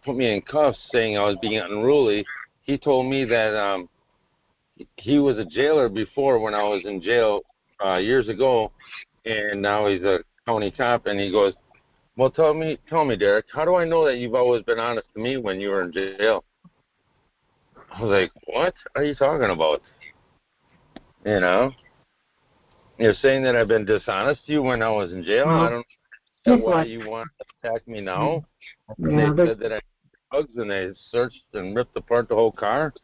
put me in cuffs saying I was being unruly, he told me that he was a jailer before when I was in jail years ago, and now he's a county cop. And he goes, well, tell me, Derek, how do I know that you've always been honest to me when you were in jail? I was like, what are you talking about? You know, you're saying that I've been dishonest to you when I was in jail? I don't know why you want to attack me now. They said that I had drugs and they searched and ripped apart the whole car.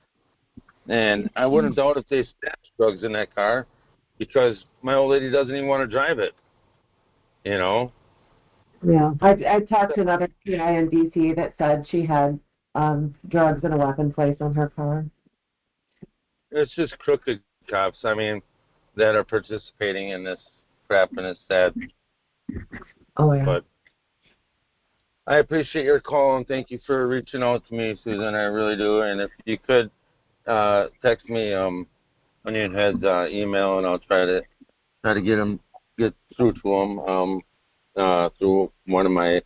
And I wouldn't doubt if they stashed drugs in that car because my old lady doesn't even want to drive it. You know? Yeah, I talked to another PI in DC that said she had drugs and a weapon placed on her car. It's just crooked cops, I mean, that are participating in this crap, and it's sad. Oh, yeah. But I appreciate your call, and thank you for reaching out to me, Susan. I really do. And if you could text me Onionhead's email, and I'll try to get through to him through one of my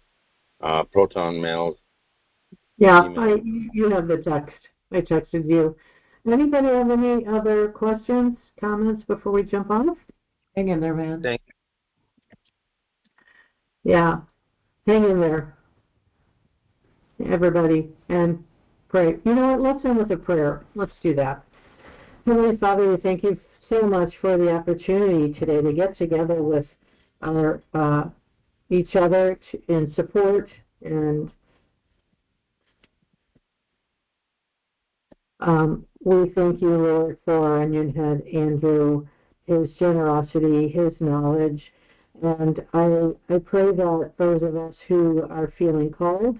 Proton mails. Yeah, you have the text. I texted you. Anybody have any other questions, comments before we jump off? Hang in there, man. Thank you. Yeah, hang in there, everybody, and pray. You know what? Let's end with a prayer. Let's do that. Heavenly Father, we thank you so much for the opportunity today to get together with our each other in support, and we thank you, Lord, for Onionhead Andrew, his generosity, his knowledge, and I pray that those of us who are feeling called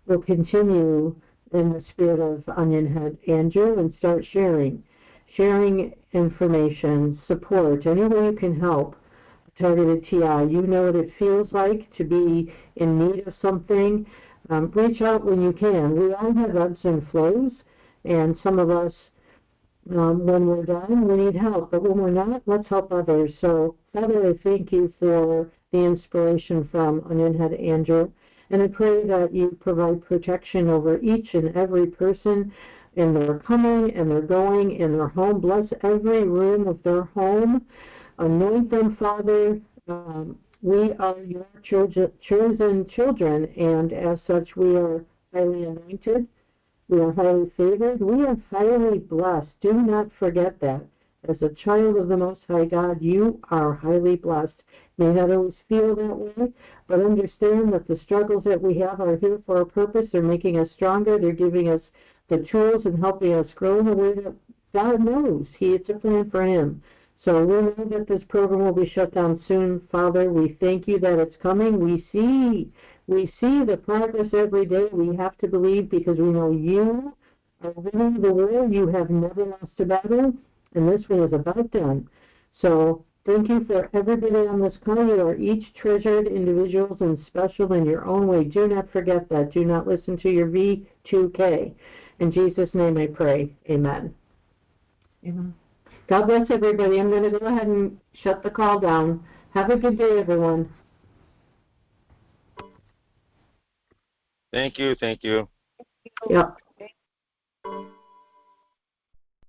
will continue in the spirit of Onionhead Andrew and start sharing information, support, any way you can help targeted TI. You know what it feels like to be in need of something. Reach out when you can. We all have ebbs and flows, and some of us, when we're done, we need help. But when we're not, let's help others. So, Father, I thank you for the inspiration from Onionhead Andrew, and I pray that you provide protection over each and every person in their coming and their going in their home. Bless every room of their home. Anoint them, Father. We are your chosen children, and as such, we are highly anointed. We are highly favored. We are highly blessed. Do not forget that. As a child of the Most High God, you are highly blessed. May not always feel that way, but understand that the struggles that we have are here for a purpose. They're making us stronger. They're giving us the tools and helping us grow in a way that God knows. It's a plan for Him. So we know that this program will be shut down soon, Father. We thank you that it's coming. We see the progress every day. We have to believe because we know you are winning the war. You have never lost a battle, and this one is about done. So thank you for everybody on this call. You are each treasured individuals and special in your own way. Do not forget that. Do not listen to your V2K. In Jesus' name I pray. Amen. Amen. God bless everybody. I'm going to go ahead and shut the call down. Have a good day, everyone. Thank you. Yep.